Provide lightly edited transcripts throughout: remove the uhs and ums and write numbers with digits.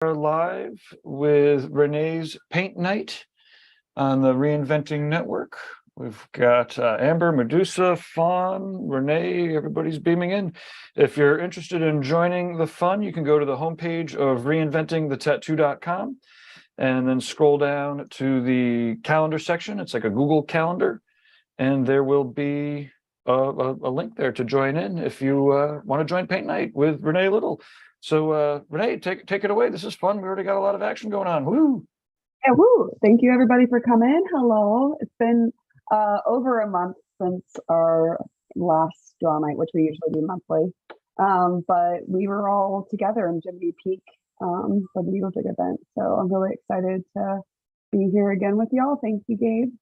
Are live with Renee's Paint Night on the Reinventing Network. We've got Amber, Medusa, Fawn, Renee, everybody's beaming in. If you're interested in joining the fun, you can go to the homepage of reinventingthetattoo.com and then scroll down to the calendar section. It's like a Google Calendar, and there will be a link there to join in if you want to join Paint Night with Renee Little. So Renee, take it away. This is fun. We already got a lot of action going on. Woo! Yeah, woo! Thank you everybody for coming. Hello. It's been over a month since our last draw night, which we usually do monthly. But we were all together in Jiminy Peak for the Needle Jig event. So I'm really excited to be here again with y'all. Thank you, Gabe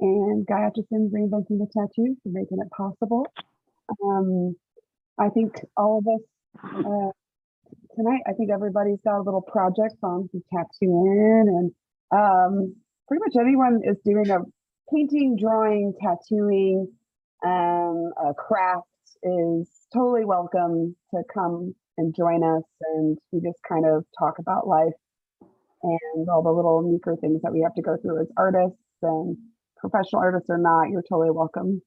and Guy Atchison's Reinventing the Tattoo for making it possible. I think all of us tonight, I think everybody's got a little project on to tattoo in, and pretty much anyone is doing a painting, drawing, tattooing, a craft is totally welcome to come and join us. And we just kind of talk about life and all the little meeker things that we have to go through as artists, and professional artists or not, you're totally welcome.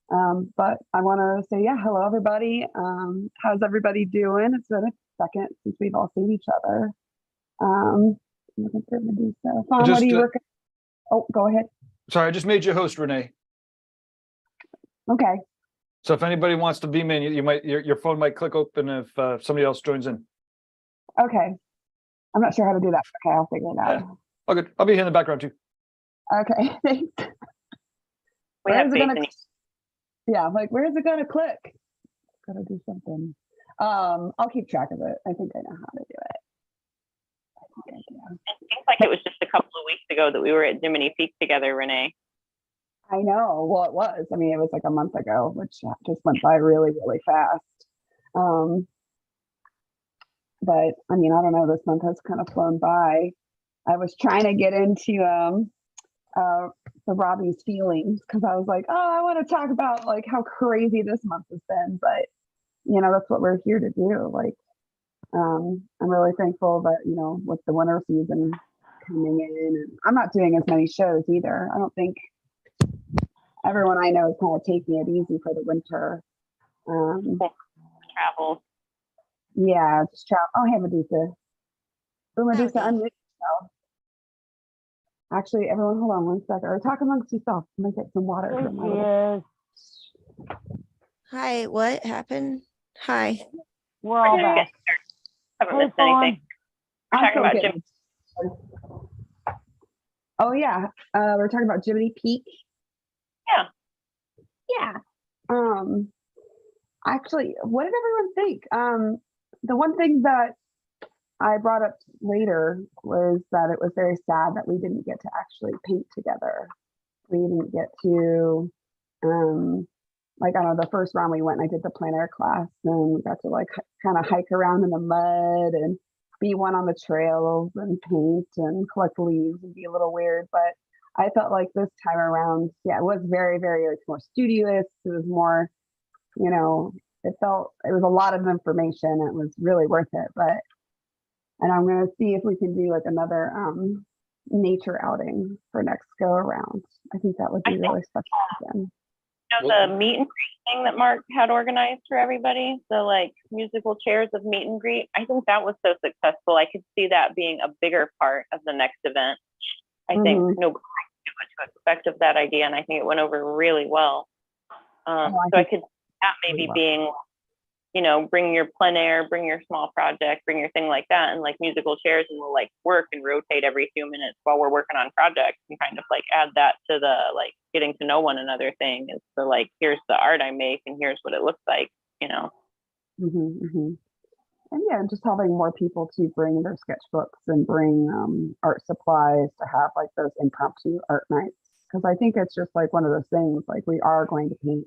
But I want to say, yeah, hello everybody. How's everybody doing? It's been a second since we've all seen each other. I'm looking for Medusa. Fawn, what are you working? Oh, go ahead. Sorry, I just made you host, Renee. Okay. So if anybody wants to beam in, you might your phone might click open if somebody else joins in. Okay. I'm not sure how to do that. Okay, I'll figure it out. Yeah. Oh, good. I'll be here in the background too. Okay, thanks. Yeah, I'm like, where's it gonna click? Gotta do something. I'll keep track of it. I think I know how to do it. It seems like it was just a couple of weeks ago that we were at Jiminy Peak together, Renee. I know. Well, it was. I mean, it was like a month ago, which just went by really, really fast. But I mean, I don't know. This month has kind of flown by. I was trying to get into the Robbie's feelings because I was like, oh, I want to talk about like how crazy this month has been. But you know, that's what we're here to do. Like, I'm really thankful that, you know, with the winter season coming in, and I'm not doing as many shows either. I don't think everyone I know is kind of taking it easy for the winter. Travel. Yeah, just travel. Oh, hey, Medusa. Oh, Medusa, unmute yourself. Actually, everyone, hold on one second. Or talk amongst yourself. I'm going to get some water. From my little... Hi, what happened? Hi. We're all back. Haven't missed anything. We're talking about Jiminy. Oh yeah, we're talking about Jiminy Peak. Yeah. Actually, what did everyone think? The one thing that I brought up later was that it was very sad that we didn't get to actually paint together. We didn't get to, like, I don't know, the first round we went and I did the plein air class, and we got to like kind of hike around in the mud and be one on the trails and paint and collect leaves and be a little weird. But I felt like this time around, yeah, it was very, very like more studious. It was more, you know, it was a lot of information. It was really worth it. And I'm going to see if we can do like another nature outing for next go around. I think that would be really special again. You know, the meet and greet thing that Mark had organized for everybody, the like musical chairs of meet and greet, I think that was so successful. I could see that being a bigger part of the next event. I think nobody knew what to expect of that idea, and I think it went over really well. So I could see that maybe being, you know, bring your plein air, bring your small project, bring your thing like that, and like musical chairs, and we'll like work and rotate every few minutes while we're working on projects, and kind of like add that to the like getting to know one another thing. Is the like, here's the art I make and here's what it looks like, you know. And yeah, just having more people to bring their sketchbooks and bring art supplies to have like those impromptu art nights, because I think it's just like one of those things, like we are going to paint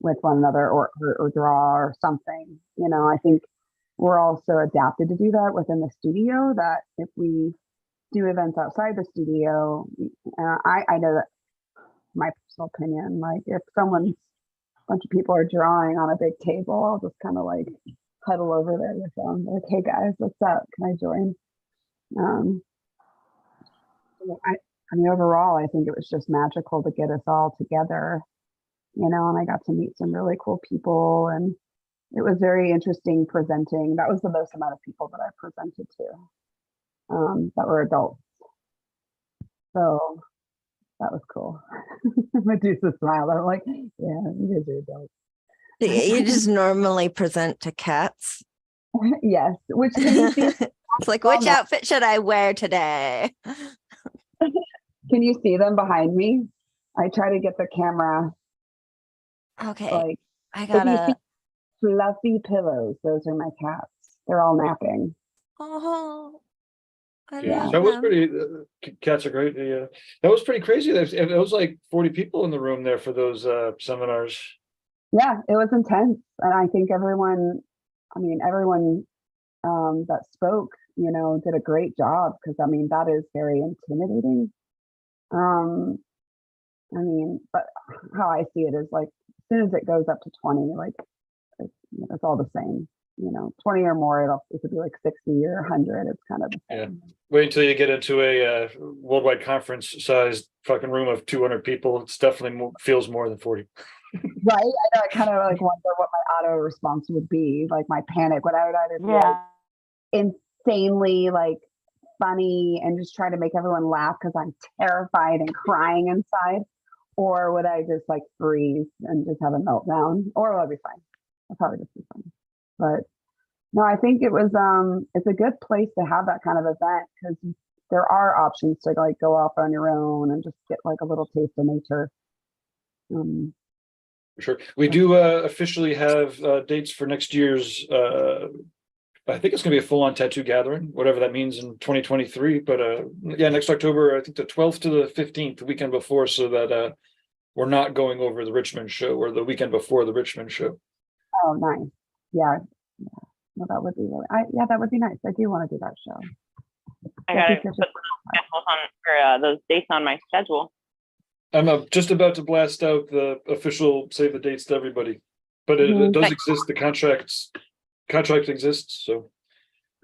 with one another or draw or something. You know, I think we're all so adapted to do that within the studio that if we do events outside the studio, I know that my personal opinion, like if someone's bunch of people are drawing on a big table, I'll just kind of like huddle over there with them, like, hey guys, what's up? Can I join? Um, so I mean, overall, I think it was just magical to get us all together, and I got to meet some really cool people, and it was very interesting presenting. That was the most amount of people that I presented to, that were adults. So that was cool. Medusa smiled. I'm like, yeah, you guys are adults. You just normally present to cats. Yes, which can you see? It's like, which outfit should I wear today? Can you see them behind me? I try to get the camera Okay, like, I if you see gotta. fluffy pillows, those are my cats. They're all napping. Oh, I Yeah, love that was them. pretty, cats are great. That was pretty crazy. It was like 40 people in the room there for those seminars. Yeah, it was intense. And I think everyone that spoke, did a great job, because I mean, that is very intimidating. But how I see it is like, as soon as it goes up to 20, like it's all the same. 20 or more, it could be like 60 or 100. It's kind of the same. Wait until you get into a worldwide conference sized fucking room of 200 people. It's definitely feels more than 40. Right? I know. I kind of like wonder what my auto response would be, like my panic. What I would either be like insanely like funny and just try to make everyone laugh because I'm terrified and crying inside, or would I just like freeze and just have a meltdown, or will I be fine? I'll probably just be fine. But no, I think it's a good place to have that kind of event, because there are options to like go off on your own and just get like a little taste of nature. Sure. We do officially have dates for next year's I think it's going to be a full-on tattoo gathering, whatever that means in 2023. But next October, I think the 12th to the 15th, the weekend before, so that we're not going over the Richmond show, or the weekend before the Richmond show. Oh, nice. Yeah. Well, that would be really, that would be nice. I do want to do that show. I gotta put those schedules on, or those dates on my schedule. I'm just about to blast out the official save the dates to everybody, but it does exist. The contract exists. So,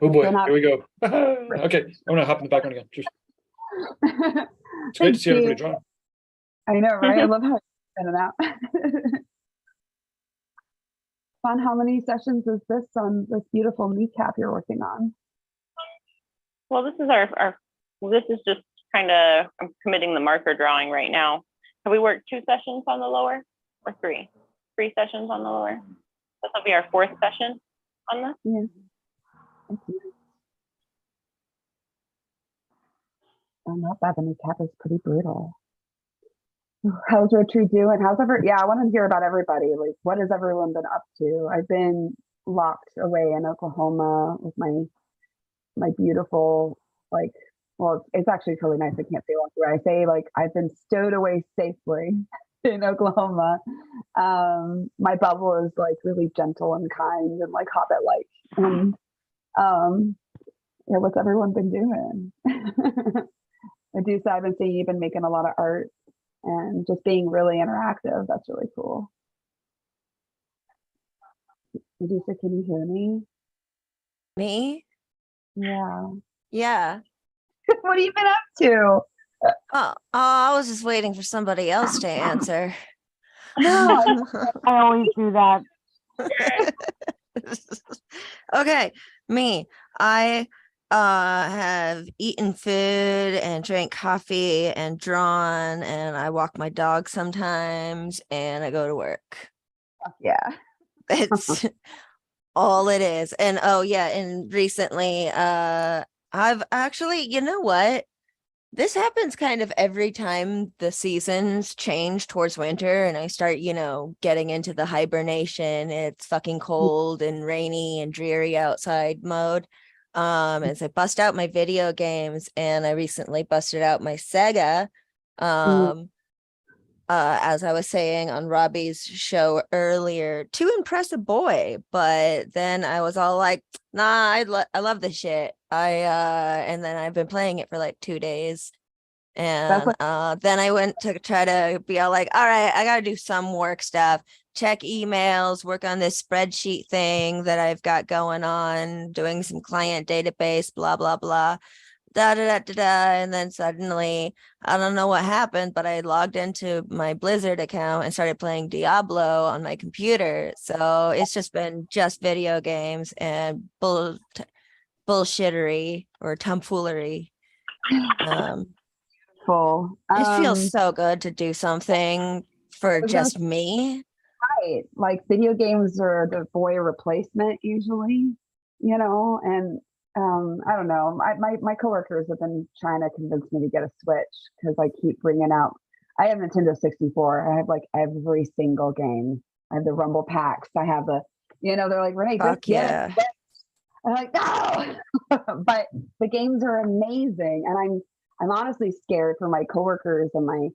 oh boy, here we go. Okay, I'm gonna hop in the background again. Cheers. It's great to see everybody join. I know, right? I love how it's in and out. Fun. How many sessions is this on this beautiful kneecap you're working on? Well, this is this is just kind of, I'm committing the marker drawing right now. Have we worked 2 sessions on the lower, or 3? 3 sessions on the lower. This will be our 4th session on this. Yeah. Not bad. The kneecap is pretty brutal. How's Richard doing? I want to hear about everybody. Like, what has everyone been up to? I've been locked away in Oklahoma with my beautiful, like, well, it's actually really nice. I can't say locked away. I say like I've been stowed away safely in Oklahoma. My bubble is like really gentle and kind and like Hobbit-like. And what's everyone been doing? Medusa, I've been seeing you've been making a lot of art and just being really interactive. That's really cool. Medusa, can you hear me? Me? Yeah. Yeah. What have you been up to? Oh, I was just waiting for somebody else to answer. No, I always do that. Okay, me. I have eaten food and drank coffee and drawn, and I walk my dog sometimes, and I go to work. yeah. It's all it is. And oh yeah, and recently I've actually, you know what? This happens kind of every time the seasons change towards winter and I start, getting into the hibernation. It's fucking cold and rainy and dreary outside mode. As I bust out my video games, and I recently busted out my Sega. As I was saying on Robbie's show earlier, to impress a boy, but then I was all like, nah, I love this shit. And then I've been playing it for like 2 days, and then I went to try to be all like, all right, I gotta do some work stuff, check emails, work on this spreadsheet thing that I've got going on, doing some client database, blah blah blah. da da da da da, and then suddenly I don't know what happened, but I logged into my Blizzard account and started playing Diablo on my computer. So it's just been just video games and bullshittery or tomfoolery. Full. It feels so good to do something for was gonna just me. Right. Like video games are the boy replacement usually, and I don't know. My coworkers have been trying to convince me to get a Switch because I keep bringing out. I have Nintendo 64. I have like every single game. I have the Rumble packs. I have they're like, Renee, just Fuck get yeah. it. I'm like, no, but the games are amazing, and I'm honestly scared for my coworkers and my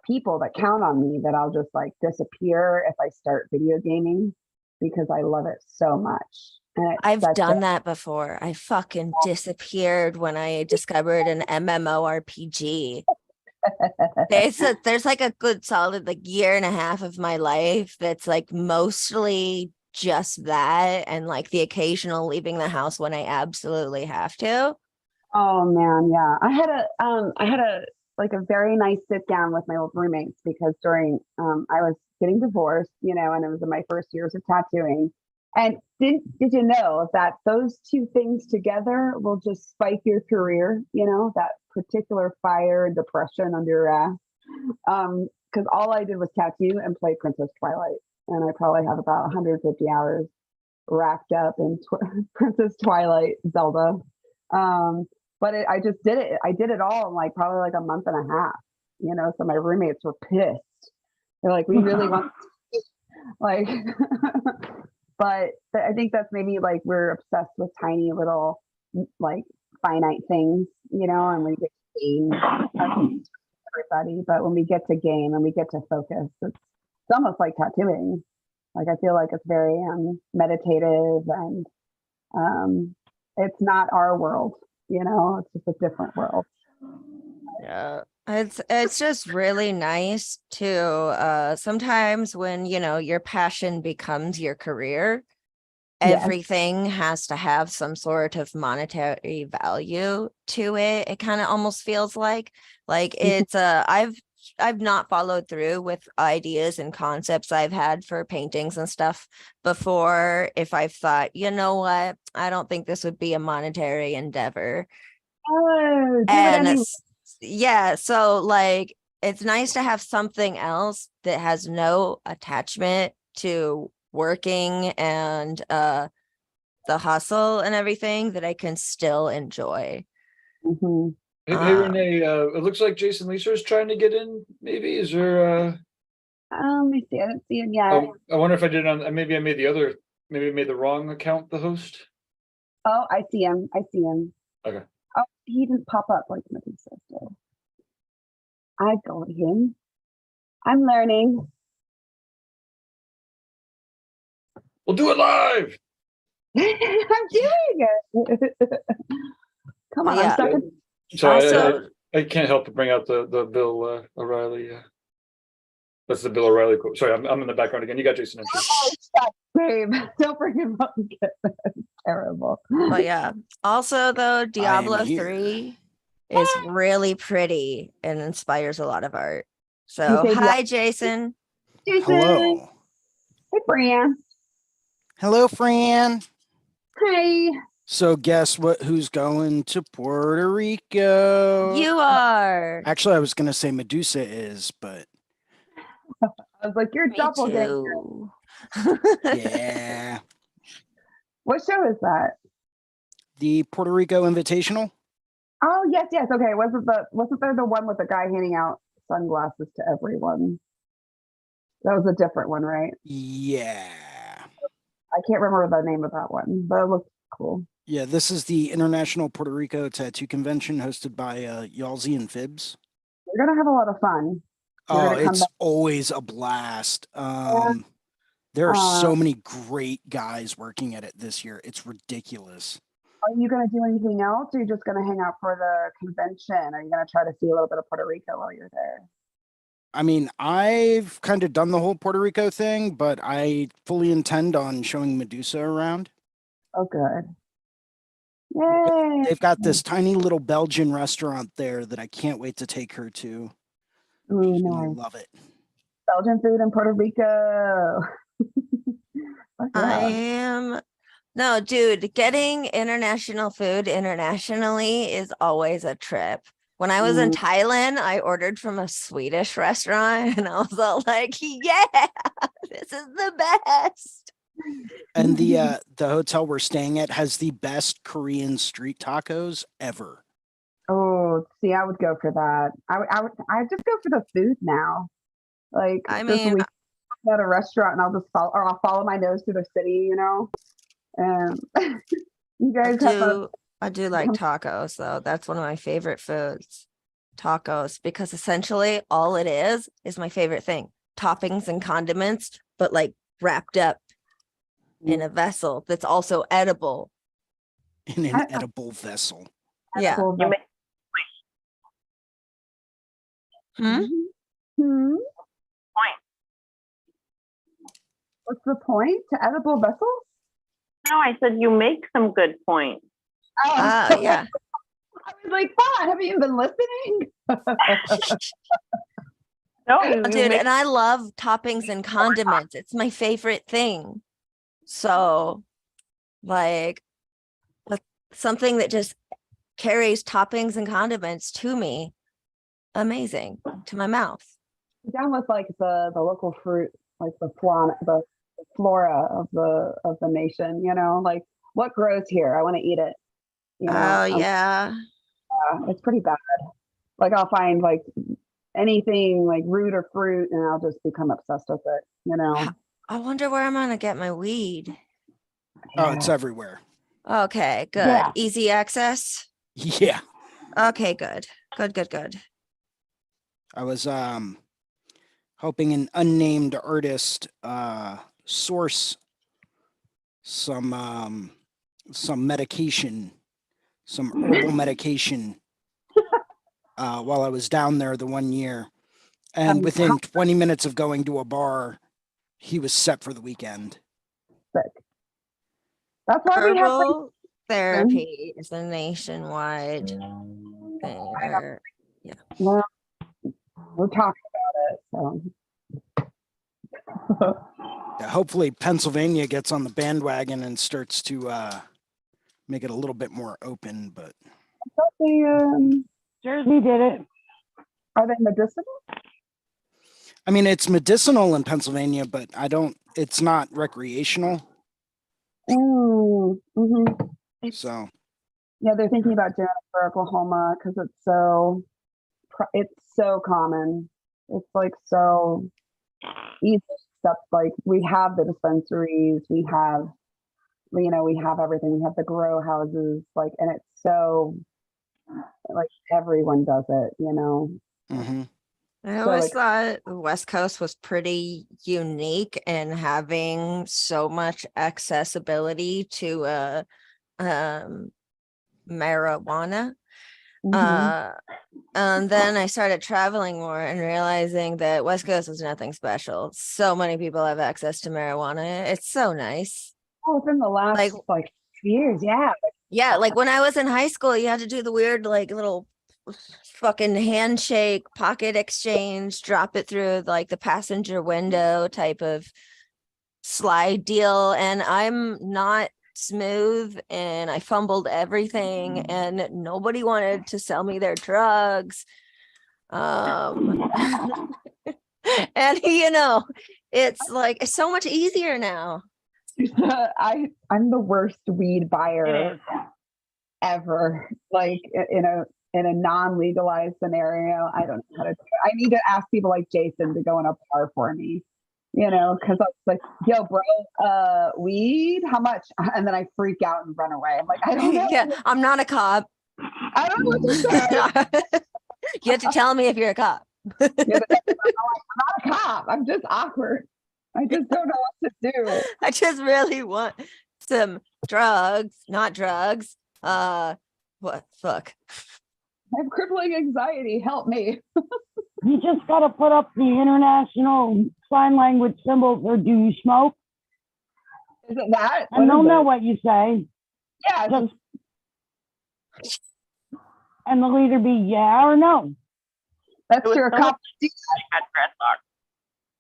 people that count on me that I'll just like disappear if I start video gaming because I love it so much. And I've done that before. I fucking disappeared when I discovered an MMORPG. There's like a good solid like year and a half of my life that's like mostly just that and like the occasional leaving the house when I absolutely have to. Oh man, yeah. I had a like a very nice sit down with my old roommates because during I was getting divorced, and it was in my first years of tattooing. And did you know that those two things together will just spike your career, that particular fire and depression under your ass. Because all I did was tattoo and play Princess Twilight. And I probably have about 150 hours racked up in Princess Twilight Zelda. But I just did it. I did it all in like probably like a month and a half, so my roommates were pissed. They're like, we really want like, but I think that's maybe like we're obsessed with tiny little like finite things, and we get to game everybody, but when we get to game and we get to focus, it's almost like tattooing. Like I feel like it's very meditative and it's not our world. It's just a different world. Yeah. It's just really nice to sometimes when your passion becomes your career, Yes. everything has to have some sort of monetary value to it. It kind of almost feels like it's I've not followed through with ideas and concepts I've had for paintings and stuff before if I've thought, you know what, I don't think this would be a monetary endeavor. Oh, And yeah, so like it's nice to have something else that has no attachment to working and the hustle and everything that I can still enjoy. Mm-hmm. Hey, Renee, it looks like Jason Leeser is trying to get in. Maybe is there? Let me see. I didn't see him yet. Oh, I wonder if I did on. Maybe I made the wrong account the host. Oh, I see him. Okay. Oh, he didn't pop up like Medusa did. I got him. I'm learning. We'll do it live. I'm doing it. Come on, Yeah. I'm stuck in. So Also- I can't help but bring out the Bill O'Reilly. That's the Bill O'Reilly quote. Sorry, I'm in the background again. You got Jason entry. Oh, stop, babe. Don't bring him up again. That's terrible. But yeah, also though, Diablo here. 3 is really pretty and inspires a lot of art. So say hi, Jason. Jason. Hello. Hey, Fran. Hello, Fran. Hi. So guess what? Who's going to Puerto Rico? You are. Actually, I was going to say Medusa is, but I was like, you're Me doppelganger. too. yeah. What show is that? The Puerto Rico Invitational? Oh, yes. Okay. Wasn't there the one with the guy handing out sunglasses to everyone? That was a different one, right? Yeah. I can't remember the name of that one, but it looked cool. Yeah, this is the International Puerto Rico Tattoo Convention hosted by Yalzi and Fibs. We're gonna have a lot of fun. Oh, gonna come it's back. always a blast. There are so many great guys working at it this year. It's ridiculous. Are you gonna do anything else, or are you just gonna hang out for the convention? Are you gonna try to see a little bit of Puerto Rico while you're there? I mean, I've kind of done the whole Puerto Rico thing, but I fully intend on showing Medusa around. Oh, good. Yay! They've got this tiny little Belgian restaurant there that I can't wait to take her to. Ooh, She's gonna nice. love it. Belgian food in Puerto Rico. Fuck I yeah. am no, dude, getting international food internationally is always a trip. When I was in Mm. Thailand, I ordered from a Swedish restaurant and I was all like, yeah, this is the best. And the hotel we're staying at has the best Korean street tacos ever. Oh, see, I would go for that. I just go for the food now. Like I this mean, week at a restaurant and I'll follow my nose through the city, you know. And you I guys have a do I do like tacos though. That's one of my favorite foods. Tacos, because essentially all it is my favorite thing. Toppings and condiments, but like wrapped up in a vessel that's also edible. In an I- edible vessel. Yeah. edible You make Hmm? Hmm? point. What's the point to edible vessels? No, I said you make some good points. Oh, yeah. I was like, "Fun, have you even been listening?" No, Oh, you dude, make and I love toppings and condiments. It's my favorite thing. So, like, but something that just carries toppings and condiments to me, amazing to my mouth. Down with like the local fruit, like the flora of the nation. You know, like what grows here. I want to eat it. You know, Oh, yeah. it's pretty bad. Like I'll find like anything like root or fruit, and I'll just become obsessed with it. You know. I wonder where I'm gonna get my weed. Oh, it's Yeah. everywhere. Okay, good. Yeah. Easy access. Yeah. Okay, good. Good. I was hoping an unnamed artist source some medication, some herbal medication while I was down there the one year. And within 20 minutes of going to a bar, he was set for the weekend. Sick. That's why we have like, Herbal therapy is a nationwide thing. well, we're talking about it. So Yeah, hopefully Pennsylvania gets on the bandwagon and starts to make it a little bit more open, but Jersey did it. are they medicinal? I mean, it's medicinal in Pennsylvania, but it's not recreational. Mm-hmm. So Yeah, they're thinking about doing it for Oklahoma because it's so common. It's like so easy stuff. Like we have the dispensaries, we have everything. We have the grow houses, like, and it's so like everyone does it, you know. mhm. I So, always like- thought the West Coast was pretty unique in having so much accessibility to marijuana. Mhm. And then I started traveling more and realizing that West Coast is nothing special. So many people have access to marijuana. It's so nice. Oh, within the last like years, yeah. Yeah, like when I was in high school, you had to do the weird like little fucking handshake, pocket exchange, drop it through like the passenger window type of slide deal. And I'm not smooth and I fumbled everything and nobody wanted to sell me their drugs. And it's like it's so much easier now. I'm the worst weed It buyer is. ever. Like in a non-legalized scenario, I don't know how to do it. I need to ask people like Jason to go in a bar for me, because I was like, yo, bro, weed, how much? And then I freak out and run away. I'm like, I don't know. Yeah, I'm not a cop. I don't know what to say. You have to tell me if you're a cop. I'm not a cop. I'm just awkward. I just don't know what to do. I just really want some drugs, not drugs. What fuck? I have crippling anxiety. Help me. You just got to put up the international sign language symbols, or do you smoke? Is it that? And they'll What is know it? what you say. Yeah, it's Just And the leader be yeah or no. That's It was true. A so cop. I had dreadlocks.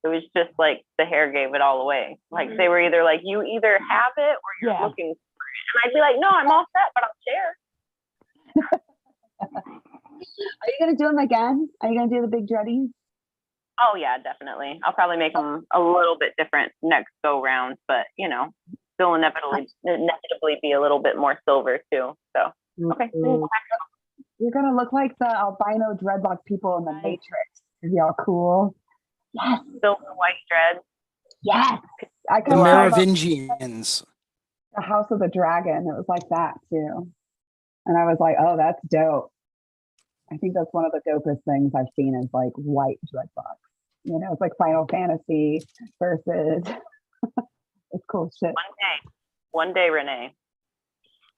It was just like the hair gave it all away. Like they were either like, you either have it or you're Yeah. looking for it. And I'd be like, no, I'm all set, but I'll share. Are you gonna do them again? Are you gonna do the big dreadies? Oh yeah, definitely. I'll probably make them a little bit different next go round, but you know, still inevitably be a little bit more silver too. So okay. You're gonna look like the albino dreadlock people in the Nice. Matrix. Is y'all cool? Yes, Silver white dreads. yes. I The could tell about Merovingians. the House of the Dragon. It was like that too, and I was like, oh, that's dope. I think that's one of the dopest things I've seen is like white dreadlocks. You know, it's like Final Fantasy versus. It's cool shit. One day, Renee.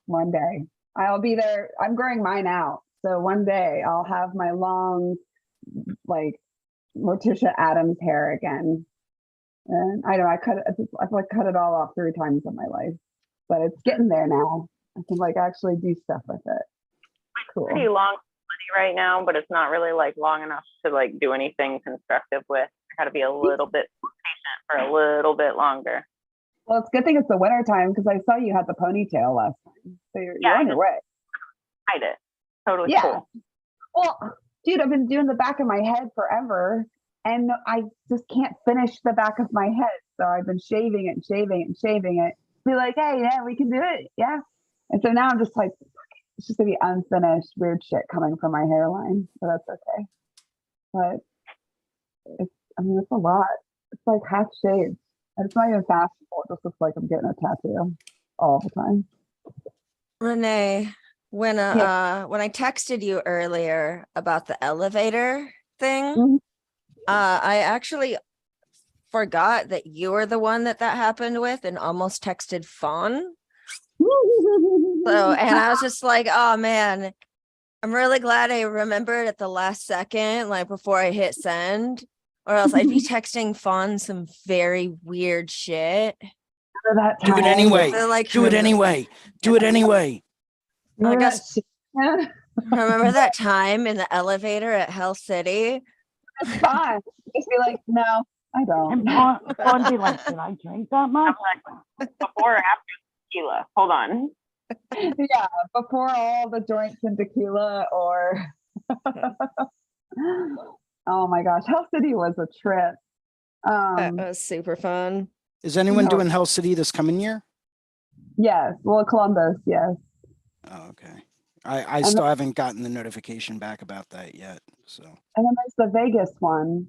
One day I'll be there. I'm growing mine out, so one day I'll have my long, like Morticia Adams hair again. And I know I've like cut it all off 3 times in my life, but it's getting there now. I can like actually do stuff with it. Cool. Pretty long right now, but it's not really like long enough to like do anything constructive with. I gotta be a little bit patient for a little bit longer. Well, it's a good thing it's the winter time because I saw you had the ponytail last time, so you're Yeah, on your way. Hide it. Totally Yeah. cool. Well, dude, I've been doing the back of my head forever, and I just can't finish the back of my head. So I've been shaving it and shaving it and shaving it. Be like, hey, yeah, we can do it. Yeah. And so now I'm just like, it's just gonna be unfinished weird shit coming from my hairline. So that's okay. But it's a lot. It's like half shaved. And it's not even fashionable. It just looks like I'm getting a tattoo all the time. Renee, when I texted you earlier about the elevator thing, Mhm. I actually forgot that you were the one that happened with and almost texted Fawn. So, and I was just like, oh man, I'm really glad I remembered at the last second, like before I hit send, or else I'd be texting Fawn some very weird shit. That Do it time. anyway. So, like, Do it anyway. Do it anyway. I Remember guess that shit? remember that time in the elevator at Hell City? It's fine. Just be like, no, I And don't. Fawn be like, did I drink that much? I'm like, before or after tequila? Hold on. Yeah, before all the joints and tequila or oh my gosh, Hell City was a trip. That was super fun. Is anyone No. doing Hell City this coming year? Yes, well, Columbus, yes. Oh, okay. I And still haven't gotten the notification back about that yet. So And then there's the Vegas one.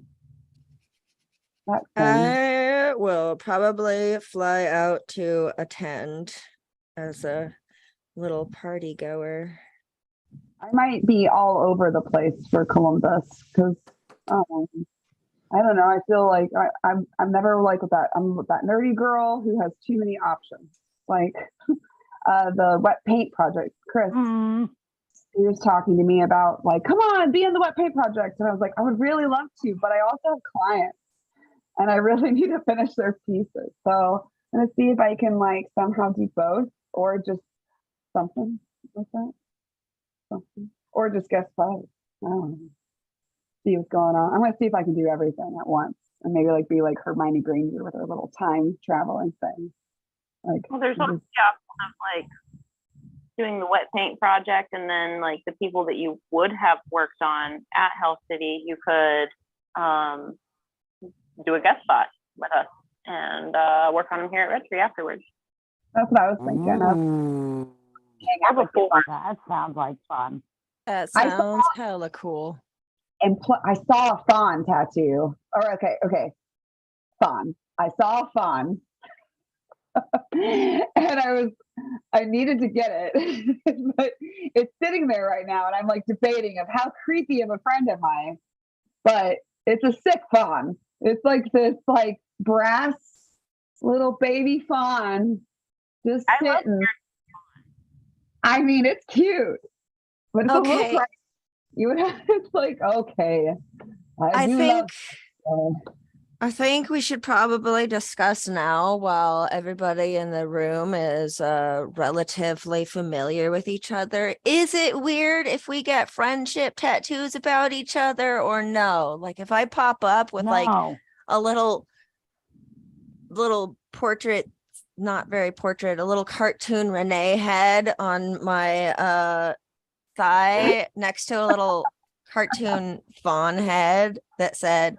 That thing. I will probably fly out to attend as a little party goer. I might be all over the place for Columbus because I don't know. I feel like I'm never like that. I'm that nerdy girl who has too many options. Like the wet paint project, Chris. Mm, He was talking to me about like, come on, be in the wet paint project. And I was like, I would really love to, but I also have clients and I really need to finish their pieces. So I'm gonna see if I can like somehow do both or just something like that. Something. Or just guest spot. I don't know. See what's going on. I'm gonna see if I can do everything at once and maybe like be like Hermione Granger with her little time traveling thing. Like Well, there's also just- the option of like doing the wet paint project, and then like the people that you would have worked on at Hell City, you could do a guest spot with us and work on them here at Red Tree afterwards. that's what I was thinking of. Ooh. Or before. that sounds like fun. That I sounds hella cool. And I saw a fawn tattoo. Or okay, fawn. I saw a fawn, and I needed to get it, but it's sitting there right now, and I'm like debating of how creepy of a friend am I. But it's a sick fawn. It's like this like brass little baby fawn just I love sitting. I mean, it's cute, but it's a little Okay. pricey. You would have it's like okay. I do think love I think we should probably discuss now while everybody in the room is relatively familiar with each other. Is it weird if we get friendship tattoos about each other or no? Like if I pop up with like No, a little portrait, not very portrait, a little cartoon Renee head on my thigh next to a little cartoon fawn head that said,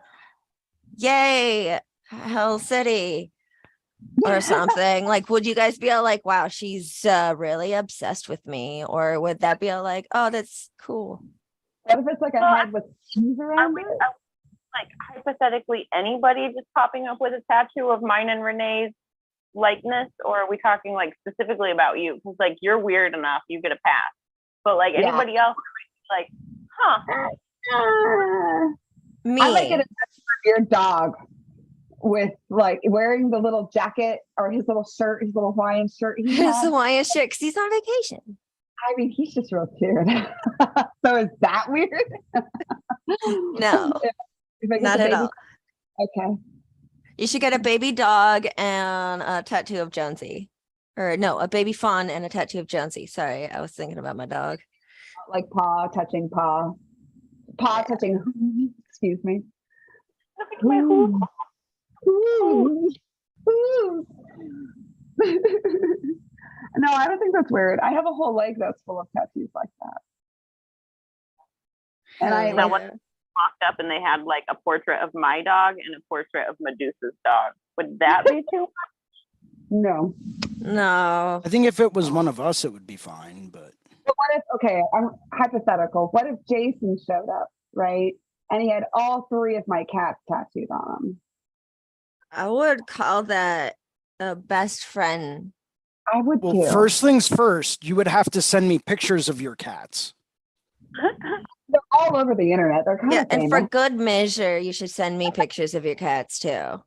"Yay, Hell City," or something. Like, would you guys be all like, wow, she's really obsessed with me? Or would that be all like, oh, that's cool? What if it's like a Well, head with cheese around it? Like hypothetically, anybody just popping up with a tattoo of mine and Renee's likeness, or are we talking like specifically about you? Because like you're weird enough, you get a pass. But like Yeah. anybody else, like, huh? Me. I might get a tattoo of your dog with like wearing the little jacket or his little shirt, his little Hawaiian shirt. He His has. Hawaiian shirt, 'cause he's on vacation. I mean, he's just real cute. So is that weird? No, If I get not the at baby- all. Okay. You should get a baby dog and a tattoo of Jonesy. Or no, a baby fawn and a tattoo of Jonesy. Sorry, I was thinking about my dog. Like paw touching paw. Paw touching. Excuse me. Look at my hoo. Ooh. Ooh. No, I don't think that's weird. I have a whole leg that's full of tattoos like that. And I Hell like, what- Walked up and they had like a portrait of my dog and a portrait of Medusa's dog. Would that be too much? no. No. I think if it was one of us, it would be fine, but But what if, okay, I'm hypothetical. What if Jason showed up, right? And he had all three of my cats tattooed on him? I would call that a best friend. I would well, too. first things first, you would have to send me pictures of your cats. They're all over the internet. They're kind Yeah, of and famous. for good measure, you should send me pictures of your cats too. I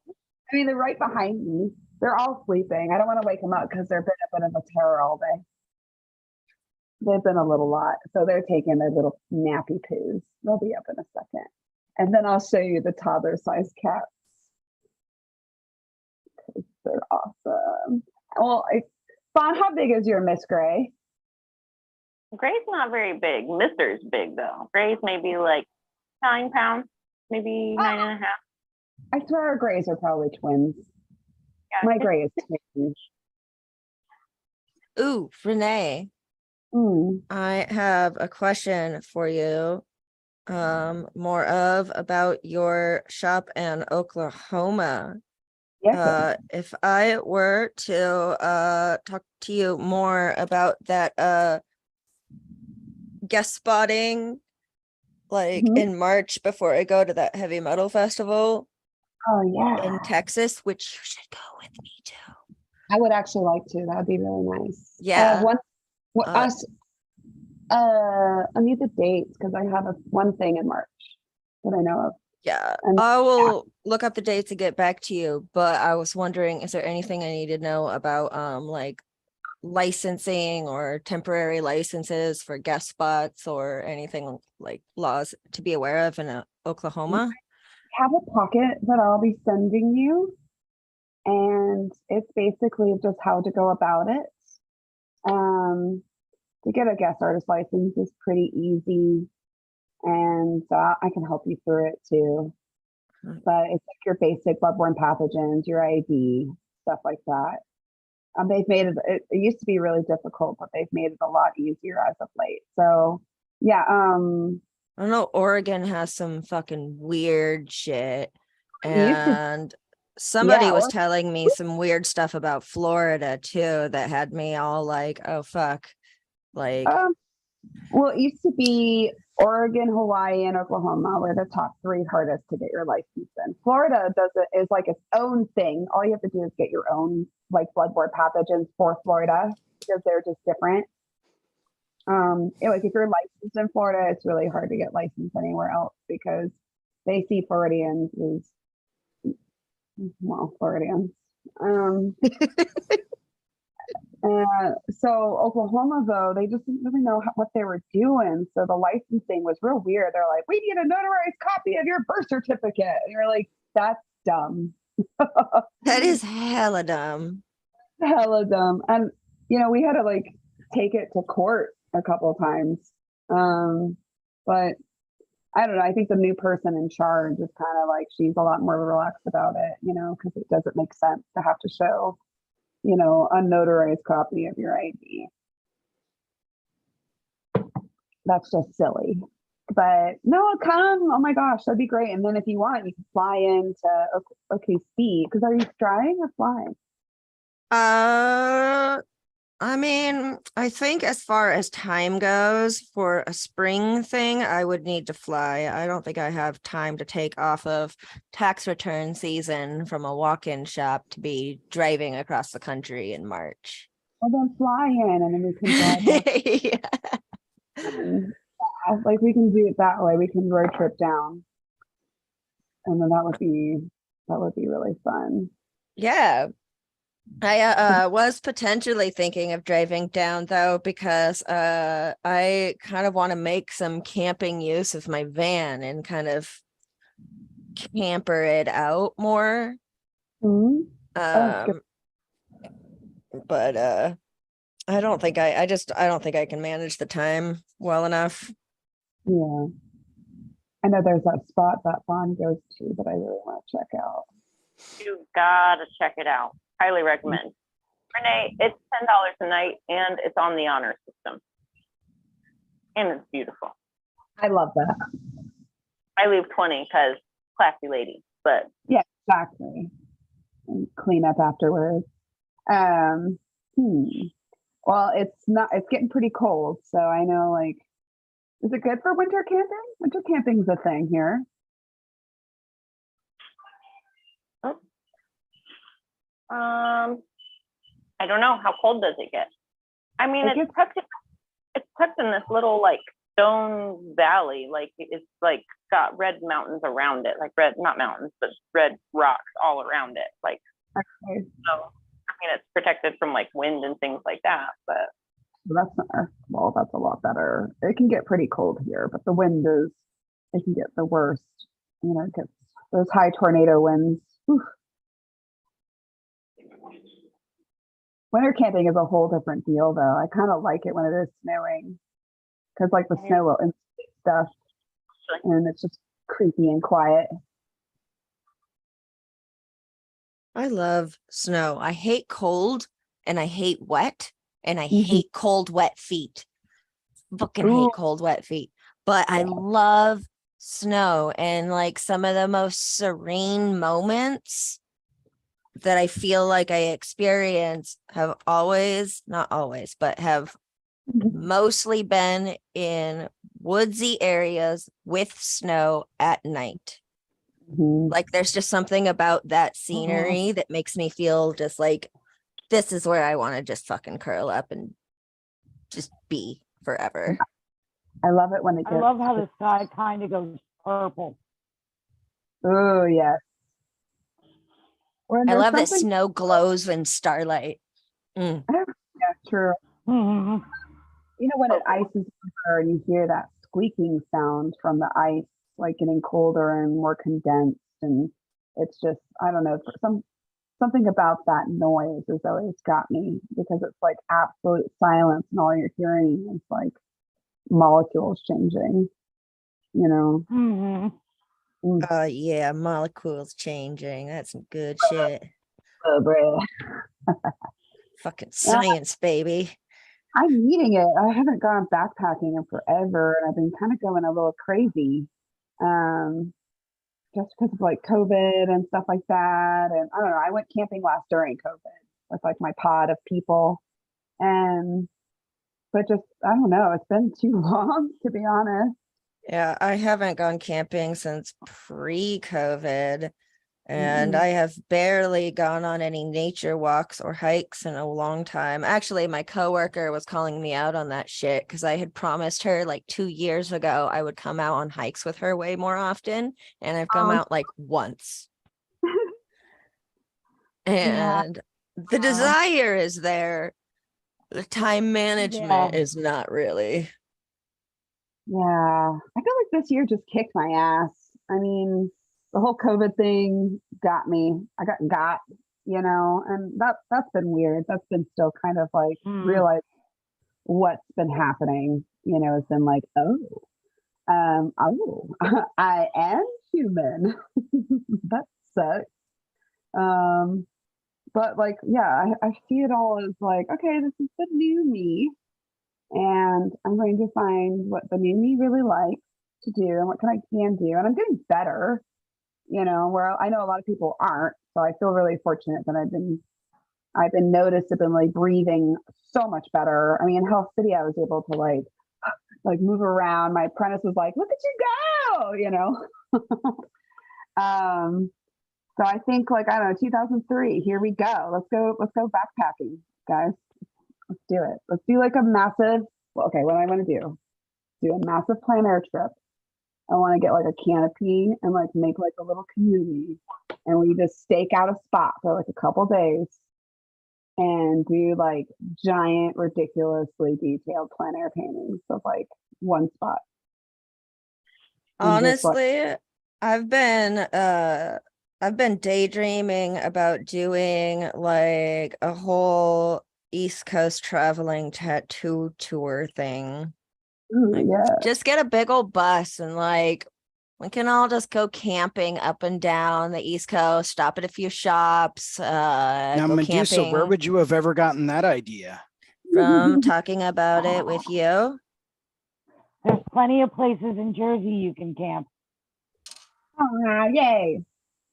mean, they're right behind me. They're all sleeping. I don't want to wake them up because they've been a bit of a terror all day. They've been a little lot. So they're taking their little nappy poos. They'll be up in a second. And then I'll show you the toddler sized cats. 'Cause they're awesome. Well, Fawn, how big is your Miss Gray? Gray's not very big. Mister's big though. Gray's maybe like 9 pounds, maybe 9.5. I swear our Grays are probably twins. Yeah, My it's- Gray is twins. Ooh, Renee, Mm. I have a question for you. More of about your shop in Oklahoma. Yes. If I were to talk to you more about that guest spotting like Mhm. in March before I go to that heavy metal festival Oh yeah. in Texas, which you should go with me to. I would actually like to. That would be really nice. Yeah. I need the dates because I have one thing in March that I know of. Yeah, And- I will look up the dates and get back to you, but I was wondering, is there anything I need to know about like licensing or temporary licenses for guest spots or anything like laws to be aware of in Oklahoma? Have a pocket that I'll be sending you, and it's basically just how to go about it. To get a guest artist license is pretty easy, and I can help you through it too. But it's like your basic bloodborne pathogens, your ID, stuff like that. They've made it used to be really difficult, but they've made it a lot easier as of late. So yeah, I don't know, Oregon has some fucking weird shit. used to- And somebody Yeah, was telling me some weird stuff about Florida too that had me all like, oh fuck. Like, well, it used to be Oregon, Hawaii, and Oklahoma were the top three hardest to get your license in. Florida is like its own thing. All you have to do is get your own like bloodborne pathogens for Florida because they're just different. Like if you're licensed in Florida, it's really hard to get licensed anywhere else because they see Floridians as Floridians. So Oklahoma, though, they just didn't really know what they were doing. So the licensing was real weird. They're like, we need a notarized copy of your birth certificate. And you're like, that's dumb. That is hella dumb. Hella dumb. And we had to like take it to court a couple of times. But I don't know. I think the new person in charge is kind of like, she's a lot more relaxed about it, because it doesn't make sense to have to show, a notarized copy of your ID. That's just silly. But no, come. Oh my gosh, that'd be great. And then if you want, you can fly into OKC. Because are you driving or flying? I mean, I think as far as time goes for a spring thing, I would need to fly. I don't think I have time to take off of tax return season from a walk-in shop to be driving across the country in March. Well, then fly in, and then we can drive back. Yeah. Like we can do it that way. We can road trip down, and then that would be really fun. Yeah. I was potentially thinking of driving down though, because I kind of want to make some camping use of my van and kind of camper it out more. Mhm. Oh, good. But I don't think I don't think I can manage the time well enough. Yeah. I know there's that spot that Vaughn goes to that I really want to check out. You gotta check it out. Highly recommend. Renee, it's $10 a night and it's on the honor system. And it's beautiful. I love that. I leave 20 because classy lady, but Yeah, exactly. And clean up afterwards. Well, it's getting pretty cold, so I know, like, is it good for winter camping? Winter camping's a thing here. I don't know. How cold does it get? I mean, It it's tucked in this little like stone valley. Like it's like got red mountains around it, like not mountains, but red rocks all around it. Like, Okay. so I mean, it's protected from like wind and things like that. But That's a lot better. It can get pretty cold here, but the wind it can get the worst. It gets those high tornado winds. Whew. Winter camping is a whole different deal, though. I kind of like it when it is snowing, because like the snow will insulate stuff, and it's just creepy and quiet. I love snow. I hate cold and I hate wet and I Mhm. hate cold, wet feet. Fucking Ooh. hate cold, wet feet. But I love snow, and like some of the most serene moments that I feel like I experience have not always, but have Mhm. mostly been in woodsy areas with snow at night. Mhm. Like there's just something about that scenery that makes me feel just like this is where I want to just fucking curl up and just be forever. I love it when it I gets. love how the sky kind of goes purple. Oh yes. When I there's love that something- snow glows in starlight. Mm. Yeah, true. Mhm. When it ices over and you hear that squeaking sound from the ice, like getting colder and more condensed, and it's just, I don't know, something about that noise has always got me, because it's like absolute silence and all you're hearing is like molecules changing, Mhm. Yeah, molecules changing. That's some good shit. Oh, bro. Fucking science, baby. I'm needing it. I haven't gone backpacking in forever, and I've been kind of going a little crazy, just because of like COVID and stuff like that. And I don't know. I went camping last during COVID with like my pod of people, but just I don't know. It's been too long, to be honest. Yeah, I haven't gone camping since pre-COVID, and Mhm. I have barely gone on any nature walks or hikes in a long time. Actually, my coworker was calling me out on that shit because I had promised her like 2 years ago I would come out on hikes with her way more often, and I've come out like once. Yeah. And the desire is there. The time management Yeah. is not really. Yeah. I feel like this year just kicked my ass. I mean, the whole COVID thing got me. I got, you know, and that's been weird. That's been still kind of like realize what's been happening, you know, it's been like, I am human. That sucks. But like, yeah, I see it all as like, okay, this is the new me. And I'm going to find what the new me really likes to do and what can do. And I'm getting better, you know, where I know a lot of people aren't. So I feel really fortunate that I've been noticeably breathing so much better. I mean, in Health City, I was able to like move around. My apprentice was like, look at you go, you know. So I think like, I don't know, 2003, here we go. Let's go backpacking, guys. Let's do it. Let's do like a massive, well, okay, what I want to do a massive plein air trip. I want to get like a canopy and like make like a little community, and we just stake out a spot for like a couple days and do like giant, ridiculously detailed plein air paintings of like one spot. And just, like, Honestly, I've been daydreaming about doing like a whole East Coast traveling tattoo tour thing. ooh, Like, yeah. just get a big old bus and like we can all just go camping up and down the East Coast, stop at a few shops, Now, go Medusa, where camping would you have ever gotten that idea? from talking about it with you. There's plenty of places in Jersey you can camp Yay.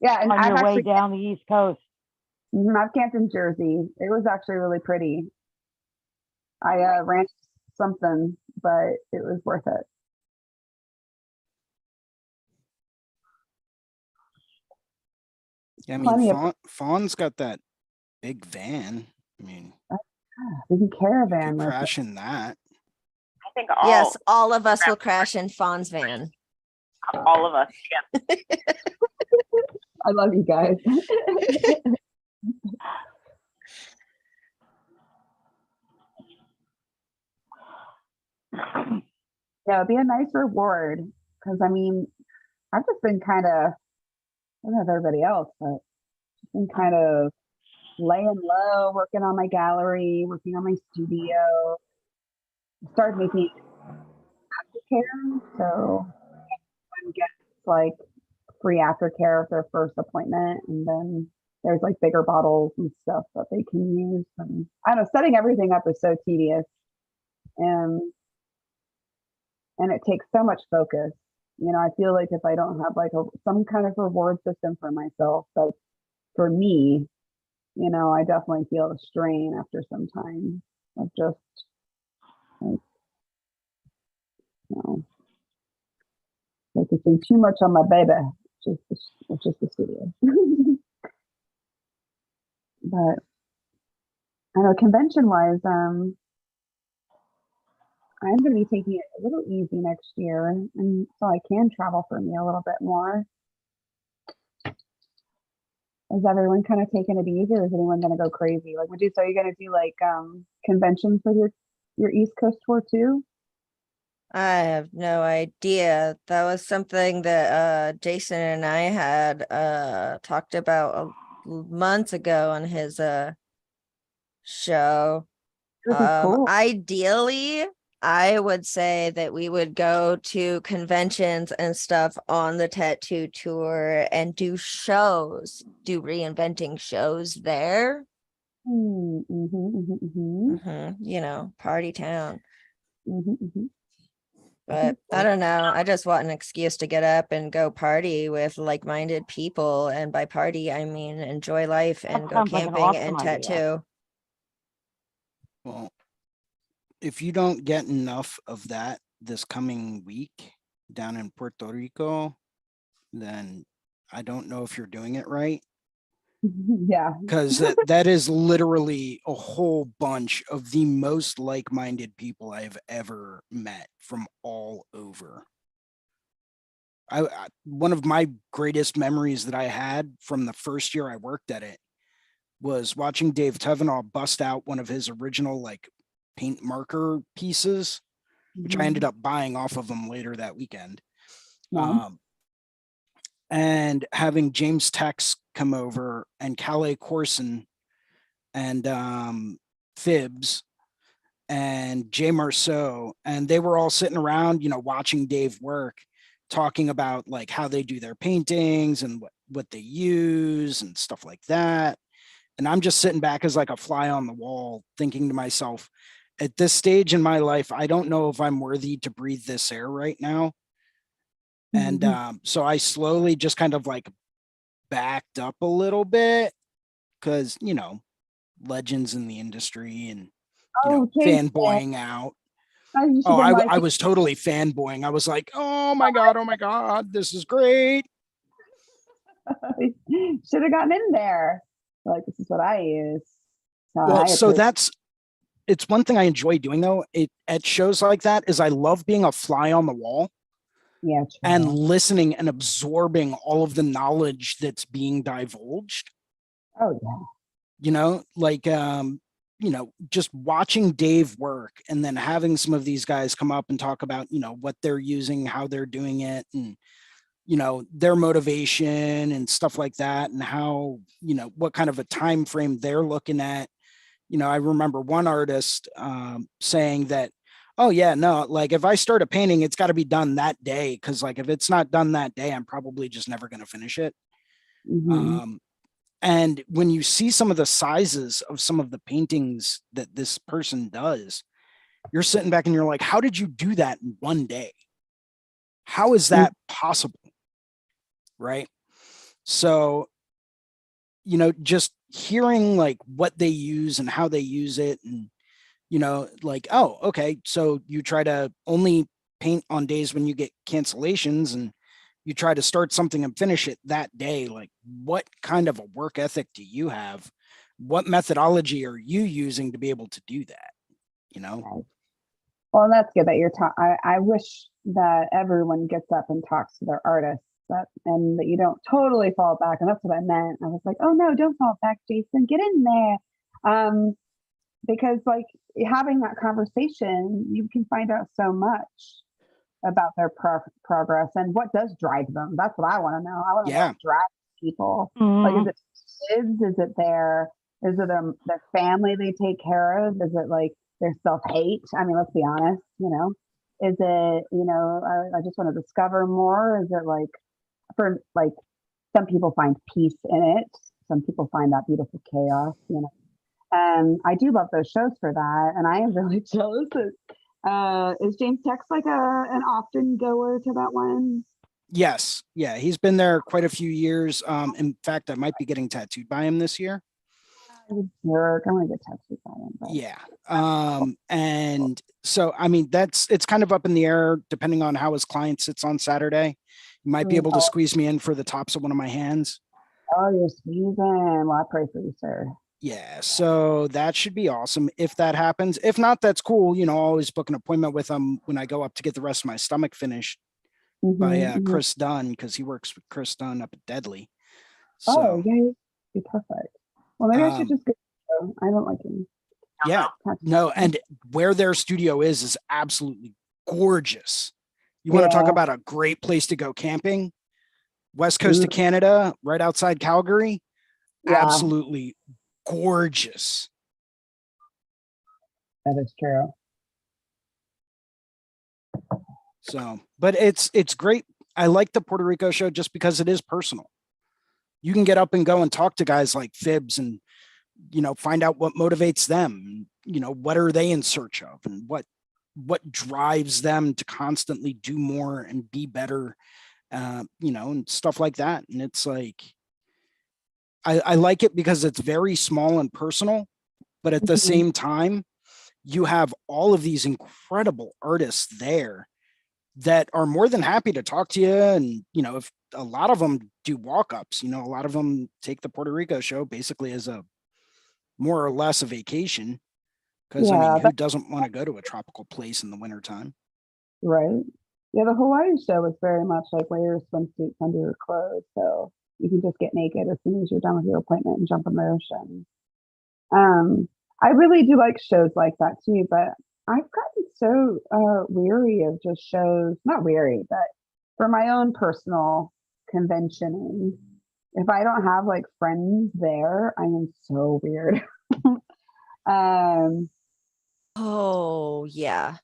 Yeah, and on I've your way actually down the East Coast. I've camped in Jersey. It was actually really pretty. I ran something, but it was worth it. Yeah, I Plenty mean, of Fawn's got that big van. I mean, we can you caravan could with it. crash in that. I think Yes, all of us will crash in Fawn's van. all of us. Yeah. I love you guys. Yeah, it'd be a nice reward because I mean, I've just been kind of, I don't know if everybody else, but been kind of laying low, working on my gallery, working on my studio. Started making aftercare, so one gets like free aftercare of their first appointment, and then there's like bigger bottles and stuff that they can use. And I don't know, setting everything up is so tedious, and it takes so much focus. You know, I feel like if I don't have like some kind of reward system for myself, that's for me, you know, I definitely feel the strain after some time of just like, you know, focusing too much on my baby, which is the studio. But I know convention wise, I'm going to be taking it a little easy next year, and so I can travel for me a little bit more. Is everyone kind of taking it easy, or is anyone going to go crazy? Like, would you say you're going to do like conventions for your East Coast tour too? I have no idea. That was something that Jason and I had talked about months ago on his show. It would be cool. Ideally, I would say that we would go to conventions and stuff on the tattoo tour and do shows, do reinventing shows there. You know, party town. Mm-hmm. But I don't know. I just want an excuse to get up and go party with like-minded people. And by party, I mean enjoy life and That go sounds like an camping and awesome idea. tattoo. Well, if you don't get enough of that this coming week down in Puerto Rico, then I don't know if you're doing it right. Yeah. Because that is literally a whole bunch of the most like-minded people I've ever met from all over. One of my greatest memories that I had from the first year I worked at it was watching Dave Tevenall bust out one of his original like paint marker pieces, which I ended up buying off of him later that weekend. Nice. and having James Tex come over and Calais Corson and Phibbs and Jay Marceau, and they were all sitting around, watching Dave work, talking about like how they do their paintings and what they use and stuff like that. And I'm just sitting back as like a fly on the wall, thinking to myself, at this stage in my life, I don't know if I'm worthy to breathe this air right now. And so I slowly just kind of like backed up a little bit because, legends in the industry and, fanboying out. Oh, I was totally fanboying. I was like, oh my God, this is great. Should have gotten in there. Like, this is what I use. So it's one thing I enjoy doing though. At shows like that is I love being a fly on the wall. Yeah, true. And listening and absorbing all of the knowledge that's being divulged. Oh yeah. Just watching Dave work and then having some of these guys come up and talk about, what they're using, how they're doing it, and, their motivation and stuff like that, and how, what kind of a time frame they're looking at. I remember one artist saying that, oh yeah, no, like if I start a painting, it's got to be done that day. Cause like, if it's not done that day, I'm probably just never going to finish it. And when you see some of the sizes of some of the paintings that this person does, you're sitting back and you're like, how did you do that in one day? How is that possible? Right. So, just hearing like what they use and how they use it, and like, oh, okay, so you try to only paint on days when you get cancellations, and you try to start something and finish it that day. Like, what kind of a work ethic do you have? What methodology are you using to be able to do that? Right. Well, that's good that you're talking. I wish that everyone gets up and talks to their artists, and that you don't totally fall back. And that's what I meant. I was like, oh no, don't fall back, Jason, get in there. Because like having that conversation, you can find out so much about their progress and what does drive them. That's what I want to know. I want to know what drives people. Like, is it kids? Is it their family they take care of? Is it like their self-hate? I mean, let's be honest, is it, I just want to discover more? Is it like, for like, some people find peace in it. Some people find that beautiful chaos, And I do love those shows for that. And I am really jealous. Is James Tex like an often goer to that one? Yes. Yeah. He's been there quite a few years. In fact, I might be getting tattooed by him this year. Jerk. I want to get tattooed by him. But... Yeah. And so, I mean, it's kind of up in the air depending on how his client sits on Saturday. You might be able to squeeze me in for the tops of one of my hands. Oh, you're squeezing. Well, I pray for you, sir. Yeah, so that should be awesome if that happens. If not, that's cool. I'll always book an appointment with him when I go up to get the rest of my stomach finished by Chris Dunn, because he works with Chris Dunn up at Deadly. So, oh, yeah, be perfect. Well, maybe I should just go. I don't like him. Yeah, no, and where their studio is absolutely gorgeous. You want to talk about a great place to go camping? West coast of Canada, right outside Calgary. Yeah. Absolutely gorgeous. That is true. So, but it's great. I like the Puerto Rico show just because it is personal. You can get up and go and talk to guys like Phibbs and, find out what motivates them. What are they in search of, and what drives them to constantly do more and be better, and stuff like that. And it's like, I like it because it's very small and personal, but at the same time, you have all of these incredible artists there that are more than happy to talk to you. And, if a lot of them do walk-ups, a lot of them take the Puerto Rico show basically as a more or less a vacation. Because who doesn't want to go to a tropical place in the wintertime? Right. Yeah, the Hawaii show was very much like wear your swimsuits under your clothes. So you can just get naked as soon as you're done with your appointment and jump in the ocean. I really do like shows like that too, but I've gotten so weary of just shows, not weary, but for my own personal conventioning. If I don't have like friends there, I am so weird. um, Oh, yeah.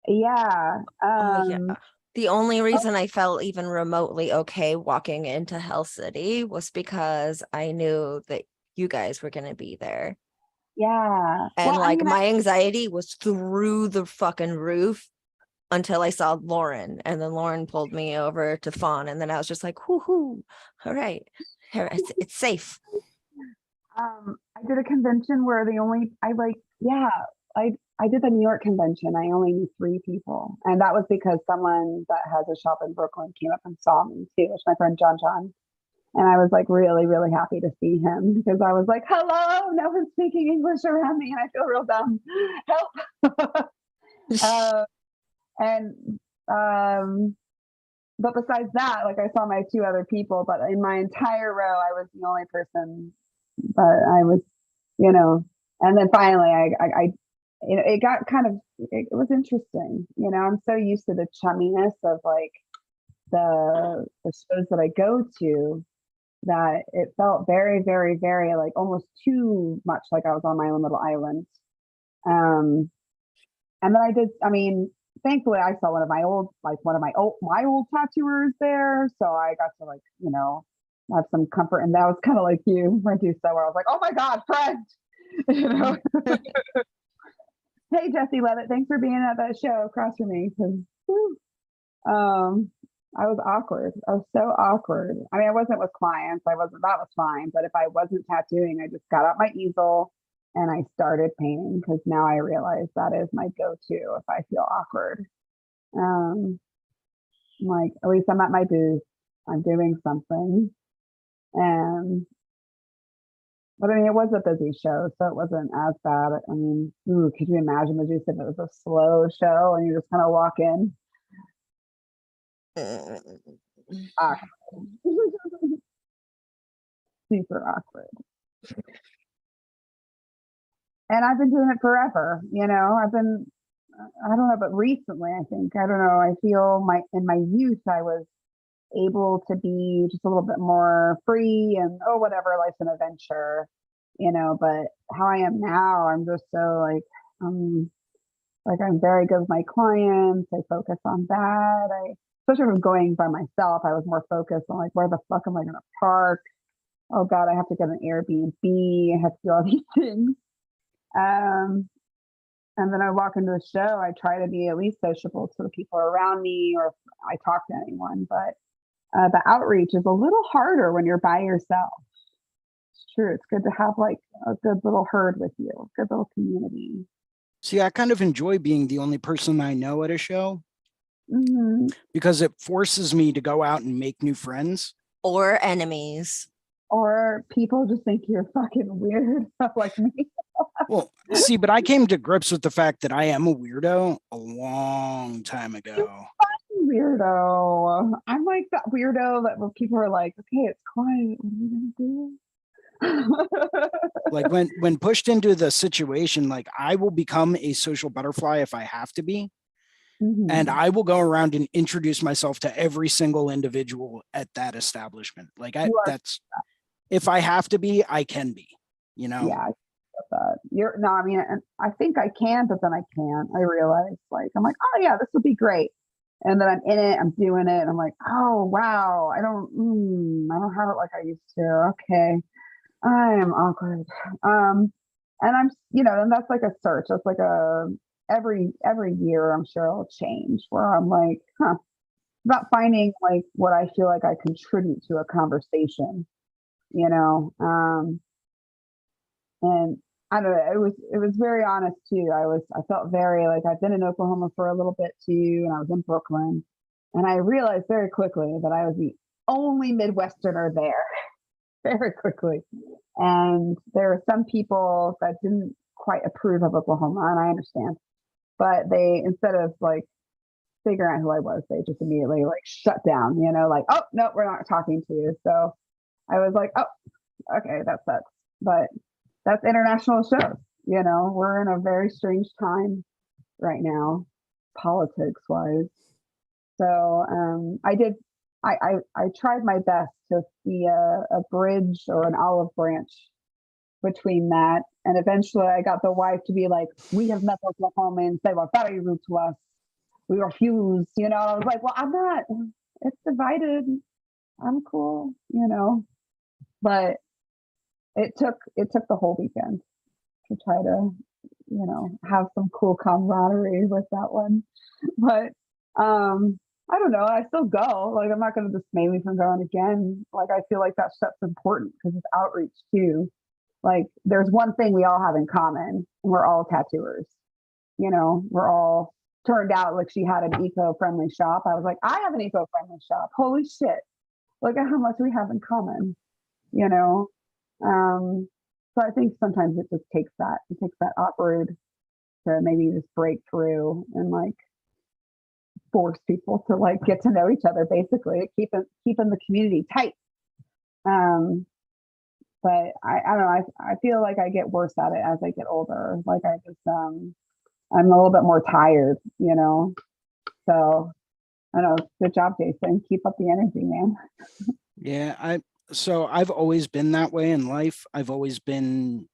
yeah. Oh, yeah. The only reason I felt even remotely okay walking into Hell City was because I knew that you guys were going to be there. Yeah. And Well, I like mean, my anxiety was through the fucking roof until I saw Lauren. And then Lauren pulled me over to Fawn. And then I was just like, whoo, all right. Here, it's safe. I did a convention where I did the New York convention. I only knew 3 people. And that was because someone that has a shop in Brooklyn came up and saw me too. It's my friend John. And I was like really, really happy to see him because I was like, hello, no one's speaking English around me and I feel real dumb. Help. And but besides that, like I saw my 2 other people, but in my entire row, I was the only person that I was, and then finally I it got kind of, it was interesting. I'm so used to the chumminess of like the shows that I go to that it felt very, very, very like almost too much like I was on my own little island. And then thankfully I saw my old tattooers there. So I got to have some comfort. And that was kind of like you, Medusa, where I was like, oh my God, friend. Hey, Jesse Levitt, thanks for being at that show across from me. I was awkward. I was so awkward. I mean, I wasn't with clients. That was fine. But if I wasn't tattooing, I just got out my easel and I started painting because now I realize that is my go-to if I feel awkward. Like, at least I'm at my booth. I'm doing something. But I mean, it was a busy show, so it wasn't as bad. I mean, could you imagine, as you said, it was a slow show and you just kind of walk in? Awkward. Super awkward. And I've been doing it forever. I don't know, but recently, I think, I don't know, I feel in my youth, I was able to be just a little bit more free and, whatever, life's an adventure, but how I am now, I'm just so I'm very good with my clients. I focus on that. Especially if I'm going by myself, I was more focused on like, where the fuck am I going to park? Oh God, I have to get an Airbnb. I have to do all these things. And then I walk into a show, I try to be at least sociable to the people around me, or if I talk to anyone, but the outreach is a little harder when you're by yourself. It's true. It's good to have like a good little herd with you, a good little community. See, I kind of enjoy being the only person I know at a show because it forces me to go out and make new friends. Or enemies. Or people just think you're fucking weird, like me. Well, see, but I came to grips with the fact that I am a weirdo a long time ago. Weirdo. I'm like that weirdo that when people are like, okay, it's quiet. What are we gonna do? Like when pushed into the situation, like I will become a social butterfly if I have to be. And I will go around and introduce myself to every single individual at that establishment. Like if I have to be, I can be, Yeah. I get that. I think I can, but then I can't. I realize I'm like, oh yeah, this would be great. And then I'm in it, I'm doing it. And I'm like, oh wow, I don't have it like I used to. Okay. I am awkward. And I'm, and that's like a search. That's like every year I'm sure it'll change where I'm like, about finding like what I feel like I contribute to a conversation, and I don't know, it was very honest too. I felt very like I've been in Oklahoma for a little bit too, and I was in Brooklyn, and I realized very quickly that I was the only Midwesterner there. Very quickly. And there were some people that didn't quite approve of Oklahoma, and I understand. But they, instead of like figuring out who I was, they just immediately like shut down, like, oh no, we're not talking to you. So I was like, oh, okay, that sucks. But that's international shows, we're in a very strange time right now, politics wise. So I did I tried my best to be a bridge or an olive branch between that. And eventually I got the wife to be like, we have met Oklahoma and they were very rude to us. We refuse, you know. I was like, well, I'm not, it's divided. I'm cool, you know. But it took the whole weekend to try to, you know, have some cool camaraderie with that one. But I don't know. I still go. Like, I'm not going to dismay me from going again. Like, I feel like that stuff's important because it's outreach too. Like, there's one thing we all have in common, and we're all tattooers. You know, we're all turned out like she had an eco-friendly shop. I was like, I have an eco-friendly shop. Holy shit. Look at how much we have in common, you know? So I think sometimes it just takes that. It takes that awkward to maybe just break through and like force people to like get to know each other, basically, keeping the community tight. But I don't know, I feel like I get worse at it as I get older. Like I just I'm a little bit more tired, you know. So I don't know, good job, Jason. Keep up the energy, man. Yeah, I've always been that way in life. I've always been,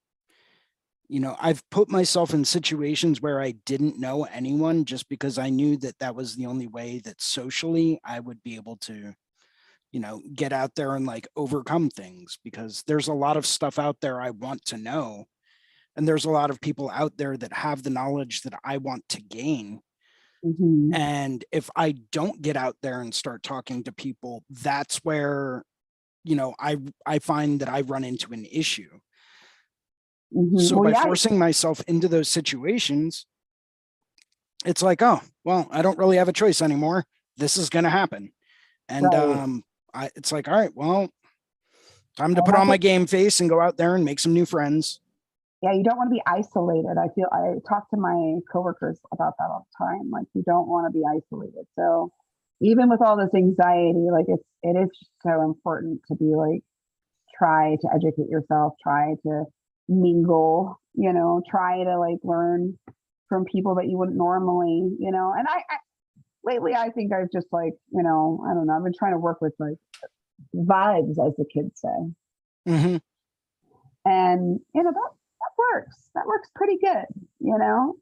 you know, I've put myself in situations where I didn't know anyone just because I knew that that was the only way that socially I would be able to, you know, get out there and like overcome things, because there's a lot of stuff out there I want to know. And there's a lot of people out there that have the knowledge that I want to gain. Mm-hmm. And if I don't get out there and start talking to people, that's where, you know, I find that I run into an issue. Mm-hmm. So Well, by yeah. forcing myself into those situations, it's like, oh, well, I don't really have a choice anymore. This is going to happen. And Right. it's like, all right, well, time to And put on that's my it. game face and go out there and make some new friends. Yeah, you don't want to be isolated. I talk to my coworkers about that all the time. Like, you don't want to be isolated. So even with all this anxiety, like it is so important to be like, try to educate yourself, try to mingle, you know, try to like learn from people that you wouldn't normally, you know. And I lately I think I've just like, you know, I don't know, I've been trying to work with like vibes, as the kids say. Mm-hmm. And you know, that works pretty good, you know.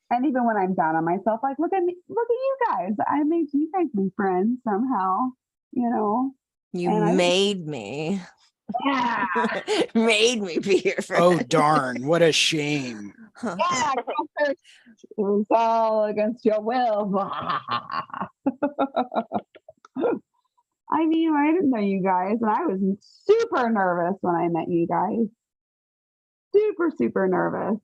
And even when I'm down on myself, like, look at me, look at you guys, I made you guys be friends somehow, you know. You And I made me. yeah, Made me be your friend. Oh, darn. What a shame. yeah, it was all against your will. I mean, I didn't know you guys, and I was super nervous when I met you guys. Super nervous.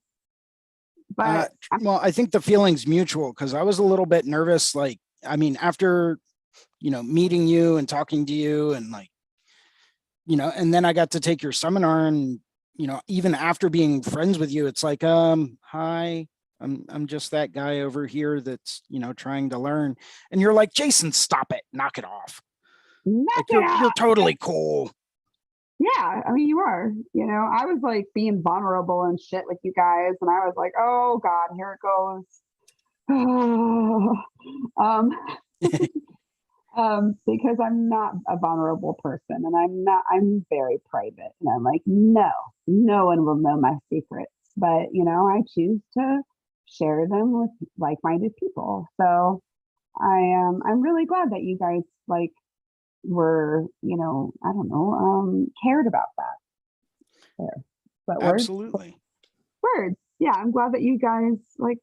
But Well, I think the feeling's mutual, because I was a little bit nervous. Like, I mean, after, you know, meeting you and talking to you and like, you know, and then I got to take your seminar, and, you know, even after being friends with you, it's like, hi, I'm just that guy over here that's, you know, trying to learn. And you're like, Jason, stop it, knock it off. knock Like, it you're out. totally cool. Yeah, I mean, you are. You know, I was like being vulnerable and shit with you guys, and I was like, oh God, here it goes. um, because I'm not a vulnerable person, and I'm very private, and I'm like, no one will know my secrets, but you know, I choose to share them with like-minded people. So I'm really glad that you guys like were, you know, I don't know, cared about that. There. But Absolutely. words. Yeah, I'm glad that you guys like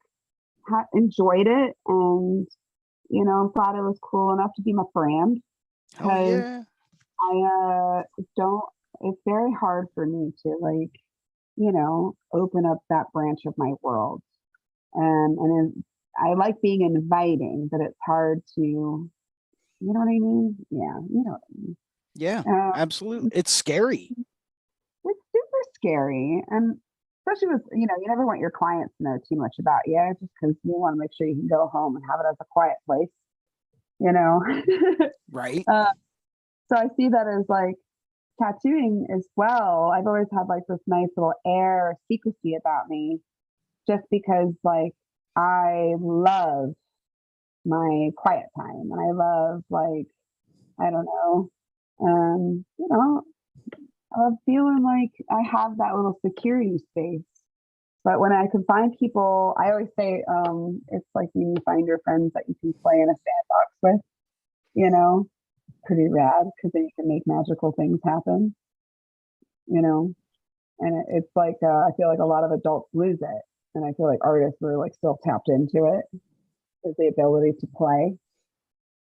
enjoyed it, and you know, thought it was cool enough to be my friend. Hell Because yeah. I don't. It's very hard for me to like, you know, open up that branch of my world, and I like being inviting, but it's hard to, you know what I mean? Yeah, you know what I mean. Yeah, Uh, absolutely. It's scary. it's super scary, and especially with, you know, you never want your clients to know too much about you, just because you want to make sure you can go home and have it as a quiet place, you know. Right. uh, so I see that as like tattooing as well. I've always had like this nice little air of secrecy about me, just because like I love my quiet time. And I love, like, I don't know, you know, I love feeling like I have that little security space. But when I can find people, I always say, it's like when you find your friends that you can play in a sandbox with, you know, pretty rad, because then you can make magical things happen, you know. And it's like, I feel like a lot of adults lose it. And I feel like artists were like still tapped into it, is the ability to play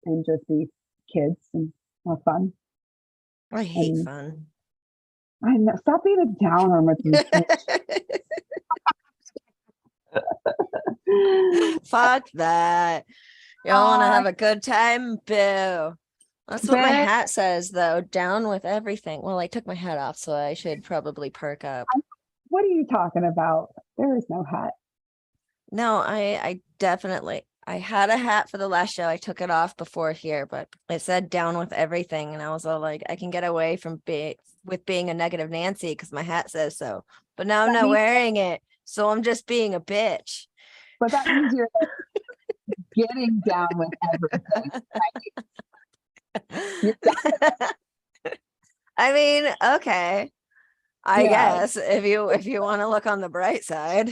and just be kids and have fun. I hate And fun. I know, stop being a downer with me. Fuck that. Y'all want to have a good time? Boo. That's what my But- hat says, though. Down with everything. Well, I took my hat off, so I should probably perk up. What are you talking about? There is no hat. No, I definitely. I had a hat for the last show. I took it off before here, but it said down with everything. And I was all like, I can get away from being a negative Nancy because my hat says so. But now I'm That not means- wearing it. So I'm just being a bitch. But that means you're getting down with everything. I mean, okay. I Yeah. guess if you want to look on the bright side,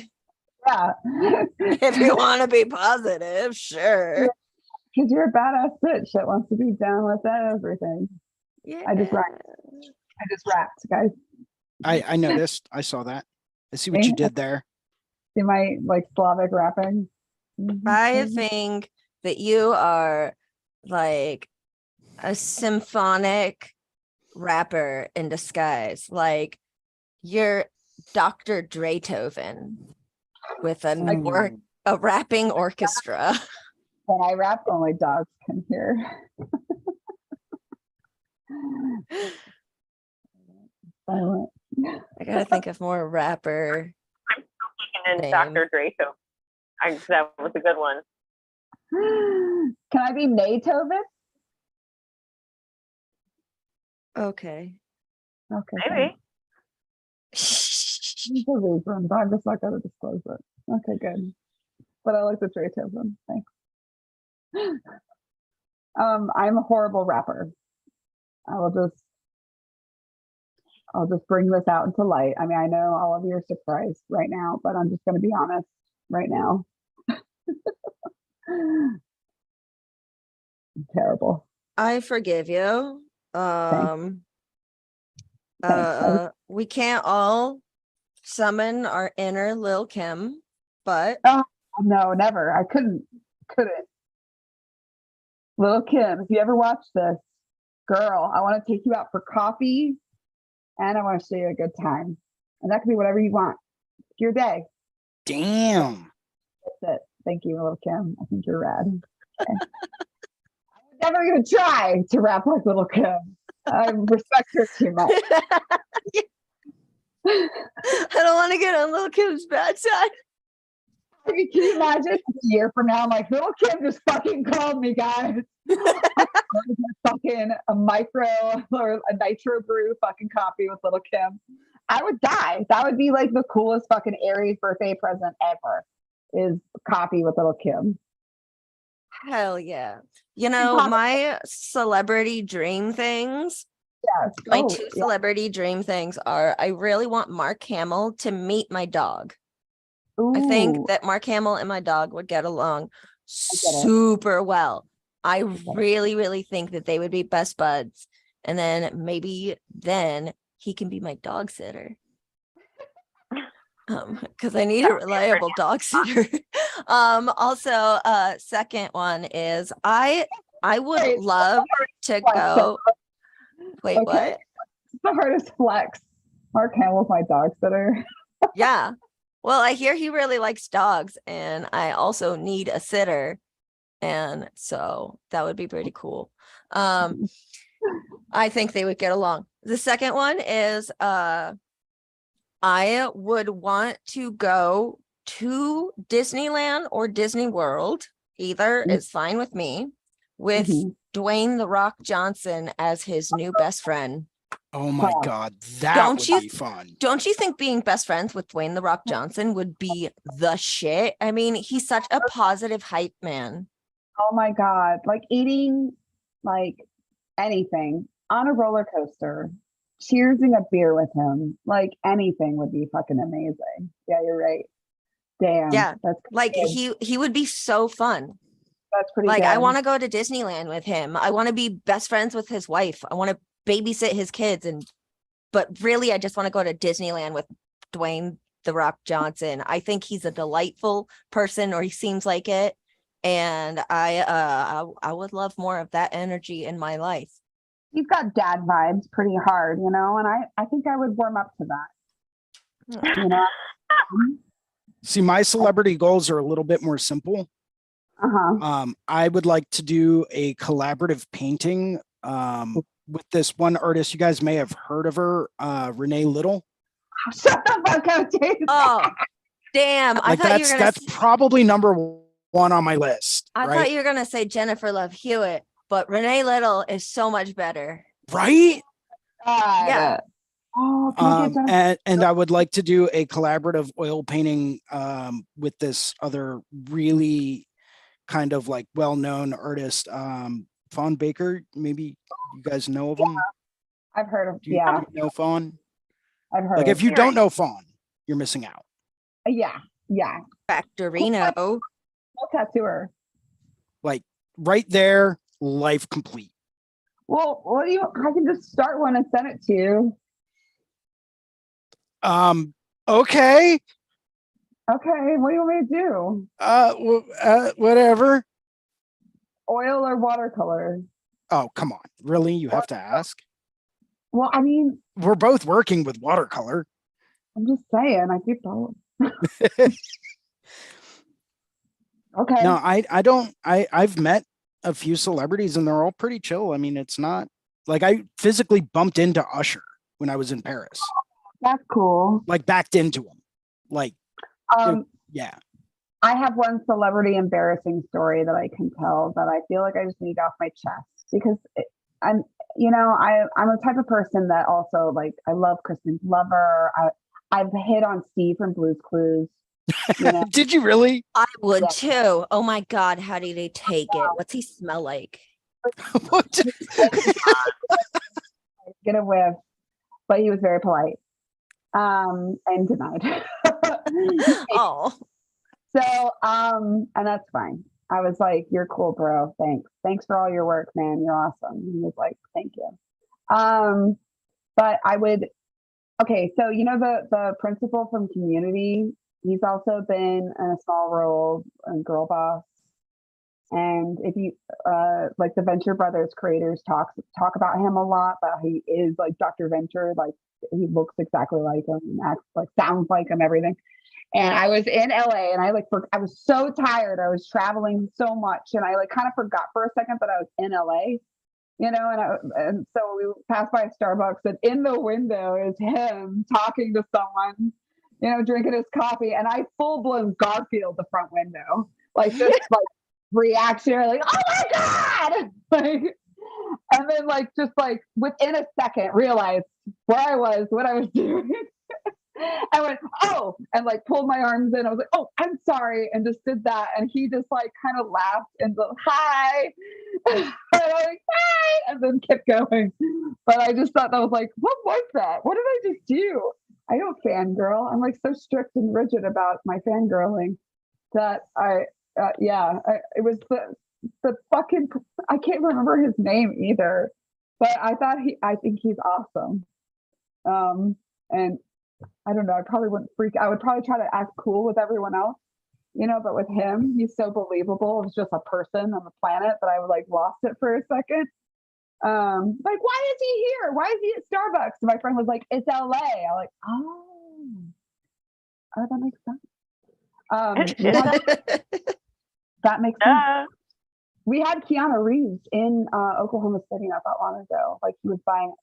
Yeah. if you want to be positive, sure. Because you're a badass bitch that wants to be down with everything. Yeah. I just rapped, guys. I noticed. I saw that. I see what you did there. See my like Slavic rapping? I think that you are like a symphonic rapper in disguise. Like you're Dr. Draytoven with a rapping orchestra. When I rap, only dogs can hear. Silent. I gotta think of more rapper. And Name. Dr. Draco. That was a good one. Can I be Naytoven? Okay. Okay. Maybe. It's a reason, but I'm just not going to disclose it. Okay, good. But I like the Draytoven. Thanks. I'm a horrible rapper. I'll just bring this out into light. I mean, I know all of you are surprised right now, but I'm just going to be honest right now. I'm terrible. I forgive you. Thanks. We can't all summon our inner Lil Kim, but No, never. I couldn't. Little Kim, if you ever watch this, girl, I want to take you out for coffee and I want to show you a good time. And that could be whatever you want. It's your day. Damn. That's it. Thank you, Little Kim. I think you're rad. Okay. I would never even try to rap like Little Kim. I respect her too much. I don't want to get on Lil Kim's bad side. I mean, can you imagine a year from now? I'm like, Little Kim just fucking called me, guys. Fucking a micro or a nitro brew fucking coffee with Little Kim. I would die. That would be like the coolest fucking Aries birthday present ever. Is coffee with Little Kim. Hell yeah. You know, my celebrity dream things, Yes. my two celebrity dream things are I really want Mark Hamill to meet my dog. I think that Mark Hamill and my dog would get along super well. I really, really think that they would be best buds. And then maybe then he can be my dog sitter. Because I need a reliable dog sitter. Also, second one is I would love to go. Wait, Okay. what? It's the hardest flex. Mark Hamill's my dog sitter. Yeah. Well, I hear he really likes dogs, and I also need a sitter. And so that would be pretty cool. I think they would get along. The second one is I would want to go to Disneyland or Disney World. Either is fine with me, with Dwayne "The Rock" Johnson as his new best friend. Oh my God, that Don't would you- be fun. Don't you think being best friends with Dwayne "The Rock" Johnson would be the shit? I mean, he's such a positive hype man. Oh my God. Like eating like anything on a roller coaster, cheersing a beer with him, like anything would be fucking amazing. Yeah, you're right. Damn. Yeah, That's like good. he would be so fun. That's pretty Like good. I want to go to Disneyland with him. I want to be best friends with his wife. I want to babysit his kids but really I just want to go to Disneyland with Dwayne The Rock Johnson. I think he's a delightful person, or he seems like it. And I would love more of that energy in my life. He's got dad vibes pretty hard, you know, and I think I would warm up to that, you know. See, my celebrity goals are a little bit more simple. I would like to do a collaborative painting with this one artist. You guys may have heard of her, Renee Little. Shut the fuck up, Jason. Oh, damn. I Like thought you were gonna that's probably number one on my list. I right? thought you were gonna say Jennifer Love Hewitt, but Renee Little is so much better. Right? God. Yeah. Oh, can we get And I would like to do a collaborative oil painting with this other really kind of like well-known artist, Fawn Baker. Maybe you guys know of him. I've heard of, Do you know Fawn? I've heard Like of, if you don't know Fawn, you're missing out. yeah, Factorino. I'll tattoo her. Like right there, life complete. Well, what do you, I can just start one and send it to you. Okay. Okay, what do you want me to do? Whatever. Oil or watercolor? Oh, come on. Really? You have to ask? Well, I mean, We're both working with watercolor. I'm just saying, I do both. Okay. No, I've met a few celebrities and they're all pretty chill. I mean, it's not like I physically bumped into Usher when I was in Paris, That's cool. like backed into him. Like, yeah. I have one celebrity embarrassing story that I can tell that I feel like I just need off my chest because I'm a type of person that also like, I love Kristen Glover. I've hit on Steve from Blue's Clues. You know? Did you really? I would Yeah. too. Oh my God, how did he take it? What's he smell like? What? Get a whiff, but he was very polite and denied. Oh, So, and that's fine. I was like, "You're cool, bro. Thanks for all your work, man. You're awesome." He was like, "Thank you." But I would. Okay, so you know the principal from Community. He's also been in a small role in Girl Boss. And if you like the Venture Brothers creators talk about him a lot, but he is like Dr. Venture, like he looks exactly like him and acts like sounds like him, everything. And I was in LA and I was so tired. I was traveling so much and I like kind of forgot for a second that I was in LA, you know, and so we passed by a Starbucks and in the window is him talking to someone, you know, drinking his coffee. And I full blown Garfield the front window, like this like reaction, like, oh my God. Like, and then like, just like within a second realized where I was, what I was doing. I went, oh, and like pulled my arms in. I was like, oh, I'm sorry. And just did that. And he just like kind of laughed and go, hi. And I'm like, hi. And then kept going. But I just thought that was like, what was that? What did I just do? I don't fangirl. I'm like so strict and rigid about my fangirling that it was the fucking, I can't remember his name either, but I think he's awesome. And I don't know, I probably wouldn't I would probably try to act cool with everyone else, you know, but with him, he's so believable. It's just a person on the planet that I would like lost it for a second. Like, why is he here? Why is he at Starbucks? And my friend was like, it's LA. I'm like, oh, that makes sense. That makes sense. We had Keanu Reeves in Oklahoma City not that long ago. Like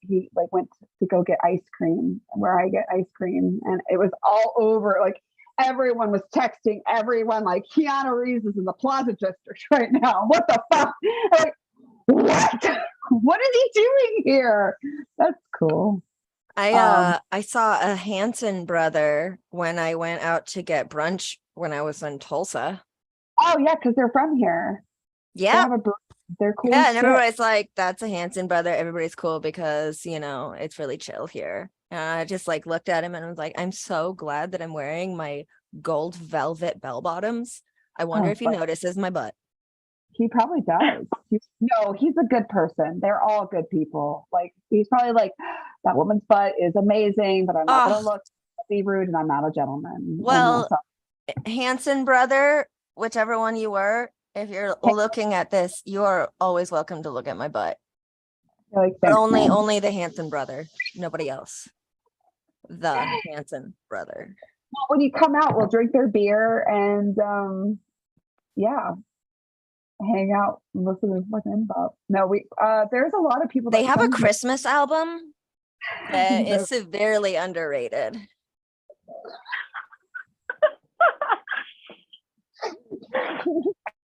he like went to go get ice cream where I get ice cream, and it was all over. Like everyone was texting everyone like Keanu Reeves is in the Plaza District right now. What the fuck? I'm like, what? What is he doing here? That's cool. I saw a Hanson brother when I went out to get brunch when I was in Tulsa. Oh yeah, because they're from here. They Yeah. have a br- They're cool. Yeah, as and shit. everybody's like, that's a Hanson brother. Everybody's cool because, it's really chill here. And I just like looked at him and was like, I'm so glad that I'm wearing my gold velvet bell bottoms. I wonder Oh, if he fuck. notices my butt. He probably does. No, he's a good person. They're all good people. Like he's probably like, that woman's butt is amazing, but I'm not Oh, gonna look, be rude, and I'm not a gentleman. And well, that's Hanson brother, whichever one you were, if you're looking at this, you are always welcome to look at my butt. all, like, But thanks, only man. only the Hanson brother, nobody else. The Hanson brother. Well, when you come out, we'll drink their beer and yeah, hang out, and listen to fucking Bob. No, there's a lot of people They that have a come here. Christmas album that No. is severely underrated.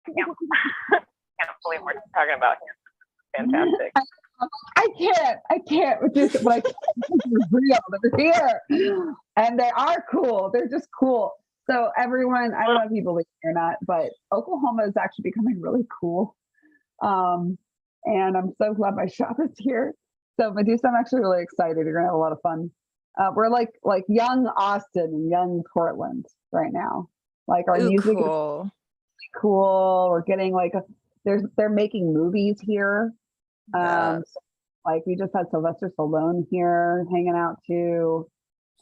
Can't believe we're talking about him. Fantastic. I can't with this, but I can't because they're real. They're here. And they are cool. They're just cool. So everyone, I don't know if you believe it or not, but Oklahoma is actually becoming really cool. And I'm so glad my shop is here. So Medusa, I'm actually really excited. You're gonna have a lot of fun. We're like young Austin and young Portland right now. Like our Ooh, music is cool. cool. We're getting they're making movies here. Yeah. So, like we just had Sylvester Stallone here hanging out too.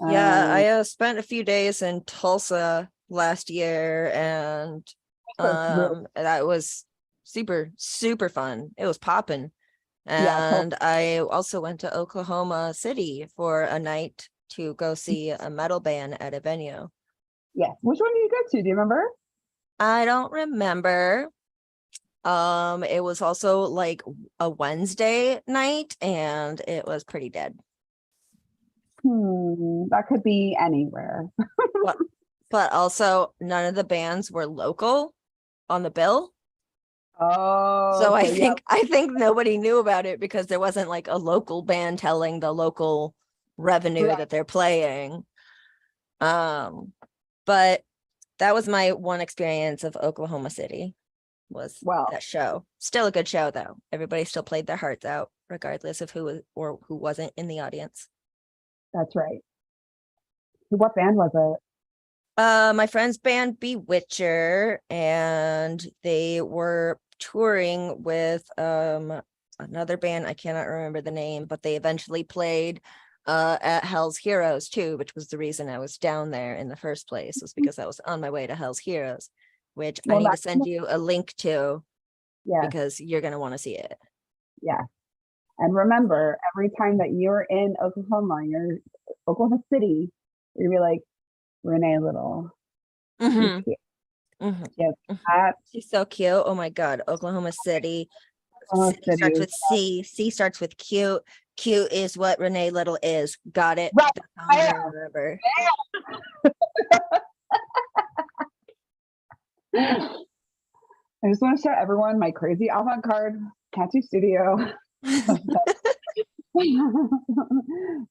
Yeah, I spent a few days in Tulsa last year, and that was super, super fun. It was popping. Yeah, And I also went to Oklahoma City for a night to go see a metal band at a venue. yes. Which one did you go to? Do you remember? I don't remember. It was also like a Wednesday night, and it was pretty dead. That could be anywhere. But also none of the bands were local on the bill. Oh, So I okay, yeah. think nobody knew about it because there wasn't like a local band telling the local revenue Right. that they're playing. But that was my one experience of Oklahoma City, was Well, that show. Still a good show though. Everybody still played their hearts out, regardless of who was or who wasn't in the audience. that's right. What band was it? My friend's band Bewitcher, and they were touring with another band. I cannot remember the name, but they eventually played at Hell's Heroes too, which was the reason I was down there in the first place, was because I was on my way to Hell's Heroes, which I Well, need to that's- send you a link to Yeah, because you're gonna want to see it. yeah. And remember, every time that you're in Oklahoma, you're Oklahoma City, you're gonna be like, Renee Little. She's Mhm, cute. mhm, Yes, mhm. that She's so cute. Oh my God, Oklahoma City. Oklahoma City City starts is with C. C starts with Q. Q is what Renee Little is. Got it. Right. That's all I'm gonna remember. I just want to show everyone my crazy avant-garde tattoo studio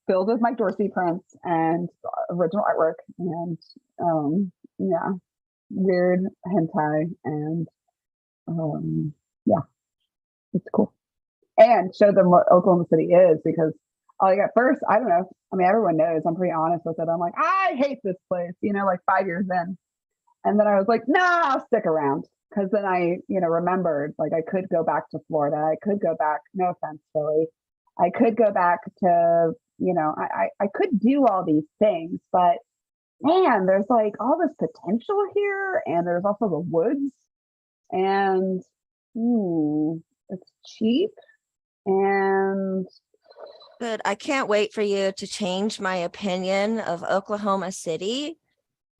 filled with my Dorsey prints and original artwork and yeah, weird hentai and yeah, it's cool. And show them what Oklahoma City is because like at first, I don't know. I mean, everyone knows I'm pretty honest with it. I'm like, I hate this place, like 5 years in. And then I was like, nah, I'll stick around. Because then I, remembered like I could go back to Florida. I could go back, no offense, Philly. I could go back to, I could do all these things, but man, there's like all this potential here. And there's also the woods. And it's cheap. And Good. I can't wait for you to change my opinion of Oklahoma City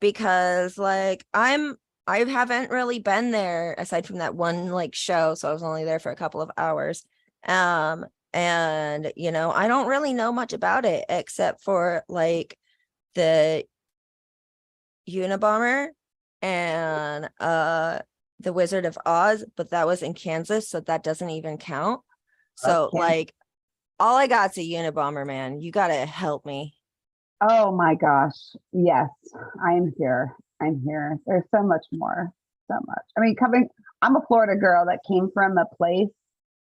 because like I haven't really been there aside from that one like show. So I was only there for a couple of hours. And I don't really know much about it except for like the Unabomber and the Wizard of Oz, but that was in Kansas, so that doesn't even count. So Okay. like all I got's a Unabomber, man. You gotta help me. oh my gosh, yes, I'm here. There's so much more. so much. I mean, I'm a Florida girl that came from a place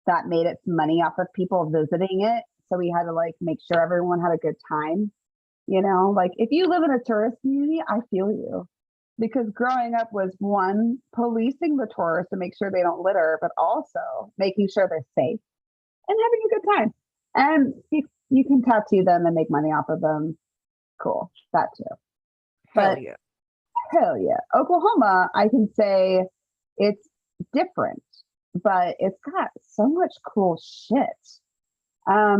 that made its money off of people visiting it. So we had to like make sure everyone had a good time. You know, like if you live in a tourist community, I feel you. Because growing up was one, policing the tourists to make sure they don't litter, but also making sure they're safe and having a good time. And if you can tattoo them and make money off of them, cool, that too. Hell But yeah. hell yeah. Oklahoma, I can say it's different, but it's got so much cool shit.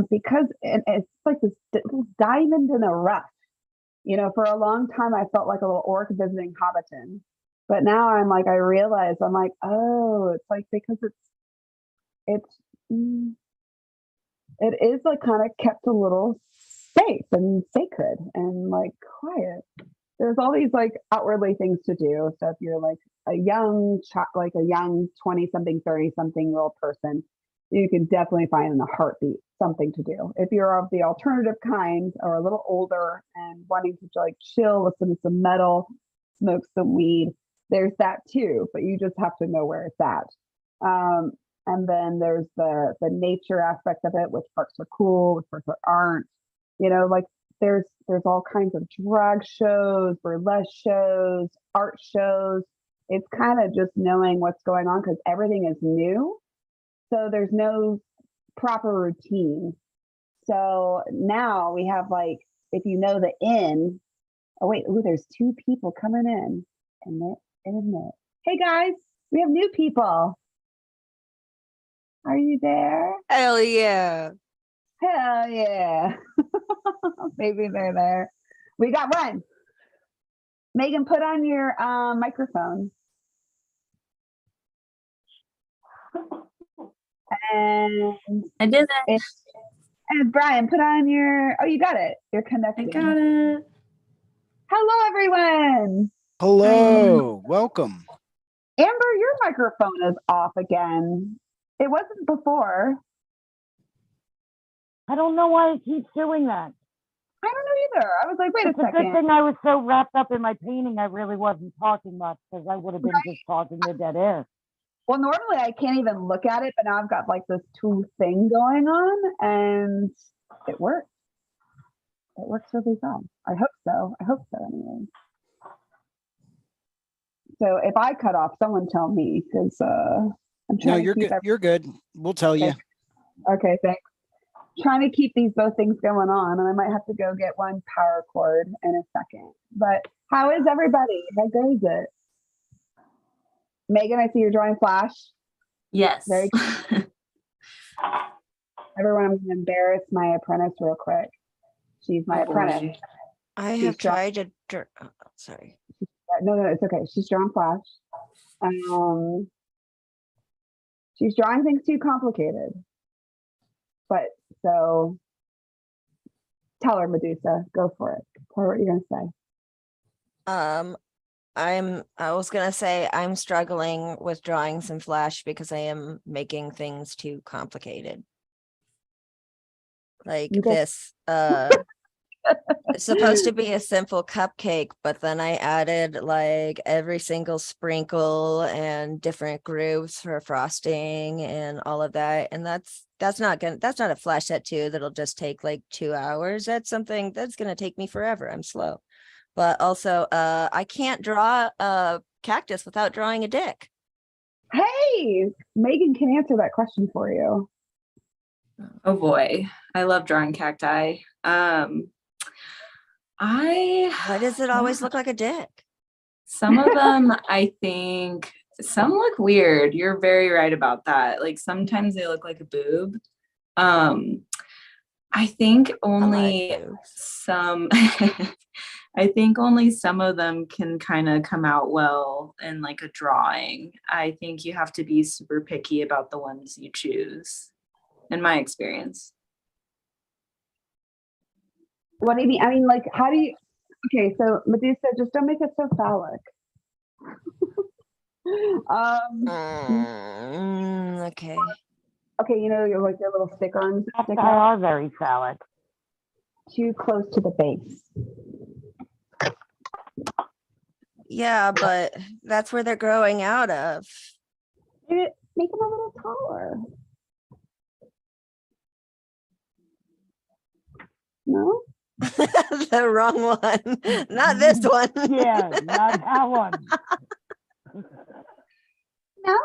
Because it's like this diamond in a rough. You know, for a long time, I felt like a little orc visiting Hobbiton. But now I'm like, I realize I'm like, oh, it's like because it is like kind of kept a little safe and sacred and like quiet. There's all these like outwardly things to do. So if you're like a young like a young 20-something, 30-something-year-old person, you can definitely find in a heartbeat something to do. If you're of the alternative kind or a little older and wanting to like chill, listen to some metal, smoke some weed, there's that too, but you just have to know where it's at. And then there's the nature aspect of it, which parks are cool, which parks aren't. You know, like there's all kinds of drag shows, burlesque shows, art shows. It's kind of just knowing what's going on because everything is new. So there's no proper routine. So now we have like, if you know the inn, oh wait, ooh, there's 2 people coming in. Admit. Hey guys, we have new people. Are you there? Hell yeah. Hell yeah. Maybe they're there. We got one. Megan, put on your microphone. And I did it. And Brian, put on your, oh, you got it. You're I connected. got it. Hello, everyone. Hello, welcome. Amber, your microphone is off again. It wasn't before. I don't know why it keeps doing that. I don't know either. I was like, wait It's a a good second. thing I was so wrapped up in my painting, I really wasn't talking much because I would have been just talking to dead air. Well, normally I can't even look at it, but now I've got like this 2 thing going on and it works. It works really well. I hope so. I hope so anyway. So if I cut off, someone tell me because I'm trying No, to you're keep good. You're good. We'll tell you. Okay, thanks. Trying to keep both things going on, and I might have to go get one power cord in a second. But how is everybody? How goes it? Megan, I see you're drawing Flash. Yes. Very Everyone, I'm going to embarrass my apprentice real quick. She's my apprentice. I She's have tried to sorry. No, it's okay. She's drawing Flash. She's drawing things too complicated. But so tell her, Medusa, go for it. Tell her what you're gonna say. I was gonna say I'm struggling with drawing some Flash because I am making things too complicated. Like You guys- this, it's supposed to be a simple cupcake, but then I added like every single sprinkle and different grooves for frosting and all of that. And that's not a flash set too that'll just take like 2 hours. That's something that's gonna take me forever. I'm slow. But also I can't draw a cactus without drawing a dick. Hey, Megan can answer that question for you. Oh boy. I love drawing cacti. Why does it always look like a dick? Some of them, I think, some look weird. You're very right about that. Like sometimes they look like a boob. I think only some, I think only some of them can kind of come out well in like a drawing. I think you have to be super picky about the ones you choose, in my experience. What do you mean? I mean, like, how do you? Okay, so Medusa, just don't make it so phallic. Okay. Okay, you know, you're like your little stick arms stick Cacti out are very phallic. too close to the base. Yeah, but that's where they're growing out of. Maybe make them a little taller. No? The wrong one. Not this one. Yeah, not that one. No?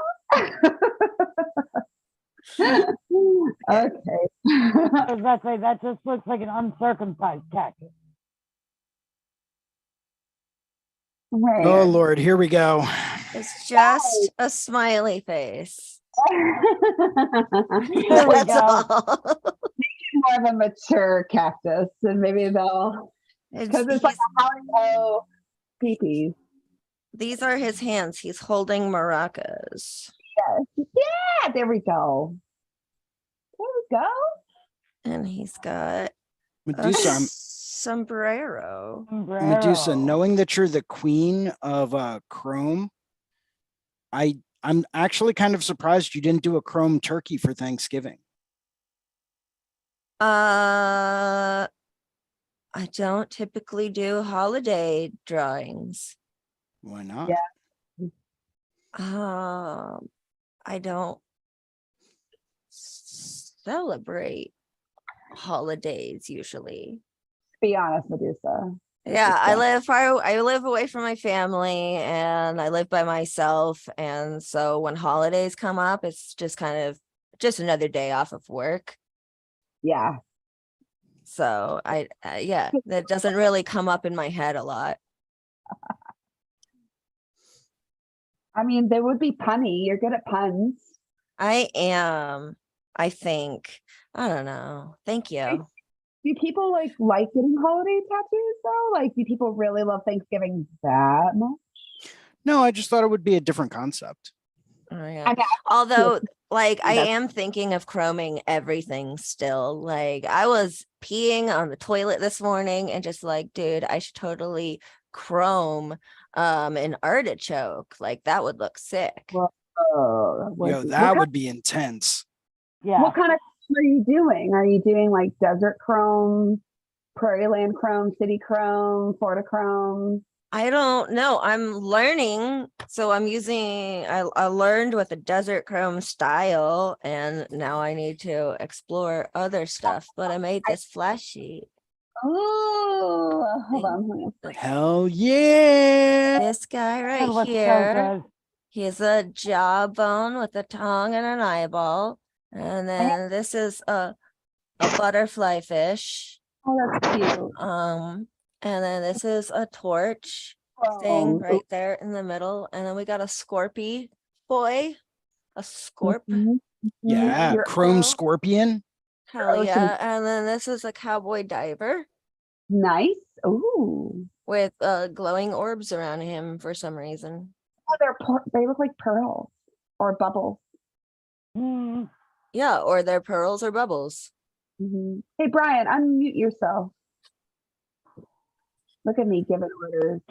Okay. I was about to say, that just looks like an uncircumcised cactus. Where? Oh Lord, here we go. It's just a smiley face. There we That's go. all. More of a mature cactus, and maybe they'll, because it's like a hollow peepees. These are his hands. He's holding maracas. Yes. Yeah, there we go. There we go. And he's got a Medusa, sombrero. Medusa, Sombrero. knowing that you're the queen of chrome, I'm actually kind of surprised you didn't do a chrome turkey for Thanksgiving. I don't typically do holiday drawings. Why not? Yeah. I don't celebrate holidays usually. Be honest, Medusa. Yeah, I live away from my family and I live by myself. And so when holidays come up, it's just kind of just another day off of work. Yeah. So yeah, that doesn't really come up in my head a lot. I mean, they would be punny. You're good at puns. I am, I think. I don't know. Thank you. Do people like getting holiday tattoos though? Like, do people really love Thanksgiving that much? No, I just thought it would be a different concept. Oh, yeah. I mean, Although, like, I That's- am thinking of chroming everything still. Like, I was peeing on the toilet this morning and just like, dude, I should totally chrome an artichoke. Like, that would look sick. Well, Yo, that would be intense. Yeah. What kind of chrome are you doing? Are you doing like desert chrome, prairie land chrome, city chrome, Florida chrome? I don't know. I'm learning. So I'm using, I learned with the desert chrome style, and now I need to explore other stuff. But I made this flash sheet. Oh, hold on. Hell yeah. This guy That right looks so here, good. he's a jawbone with a tongue and an eyeball. And then this is a butterfly fish. Oh, that's cute. And then this is a torch thing Chrome. right there in the middle. And then we got a scorpy boy, a scorp. Mhm. Yeah, You're- chrome Well, scorpion. Hell Ocean. yeah. And then this is a cowboy diver Nice. Ooh. with glowing orbs around him for some reason. Oh, they look like pearls or bubbles. Mm, Yeah, or they're pearls or bubbles. Mhm. Hey, Brian, unmute yourself. Look at me giving orders.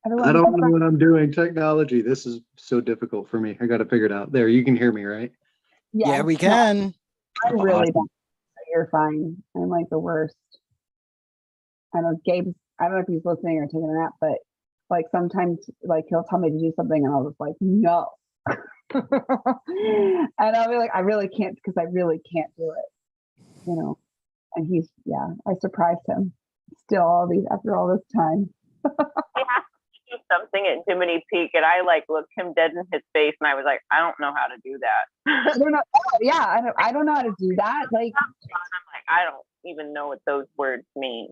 I don't know what I'm doing. Technology. This is so difficult for me. I got to figure it out. There, you can hear me, right? Yeah, we can. I'm really Awesome. bad. You're fine. I'm like the worst. I know Gabe. I don't know if he's listening or taking a nap, but like sometimes, like he'll tell me to do something, and I'll just like no, and I'll be like, I really can't because I really can't do it, you know. And he's I surprised him. Still, after all this time. I have to do something at Jiminy Peak, and I like looked him dead in his face, and I was like, I don't know how to do that. I don't know. I don't know how to do that. Like, I'm like, I don't even know what those words mean.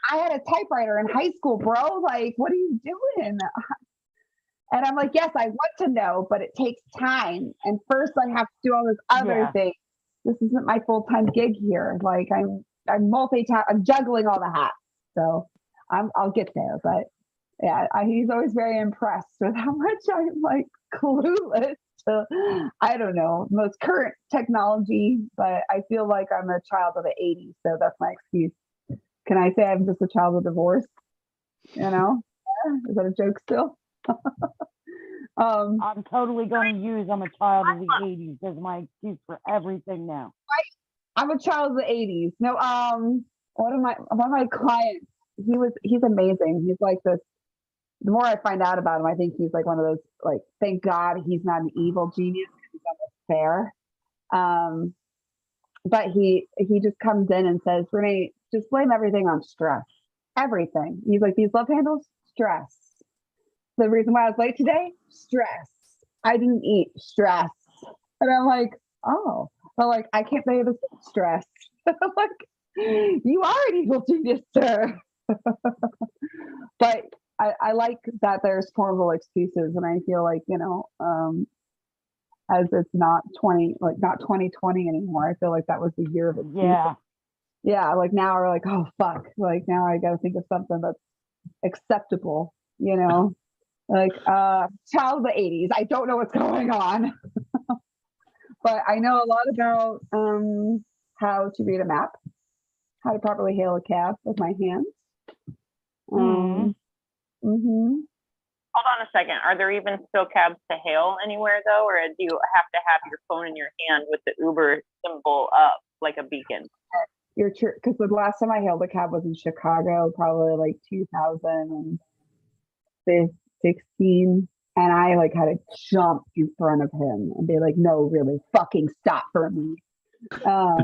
I had a typewriter in high school, bro. Like, what are you doing? And I'm like, yes, I want to know, but it takes time. And first I have to do all this other Yeah. thing. This isn't my full-time gig here. Like I'm I'm juggling all the hats. So I'll get there. But yeah, he's always very impressed with how much I'm like clueless to, I don't know, most current technology, but I feel like I'm a child of the 80s. So that's my excuse. Can I say I'm just a child of divorce? You know, is that a joke still? I'm totally going to use I'm a child of the 80s as my excuse for everything now. I'm a child of the 80s. No, one of my clients he's amazing. He's like this. The more I find out about him, I think he's like one of those, like, thank God he's not an evil genius. He's almost fair. But he just comes in and says, Renee, just blame everything on stress. Everything. He's like, these love handles, stress. The reason why I was late today, stress. I didn't eat, stress. And I'm like, oh, well, like, I can't blame the stress. I'm like, you are an evil genius, sir. But I like that there's formal excuses, and I feel like, as it's not 2020 anymore. I feel like that was the year of excuses. Yeah, like now we're like, oh fuck, like now I got to think of something that's acceptable, like child of the 80s. I don't know what's going on, but I know a lot about how to read a map, how to properly hail a cab with my hands. Hold on a second. Are there even still cabs to hail anywhere though, or do you have to have your phone in your hand with the Uber symbol up like a beacon? You're true, because the last time I hailed a cab was in Chicago, probably like 2016, and I like had to jump in front of him and be like, "No, really, fucking stop for me." So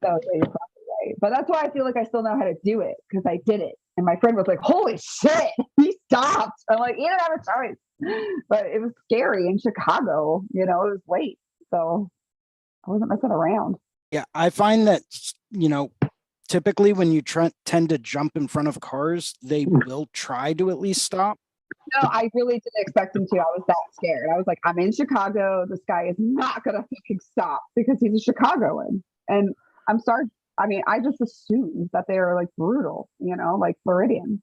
you're probably right, but that's why I feel like I still know how to do it, because I did it. And my friend was like, "Holy shit, he stopped!" I'm like, "You didn't have a choice," but it was scary in Chicago. It was late, so I wasn't messing around. Yeah, I find that, typically when you tend to jump in front of cars, they will try to at least stop. No, I really didn't expect him to. I was that scared. I was like, I'm in Chicago. This guy is not going to fucking stop because he's a Chicagoan. And I'm sorry. I mean, I just assumed that they were like brutal, like Floridians.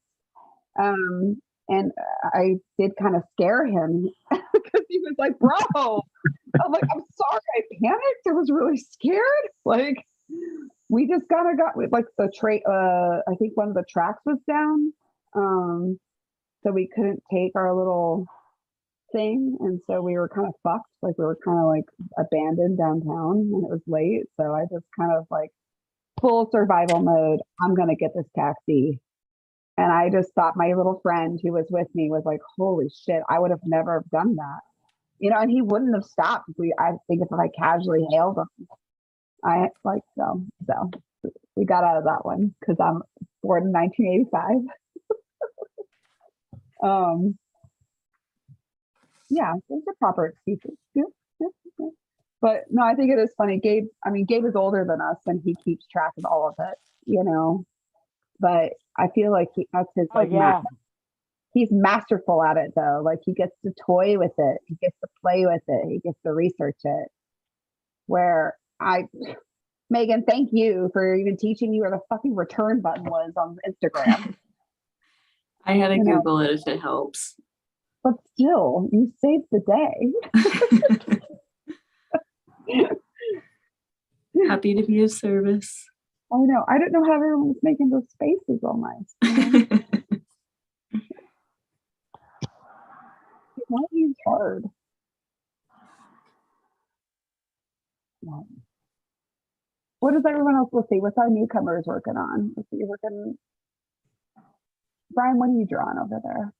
And I did kind of scare him because he was like, bro. I'm like, I'm sorry, I panicked. I was really scared. Like, we just kind of got like the I think one of the tracks was down. So we couldn't take our little thing. And so we were kind of fucked. Like, we were kind of like abandoned downtown and it was late. So I just kind of like full survival mode. I'm going to get this taxi. And I just thought my little friend who was with me was like, holy shit, I would have never done that. And he wouldn't have stopped. I think if I casually hailed him, so we got out of that one because I'm born in 1985. Yeah, those are proper excuses. Yeah. But no, I think it is funny. Gabe is older than us and he keeps track of all of it, but I feel like that's his he's masterful at it though. Like, he gets to toy with it. He gets to play with it. He gets to research it. Where Megan, thank you for even teaching me where the fucking return button was on Instagram. I had to Google it if it helps. But still, you saved the day. Happy to be of service. Oh no, I don't know how everyone was making those spaces all nice. Why is hard? Yeah. What is everyone else? Let's see. What's our newcomers working on? Let's see. You're working. Brian, what are you drawing over there?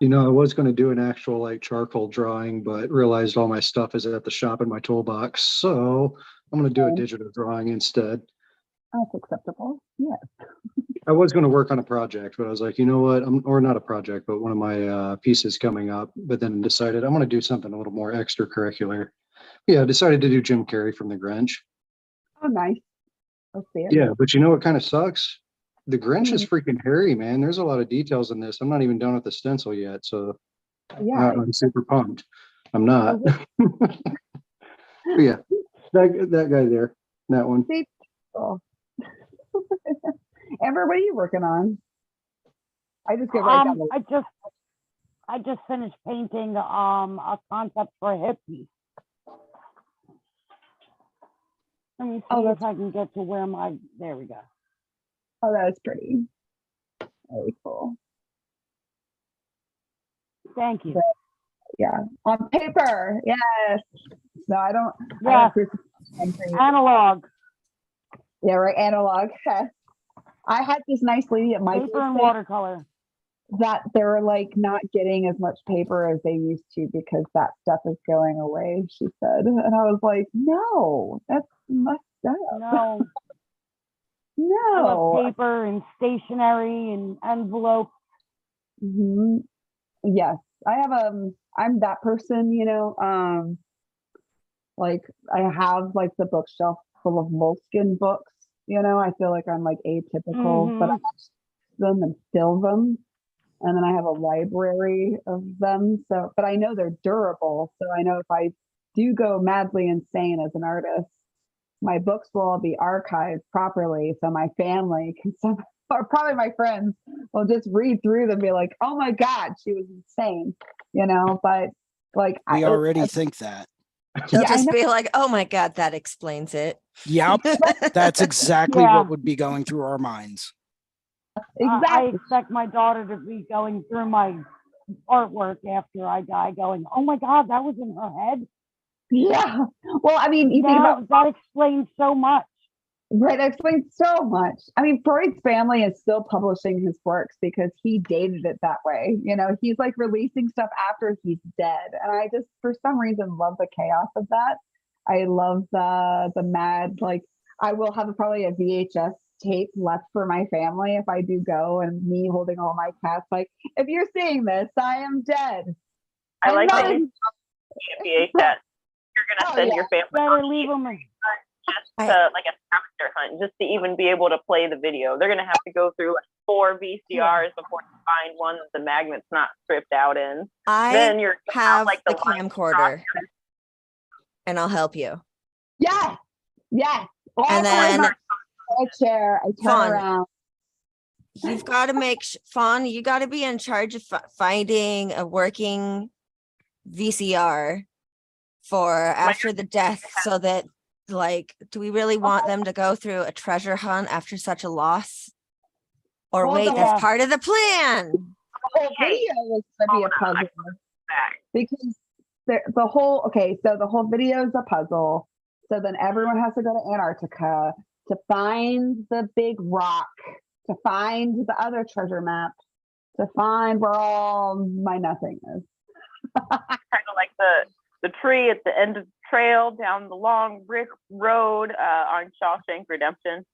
I was going to do an actual like charcoal drawing, but realized all my stuff is at the shop in my toolbox. So I'm going to do a digital drawing instead. That's acceptable. Yeah. I was going to work on a project, but I was like, you know what? Or not a project, but one of my pieces coming up, but then decided I'm going to do something a little more extracurricular. Yeah, I decided to do Jim Carrey from The Grinch. Oh, nice. Let's see it. Yeah, but you know what kind of sucks? The Grinch is freaking hairy, man. There's a lot of details in this. I'm not even done with the stencil yet, so yeah, I'm super pumped. I'm not. But yeah, that guy there, that one. Oh. Amber, what are you working on? I just get I just finished painting a concept for a hippie. Let me see if I can get to where there we go. Oh, that is pretty. Very cool. Thank you. Yeah, on paper. Yes. No, I don't. Yeah. Analog. Yeah, right. Analog. I had this nice lady at my Paper place and say watercolor. that they're like not getting as much paper as they used to because that stuff is going away, she said. And I was like, no, that's messed up. No, I love No. paper and stationery and envelopes. hmm Yes. I have I'm that person, you know, like I have like the bookshelf full of moleskin books, you know. I feel like I'm like atypical, but I Mhm. them and fill them. And then I have a library of them. So, but I know they're durable. So I know if I do go madly insane as an artist, my books will all be archived properly. So my family can, or probably my friends will just read through them and be like, oh my God, she was insane, you know? But like, We already think that. They'll yeah, I just know. be like, oh my God, that explains it. Yep. That's exactly Yeah. what would be going through our minds. I Exactly. expect my daughter to be going through my artwork after I die, going, "Oh my God, that was in her head." Yeah. Well, I mean, you think about That explains so much. right, that explains so much. I mean, Freud's family is still publishing his works because he dated it that way. You know, he's like releasing stuff after he's dead. And I just, for some reason, love the chaos of that. I love the mad, like, I will have probably a VHS tape left for my family if I do go, and me holding all my cats, like, if you're seeing this, I am dead. I And like not that in- you VHS. You're gonna Oh, send yeah. your family Better leave them. just I- to like a scavenger hunt, just to even be able to play the video. They're gonna have to go through like 4 VCRs before you find one that the magnet's not stripped out in. Then I you're have like the line camcorder and I'll help you. Yes, yes. All And the way then my chair, I turn Fawn, around. you've got to make Fawn, you got to be in charge of finding a working VCR for after the death, so that, like, do we really want them to go through a treasure hunt after such a loss? Or Well, wait, the- that's part of the plan. The whole video was going to be a puzzle because the whole, okay, so the whole video is a puzzle. So then everyone has to go to Antarctica to find the big rock, to find the other treasure map, to find where all my nothing is. kind of like the tree at the end of the trail down the long brick road on Shawshank Redemption.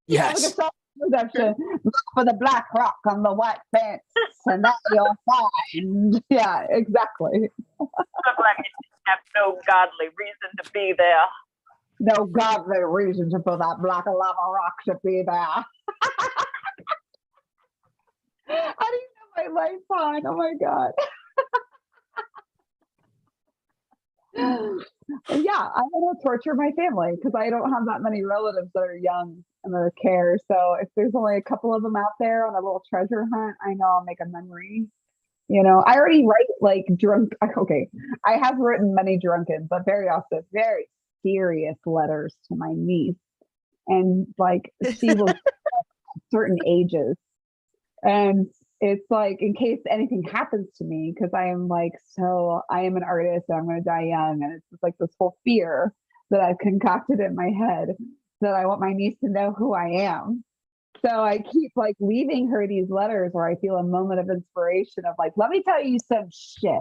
Yes. Redemption. Look for the black rock on the white fence, and that you'll find. Yeah, exactly. The black have no godly reason to be there. No godly reason for that black lava rock to be there. How do you know my life on? Oh my God. Yeah, I want to torture my family because I don't have that many relatives that are young and that care. So if there's only a couple of them out there on a little treasure hunt, I know I'll make a memory. You know, I already write like drunk. Okay, I have written many drunken, but very often very serious letters to my niece, and like she will certain ages, and it's like in case anything happens to me, because I am like, so I am an artist and I'm going to die young, and it's just like this whole fear that I've concocted in my head that I want my niece to know who I am. So I keep like leaving her these letters where I feel a moment of inspiration of like, let me tell you some shit.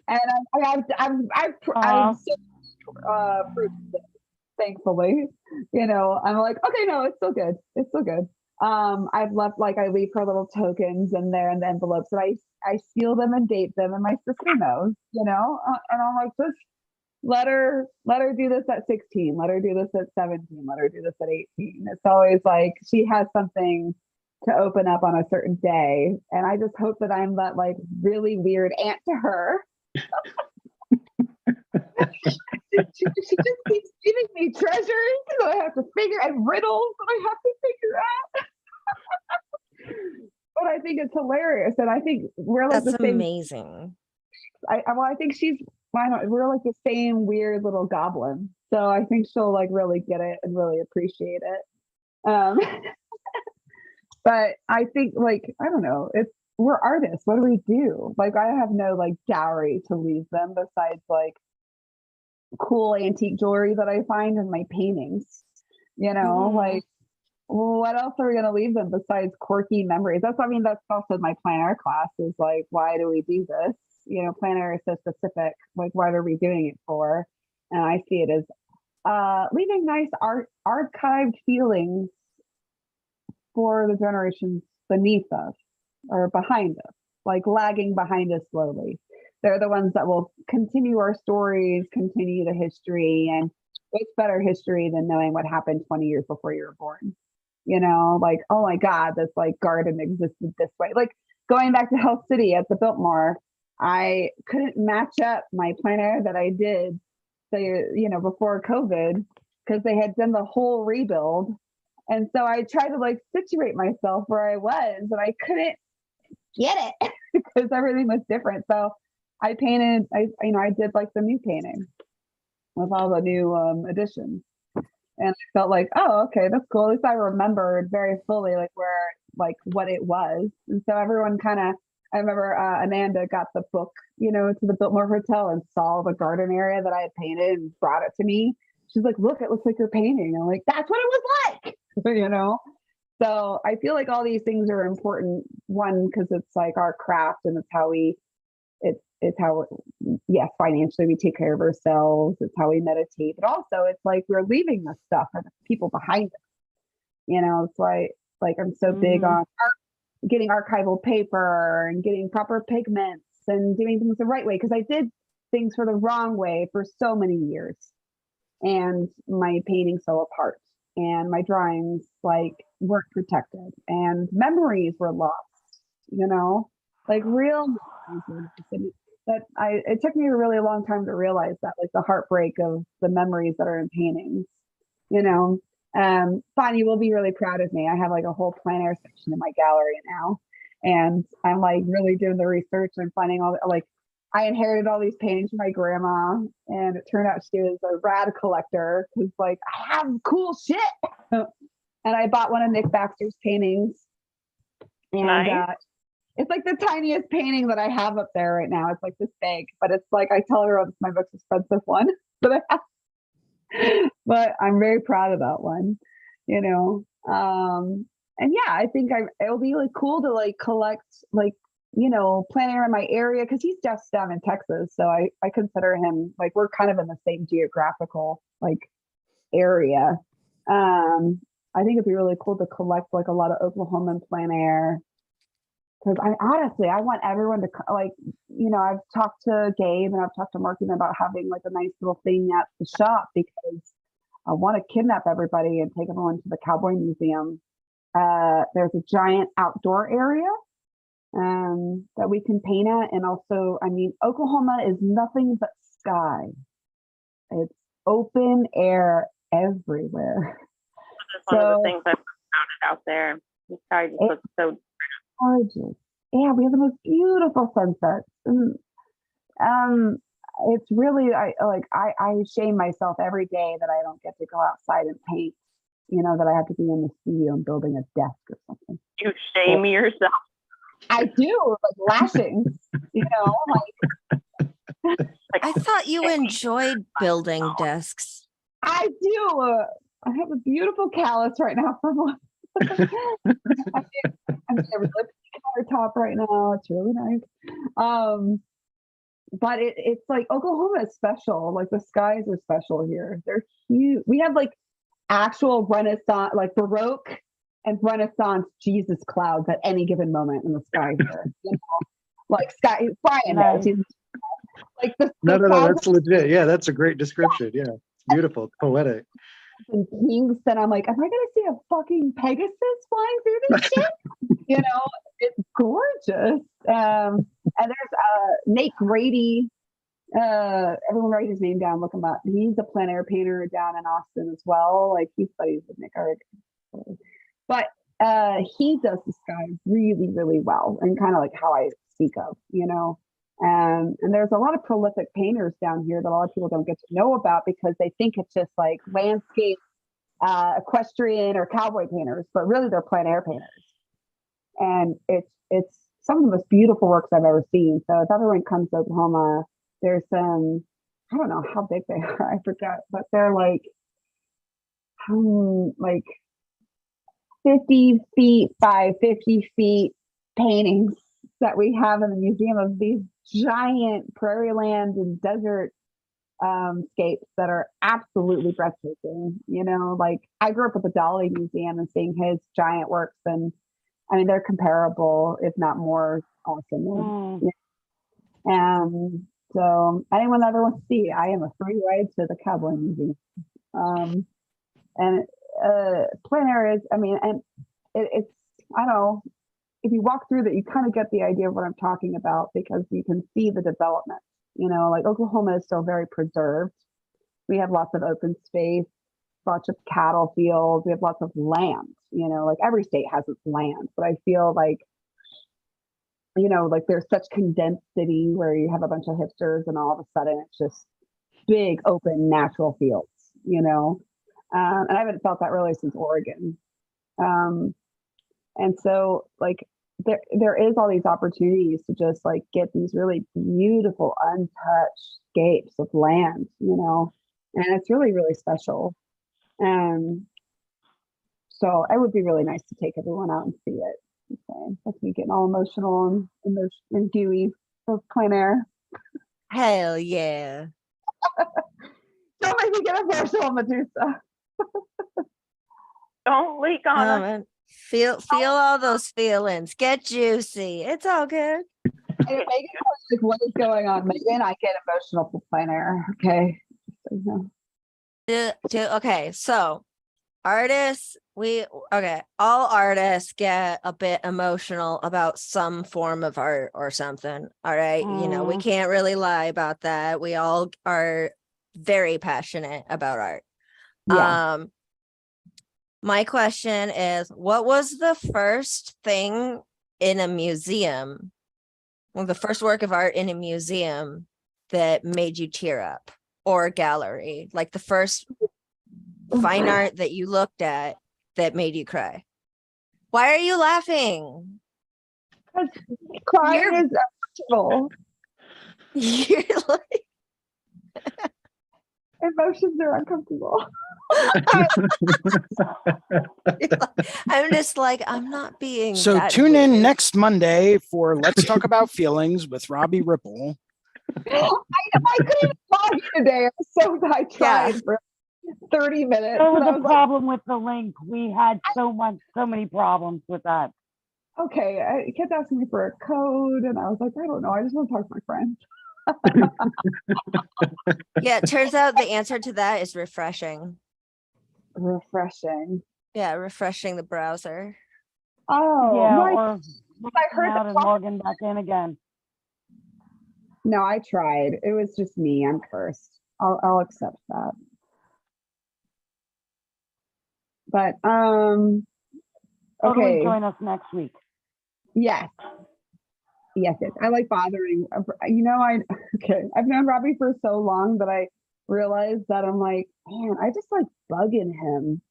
And I've proved it, thankfully. You know, I'm like, okay, no, it's still good. It's still good. I've left, like, I leave her little tokens in there in the envelopes, and I seal them and date them, and my sister knows, you know, and I'm like, just let her do this at 16, let her do this at 17, let her do this at 18. It's always like she has something to open up on a certain day, and I just hope that I'm that like really weird aunt to her. she just keeps giving me treasures that I have to figure, and riddles that I have to figure out. But I think it's hilarious, and I think we're like That's the same. amazing. I think we're like the same weird little goblin, so I think she'll like really get it and really appreciate it. But I think, like, I don't know, we're artists. What do we do? Like, I have no like dowry to leave them besides like cool antique jewelry that I find in my paintings. You know, like what else are we going to leave them besides quirky memories? That's, I mean, that's also my plein air class is like, why do we do this? You know, plein air is so specific. Like, what are we doing it for? And I see it as leaving nice archived feelings for the generations beneath us or behind us, like lagging behind us slowly. They're the ones that will continue our stories, continue the history. And what's better history than knowing what happened 20 years before you were born? You know, like, oh my God, this like garden existed this way. Like going back to Health City at the Biltmore, I couldn't match up my plein air that I did, say, you know, before COVID, because they had done the whole rebuild. And so I tried to like situate myself where I was, and I couldn't get it because everything was different. So I painted, I did like the new painting with all the new additions. And I felt like, oh, okay, that's cool. At least I remembered very fully like where, like what it was. And so everyone kind of, I remember Ananda got the book, you know, to the Biltmore Hotel and saw the garden area that I had painted and brought it to me. She's like, look, it looks like you're painting. I'm like, that's what it was like, you know? So I feel like all these things are important. One, because it's like our craft and it's how we, it's how, yes, financially we take care of ourselves. It's how we meditate, but also it's like we're leaving this stuff for the people behind us. You know, it's like I'm so big on getting archival paper and getting proper pigments and doing things the right way, because I did things for the wrong way for so many years, and my paintings fell apart, and my drawings like weren't protected, and memories were lost. You know, like real memories were lost. It took me a really long time to realize that, like the heartbreak of the memories that are in paintings, you know. Bonnie will be really proud of me. I have like a whole plein air section in my gallery now, and I'm like really doing the research and finding all like I inherited all these paintings from my grandma, and it turned out she was a rad collector who's like, I have cool shit. And I bought one of Nick Baxter's paintings, and Nice. it's like the tiniest painting that I have up there right now. It's like this big, but it's like I tell everyone it's my most expensive one that I have. But I'm very proud of that one, you know. And yeah, I think it'll be like cool to like collect like, you know, plein air in my area, because he's just down in Texas. So I consider him like we're kind of in the same geographical like area. I think it'd be really cool to collect like a lot of Oklahoman plein air. Because I want everyone to like, you know, I've talked to Gabe and I've talked to Martin about having like a nice little thing at the shop, because I want to kidnap everybody and take everyone to the Cowboy Museum. There's a giant outdoor area that we can paint at. And also, I mean, Oklahoma is nothing but sky. It's open air everywhere. That's one of the things I've found out there. The sky just looks so gorgeous. Yeah, we have the most beautiful sunsets. And it's really I shame myself every day that I don't get to go outside and paint. You know, that I have to be in the studio and building a desk or something. You shame yourself. I do, like lashings, you know, like I thought you enjoyed building desks. I do. I have a beautiful callus right now from one. I'm never countertop right now. It's really nice. But it's like Oklahoma is special. Like the skies are special here. They're huge. We have like actual Renaissance, like Baroque and Renaissance Jesus clouds at any given moment in the sky here. You know? Like sky, Brian knows. Like no, that's legit. Yeah, that's a great description. Yeah, it's beautiful. It's poetic. And Kingston, I'm like, am I gonna see a fucking Pegasus flying through this shit? You know, it's gorgeous. And there's Nate Grady. Everyone write his name down, look him up. He's a plein air painter down in Austin as well. Like he studies with Nick already. But he does the sky really, really well, and kind of like how I speak of, you know. And there's a lot of prolific painters down here that a lot of people don't get to know about, because they think it's just like landscape, equestrian or cowboy painters, but really they're plein air painters. And it's some of the most beautiful works I've ever seen. So if everyone comes to Oklahoma, there's some I don't know how big they are. I forget, but they're like 50 feet by 50 feet paintings that we have in the museum of these giant prairie land and desert scapes that are absolutely breathtaking. You know, like I grew up at the Dolly Museum and seeing his giant works, and I mean they're comparable, if not more awesome. And so anyone that ever wants to see, I am a free ride to the Cowboy Museum. And plein air is, I mean, and it's, I don't know, if you walk through that, you kind of get the idea of what I'm talking about, because you can see the development. You know, like Oklahoma is still very preserved. We have lots of open space, lots of cattle fields. We have lots of land. You know, like every state has its land, but I feel like, you know, like there's such condensed city where you have a bunch of hipsters and all of a sudden it's just big, open, natural fields, you know? And I haven't felt that really since Oregon. And so like there is all these opportunities to just like get these really beautiful, untouched scapes of land, you know, and it's really, really special. So it would be really nice to take everyone out and see it. Okay. That's me getting all emotional and gooey for plein air. Hell yeah. Don't make me get emotional, Medusa. Don't leak on us. Man. Feel all those feelings. Get juicy. It's all good. And Megan was like, what is going on, Megan? I get emotional for plein air. Okay. Okay, so artists, all artists get a bit emotional about some form of art or something. All right. You know, we can't really lie about that. We all are very passionate about art. Yeah. My question is, what was the first thing in a museum, well, the first work of art in a museum that made you tear up, or a gallery, like the first fine art that you looked at that made you cry? Why are you laughing? Because crying is uncomfortable. You're like, Emotions are uncomfortable. I'm just like, I'm not being So that tune in weird. next Monday for Let's Talk About Feelings with Robbie Ripple. I couldn't even talk today. I tried for 30 minutes. There was and I a was problem with the link. We had so many problems with that. like, okay, I kept asking me for a code, and I was like, I don't know. I just want to talk to my friends. Yeah, it turns out the answer to that is refreshing. Refreshing. Yeah, refreshing the browser. Oh, Yeah, no, or I heard out that and talk- logging back in again. No, I tried. It was just me. I'm cursed. I'll accept that. But Totally okay. join us next week. Yes. Yes. I like bothering. You know, I've known Robbie for so long that I realized that I'm like, man, I just like bugging him.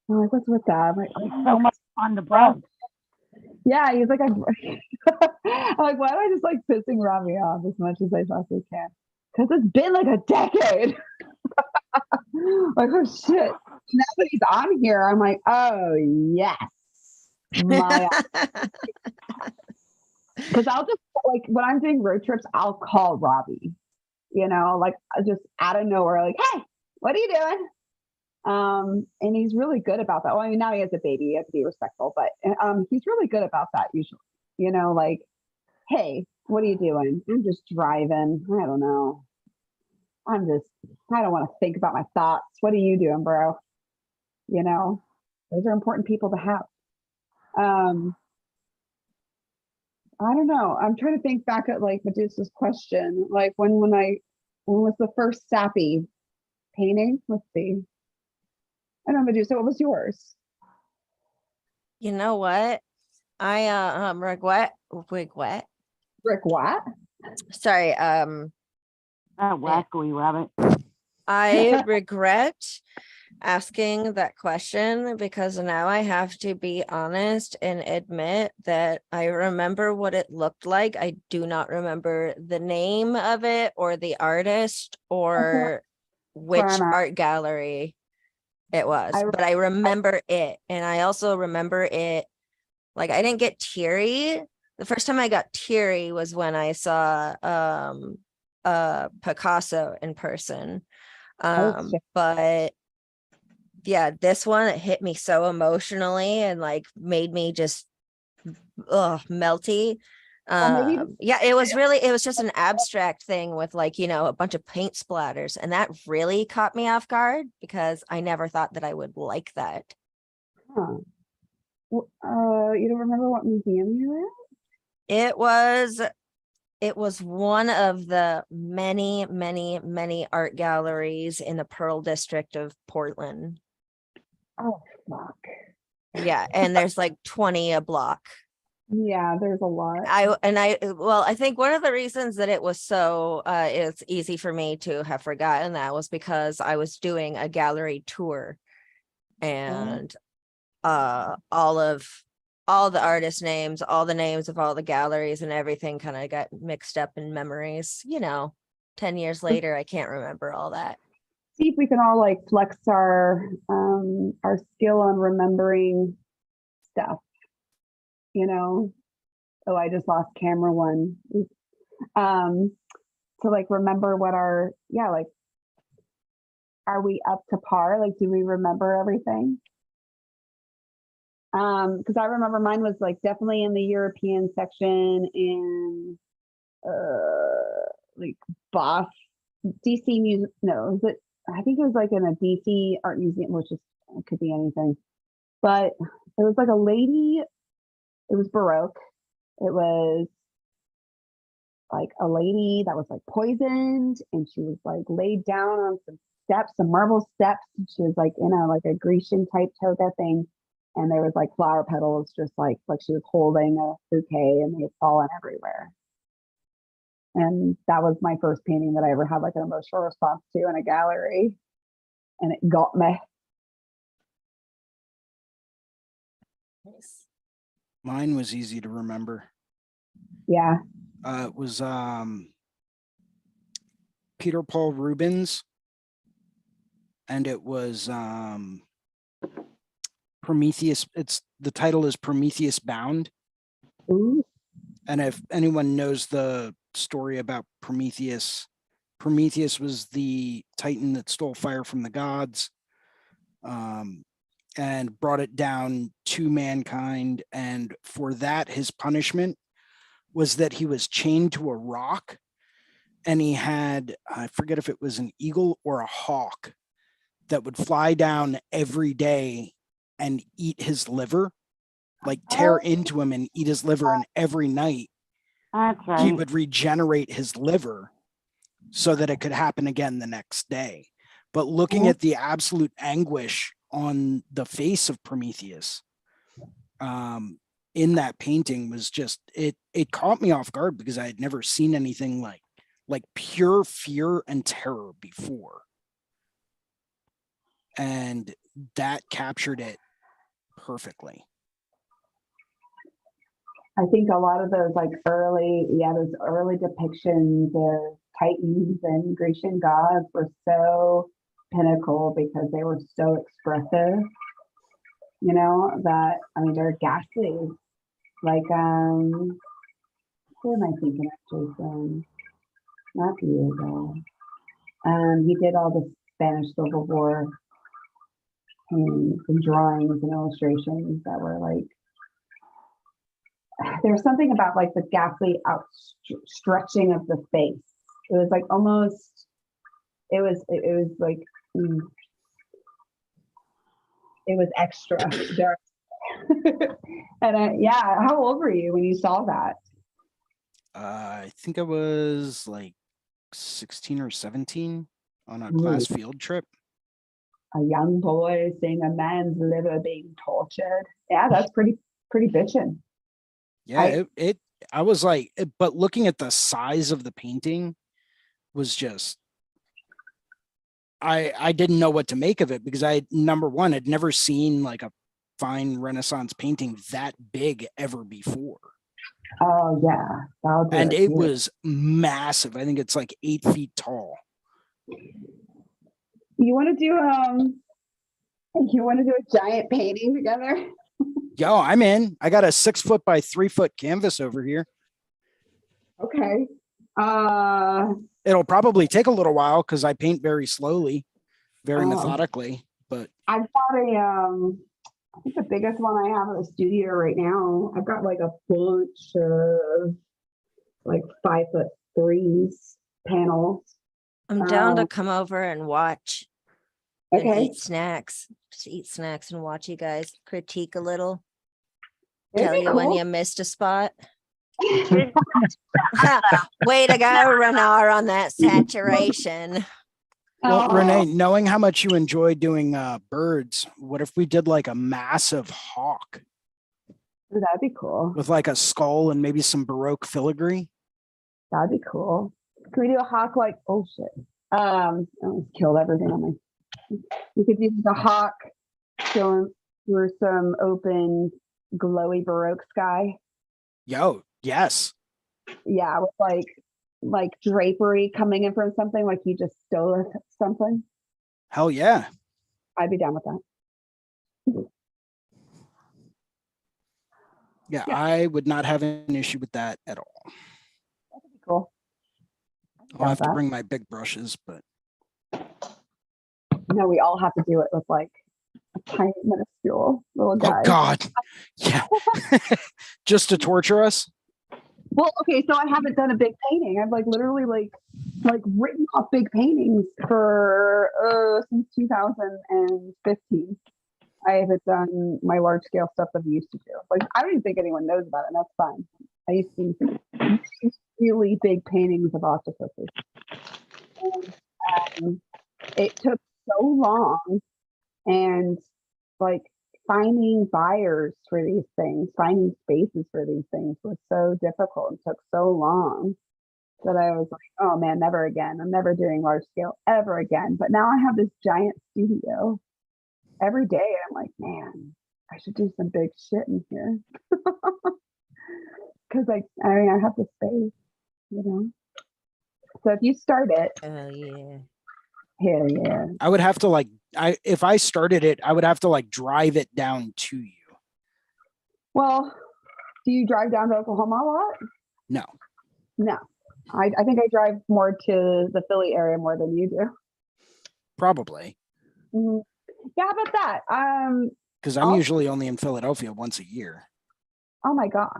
I'm like, what's with that? I'm like, It's so much fun to bug. yeah. He's like, I'm like, why do I just like pissing Robbie off as much as I possibly can? Because it's been like a decade. Like, oh shit. Now that he's on here, I'm like, oh yes. Because I'll just like when I'm doing road trips, I'll call Robbie, you know, like just out of nowhere, like, hey, what are you doing? And he's really good about that. Well, I mean, now he has a baby, you have to be respectful, but he's really good about that usually, you know, like, hey, what are you doing? I'm just driving. I don't know. I don't want to think about my thoughts. What are you doing, bro? You know, those are important people to have. I don't know. I'm trying to think back at like Medusa's question. Like when was the first sappy painting? Let's see. I know, Medusa, what was yours? You know what? I regret. Rick, what? Sorry, That wackily rabbit. I regret asking that question because now I have to be honest and admit that I remember what it looked like. I do not remember the name of it or the artist or which Fair enough. art gallery it was, but I remember it. And I also remember it, like I didn't get teary. The first time I got teary was when I saw Picasso in person. Oh, shit. But yeah, this one it hit me so emotionally and like made me just melty. Well, maybe Yeah, it was just an abstract thing with like, a bunch of paint splatters, and that really caught me off guard because I never thought that I would like that. Huh. Well, you don't remember what museum you were at? It was one of the many, many, many art galleries in the Pearl District of Portland. Oh, fuck. Yeah, and there's like 20 a block. Yeah, there's a lot. I think one of the reasons that it was so it's easy for me to have forgotten that was because I was doing a gallery tour, and all the artist names, all the names of all the galleries and everything kind of got mixed up in memories. 10 years later, I can't remember all that. See if we can all like flex our skill on remembering stuff. Oh, I just lost camera one. To like remember what are we up to par? Like, do we remember everything? Because I remember mine was like definitely in the European section in like Boss DC Museum. No, is it? I think it was like in a DC art museum, which is it could be anything. But it was like a lady. It was Baroque. It was like a lady that was like poisoned, and she was like laid down on some steps, some marble steps. And she was like in a Grecian type toga thing, and there was like flower petals, just like she was holding a bouquet, and they had fallen everywhere. And that was my first painting that I ever had like an emotional response to in a gallery, and it got me. Mine was easy to remember. Yeah. It was Peter Paul Rubens, and it was Prometheus. The title is Prometheus Bound. Ooh. And if anyone knows the story about Prometheus was the Titan that stole fire from the gods, and brought it down to mankind. And for that, his punishment was that he was chained to a rock, and he had, I forget if it was an eagle or a hawk that would fly down every day and eat his liver, like tear into him and eat his liver. And every night That's right. he would regenerate his liver so that it could happen again the next day. But looking at the absolute anguish on the face of Prometheus in that painting was just, it caught me off guard because I had never seen anything like pure fear and terror before. And that captured it perfectly. I think a lot of those those early depictions of Titans and Grecian gods were so pinnacle because they were so expressive, that, I mean, they're ghastly. Like, who am I thinking of, Jason? Not Diego. He did all the Spanish Civil War paintings and drawings and illustrations that were like, there's something about like the ghastly outstretching of the face. It was like almost, it was like, it was extra dark. And how old were you when you saw that? I think I was like 16 or 17 on a class field trip. A young boy seeing a man's liver being tortured. Yeah, that's pretty bitchin'. Yeah, I was like, but looking at the size of the painting was just I didn't know what to make of it because number one, I'd never seen like a fine Renaissance painting that big ever before. Oh yeah, that'll do And it it too. was massive. I think it's like 8 feet tall. You want to do a giant painting together? Yo, I'm in. I got a 6 foot by 3 foot canvas over here. Okay. It'll probably take a little while because I paint very slowly, very Oh. methodically. But I've got I think the biggest one I have in the studio right now, I've got like a bunch of like 5'3" panels. I'm down to come over and watch and Okay. eat snacks. Just eat snacks and watch you guys critique a little. It'd Tell be you when cool. you missed a spot. Way to go, Renard, on that saturation. well, Oh, Renee, knowing how much you enjoy doing birds, what if we did like a massive hawk that'd be cool. with like a skull and maybe some Baroque filigree? That'd be cool. Can we do a hawk like, oh shit. I almost killed everything on my. We could do the hawk showing through some open, glowy Baroque sky. Yo, yes. Yeah, with like drapery coming in from something, like you just stole something. Hell yeah. I'd be down with that. Yeah, Yeah. I would not have an issue with that at all. That'd be cool. I'll have to that. bring my big brushes, but No, we all have to do it with like a tiny minuscule little guy. oh God. Yeah. Just to torture us. Well, okay, so I haven't done a big painting. I've like literally like written off big paintings for since 2015. I haven't done my large scale stuff that I used to do. Like I don't even think anyone knows about it, and that's fine. I used to do really big paintings of octopuses. And, it took so long, and like finding buyers for these things, finding spaces for these things was so difficult and took so long that I was like, oh man, never again. I'm never doing large scale ever again. But now I have this giant studio every day. I'm like, man, I should do some big shit in here. Cause like, I mean, I have the space, you know? So if you start it, Oh yeah. hell yeah. I would have to like, if I started it, I would have to like drive it down to you. Well, do you drive down to Oklahoma a lot? No. No. I think I drive more to the Philly area more than you do. Probably. Mhm. Yeah, how about that? Because I'm I'll- usually only in Philadelphia once a year. Oh my gosh.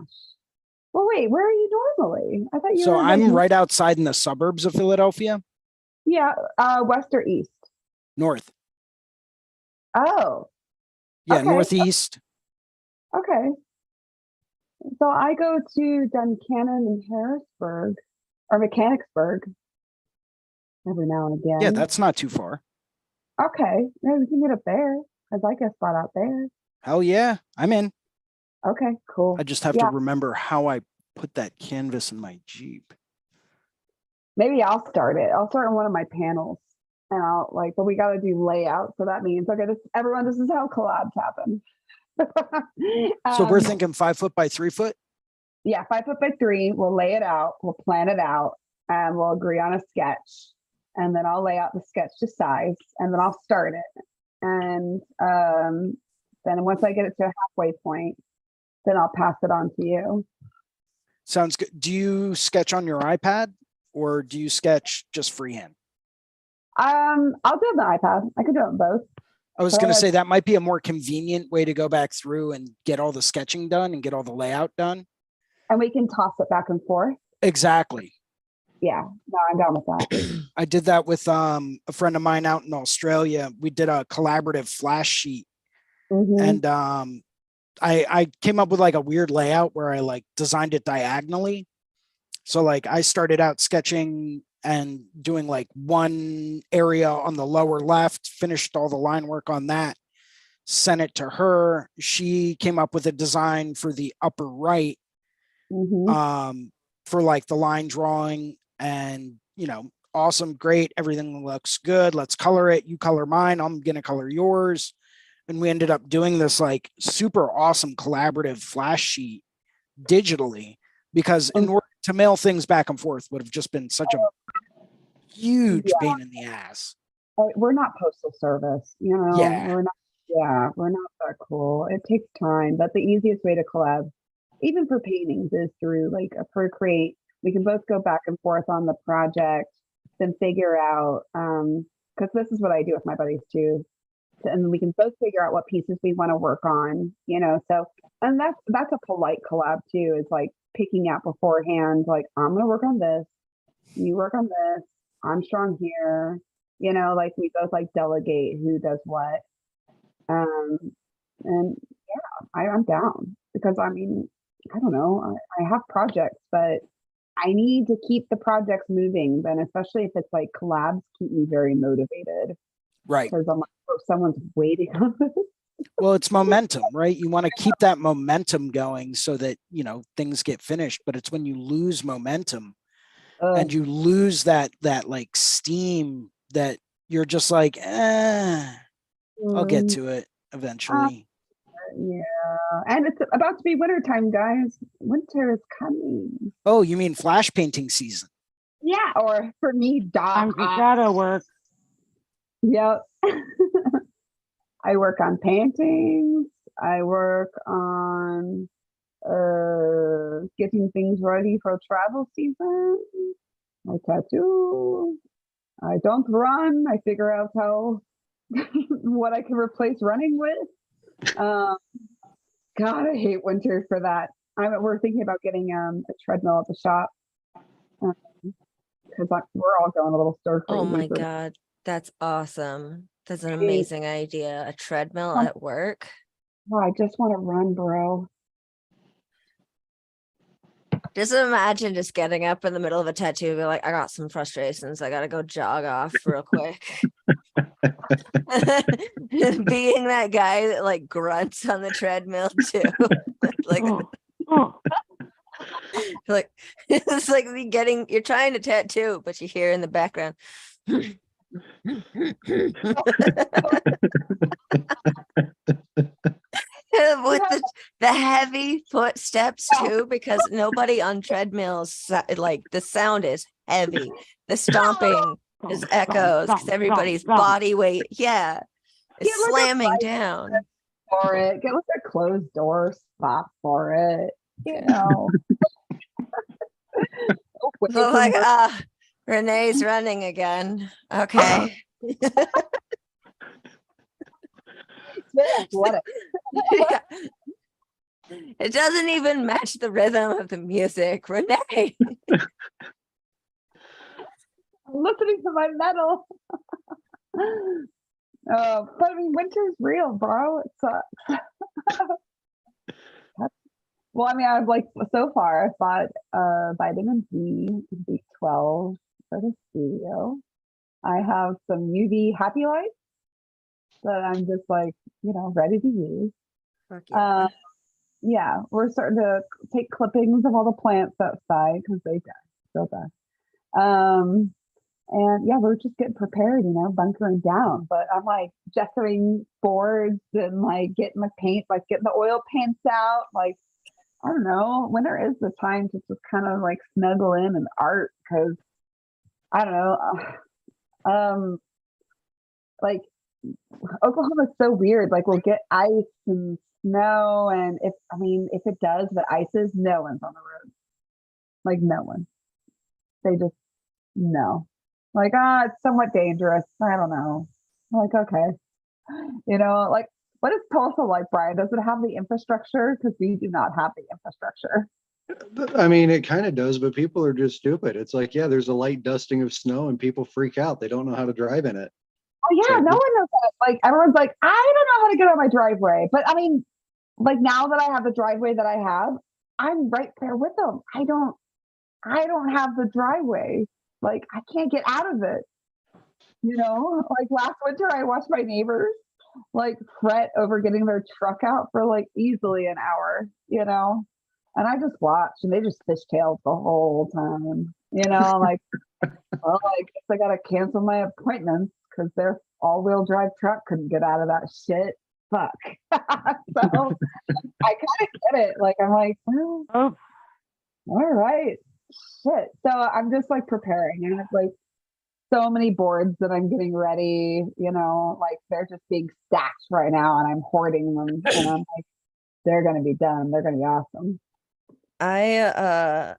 Well, wait, where are you normally? I thought you So were I'm like, right outside in the suburbs of Philadelphia, yeah, west or east. north. Oh, Yeah, Okay. northeast. okay. So I go to Duncannon and Harrisburg or Mechanicsburg every now and again. Yeah, that's not too far. okay. Maybe we can get up there because I get a spot out there. Hell yeah, I'm in. Okay, cool. I just have Yeah. to remember how I put that canvas in my Jeep. Maybe I'll start it. I'll start on one of my panels and I'll like, but we got to do layout. So that means, okay, everyone, this is how collabs happen. So we're Um, thinking 5 foot by 3 foot. Yeah, 5'3". We'll lay it out. We'll plan it out, and we'll agree on a sketch. And then I'll lay out the sketch to size, and then I'll start it. And then once I get it to a halfway point, then I'll pass it on to you. Sounds good. Do you sketch on your iPad or do you sketch just freehand? I'll do it on the iPad. I could do it on both. I was going to But- say that might be a more convenient way to go back through and get all the sketching done and get all the layout done. And we can toss it back and forth. Exactly. Yeah, no, I'm down with that. I did that with a friend of mine out in Australia. We did a collaborative flash sheet Mhm. and I came up with like a weird layout where I like designed it diagonally. So like I started out sketching and doing like one area on the lower left, finished all the line work on that, sent it to her. She came up with a design for the upper right Mhm. for like the line drawing and, you know, awesome, great, everything looks good. Let's color it. You color mine. I'm going to color yours. And we ended up doing this like super awesome collaborative flash sheet digitally, because in order to mail things back and forth would have just been such a huge pain in the ass. We're not postal service, you know. Yeah. We're not that cool. It takes time, but the easiest way to collab, even for paintings, is through like a Procreate. We can both go back and forth on the project, then figure out, because this is what I do with my buddies too. And we can both figure out what pieces we want to work on, you know. So, and that's a polite collab too, is like picking out beforehand, like, I'm gonna work on this, you work on this, I'm strong here, you know, like we both like delegate who does what. And yeah, I'm down, because I mean, I don't know, I have projects, but I need to keep the projects moving. Then especially if it's like collabs, keep me very motivated. Right. Because I'm like, oh, someone's waiting on this. Well, it's momentum, right? You want to keep that momentum going so that, you know, things get finished. But it's when you lose momentum and you lose that like steam, that you're just like, I'll get to it eventually. Yeah, and it's about to be winter time, guys. Winter is coming. Oh, you mean flash painting season? Yeah, or for me, Time for shadow work. Yep. I work on paintings. I work on getting things ready for travel season. I tattoo. I don't run. I figure out how what I can replace running with. God, I hate winter for that. We're thinking about getting a treadmill at the shop, because we're all going a little stir crazy. Oh my God, that's awesome. That's an amazing idea. A treadmill at work. Oh, I just want to run, bro. Just imagine just getting up in the middle of a tattoo, be like, I got some frustrations. I gotta go jog off real quick. Being that guy that like grunts on the treadmill too. Like, like it's like you're trying to tattoo, but you hear in the background. With the heavy footsteps too, because nobody on treadmills, like the sound is heavy, the stomping is echoes, because everybody's body weight is slamming down for it. Get like a closed door spot for it, you know. So like, Renee's running again. Okay. Yeah. It doesn't even match the rhythm of the music, Renee. I'm listening to my metal. But I mean, winter's real, bro. It sucks. Well, I mean, I've like, so far I've bought vitamin D, B12 for the studio. I have some UV happy lights that I'm just like, you know, ready to use. Yeah. Yeah, we're starting to take clippings of all the plants outside because they die, still die. And yeah, we're just getting prepared, you know, bunkering down. But I'm like gessoing boards and like getting the paint, like getting the oil paints out. Like, I don't know, when there is the time to just kind of like snuggle in and art, because I don't know. Like Oklahoma's so weird. Like we'll get ice and snow, and if it does, but ices, no one's on the road. Like no one. They just no. Like, it's somewhat dangerous. I don't know. Like, okay. You know, like, what is Tulsa like, Brian? Does it have the infrastructure? Because we do not have the infrastructure. I mean, it kind of does, but people are just stupid. It's like, yeah, there's a light dusting of snow and people freak out. They don't know how to drive in it. Oh yeah, no one knows that. Like everyone's like, I don't know how to get on my driveway. But I mean, like now that I have the driveway that I have, I'm right there with them. I don't have the driveway. Like I can't get out of it. You know, like last winter I watched my neighbors like fret over getting their truck out for like easily an hour, you know, and I just watched and they just fishtailed the whole time, you know, like Well, I guess I gotta cancel my appointments because their all-wheel drive truck couldn't get out of that shit. Fuck. So I kind of get it. Like I'm like, oh, Oops. all right, shit. So I'm just like preparing, and it's like so many boards that I'm getting ready. You know, like they're just being stacked right now, and I'm hoarding them, and I'm like, they're gonna be done. They're gonna be awesome. I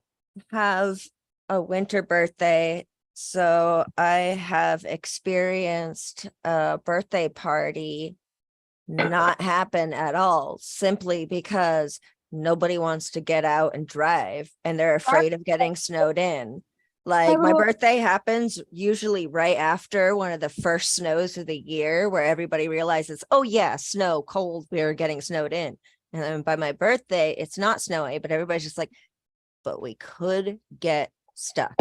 have a winter birthday, so I have experienced a birthday party not happen at all, simply because nobody wants to get out and drive and they're afraid of getting snowed in. Like my birthday happens usually right after one of the first snows of the year where everybody realizes, oh yeah, snow, cold, we're getting snowed in. And then by my birthday, it's not snowy, but everybody's just like, but we could get stuck.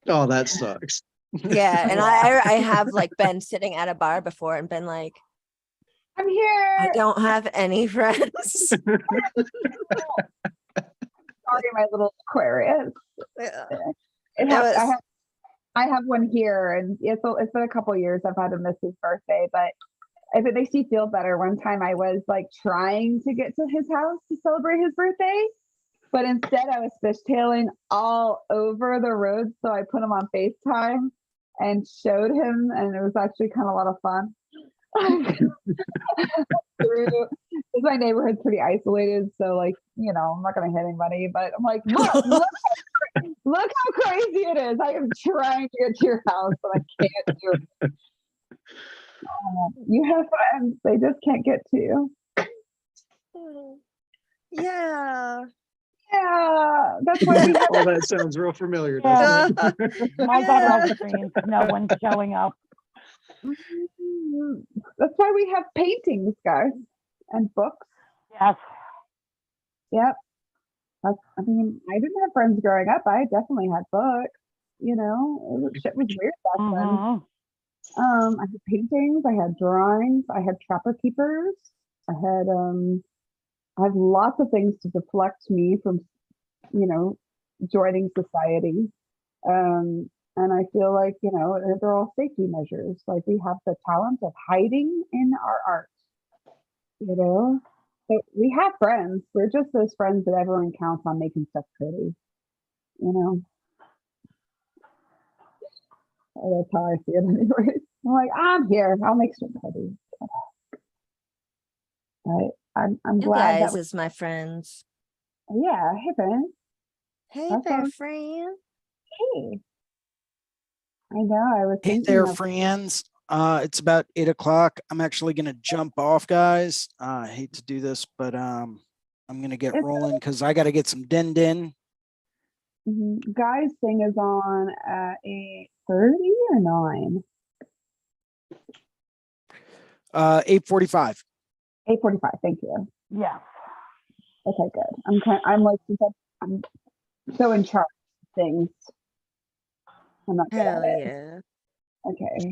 Oh, that sucks. Yeah. And I have like been sitting at a bar before and been like, I'm I here. don't have any friends. Sorry, my little Aquarius. Yeah. It It has, was- I have one here, and it's been a couple years I've had to miss his birthday, but if it makes you feel better, one time I was like trying to get to his house to celebrate his birthday, but instead I was fishtailing all over the road. So I put him on FaceTime and showed him, and it was actually kind of a lot of fun. Because my neighborhood's pretty isolated, so like, you know, I'm not gonna hit anybody, but I'm like, look how crazy it is. I am trying to get to your house, but I can't do it. You have friends, they just can't get to you. Yeah. Yeah, that's why we have Oh, that sounds real familiar, Yeah. doesn't it? My daughter screams, no one's showing up. that's why we have paintings, guys, and books. Yes. Yep. I mean, I didn't have friends growing up. I definitely had books. You know, shit was weird back then. Mhm. I had paintings, I had drawings, I had trapper keepers, I have lots of things to deflect me from, you know, joining society. And I feel like, you know, they're all safety measures. Like we have the talent of hiding in our art, you know. So we have friends. We're just those friends that everyone counts on making stuff pretty, you know. That's how I see it anyways. I'm like, I'm here. I'll make stuff pretty. Right. I'm You glad guys that is my friends. yeah, hey Ben. Hey That's there, all. friend. Hey. I know, I was Hey thinking there, of friends. It's about 8 o'clock. I'm actually gonna jump off, guys. I hate to do this, but I'm gonna get It's rolling because I gotta get some din. Guy's thing is on at 8:30 or 9? 8:45. 8:45, thank you. Yes. Okay, good. I'm like, since I'm so in charge of things. I'm not good Hell at it. yeah. Okay.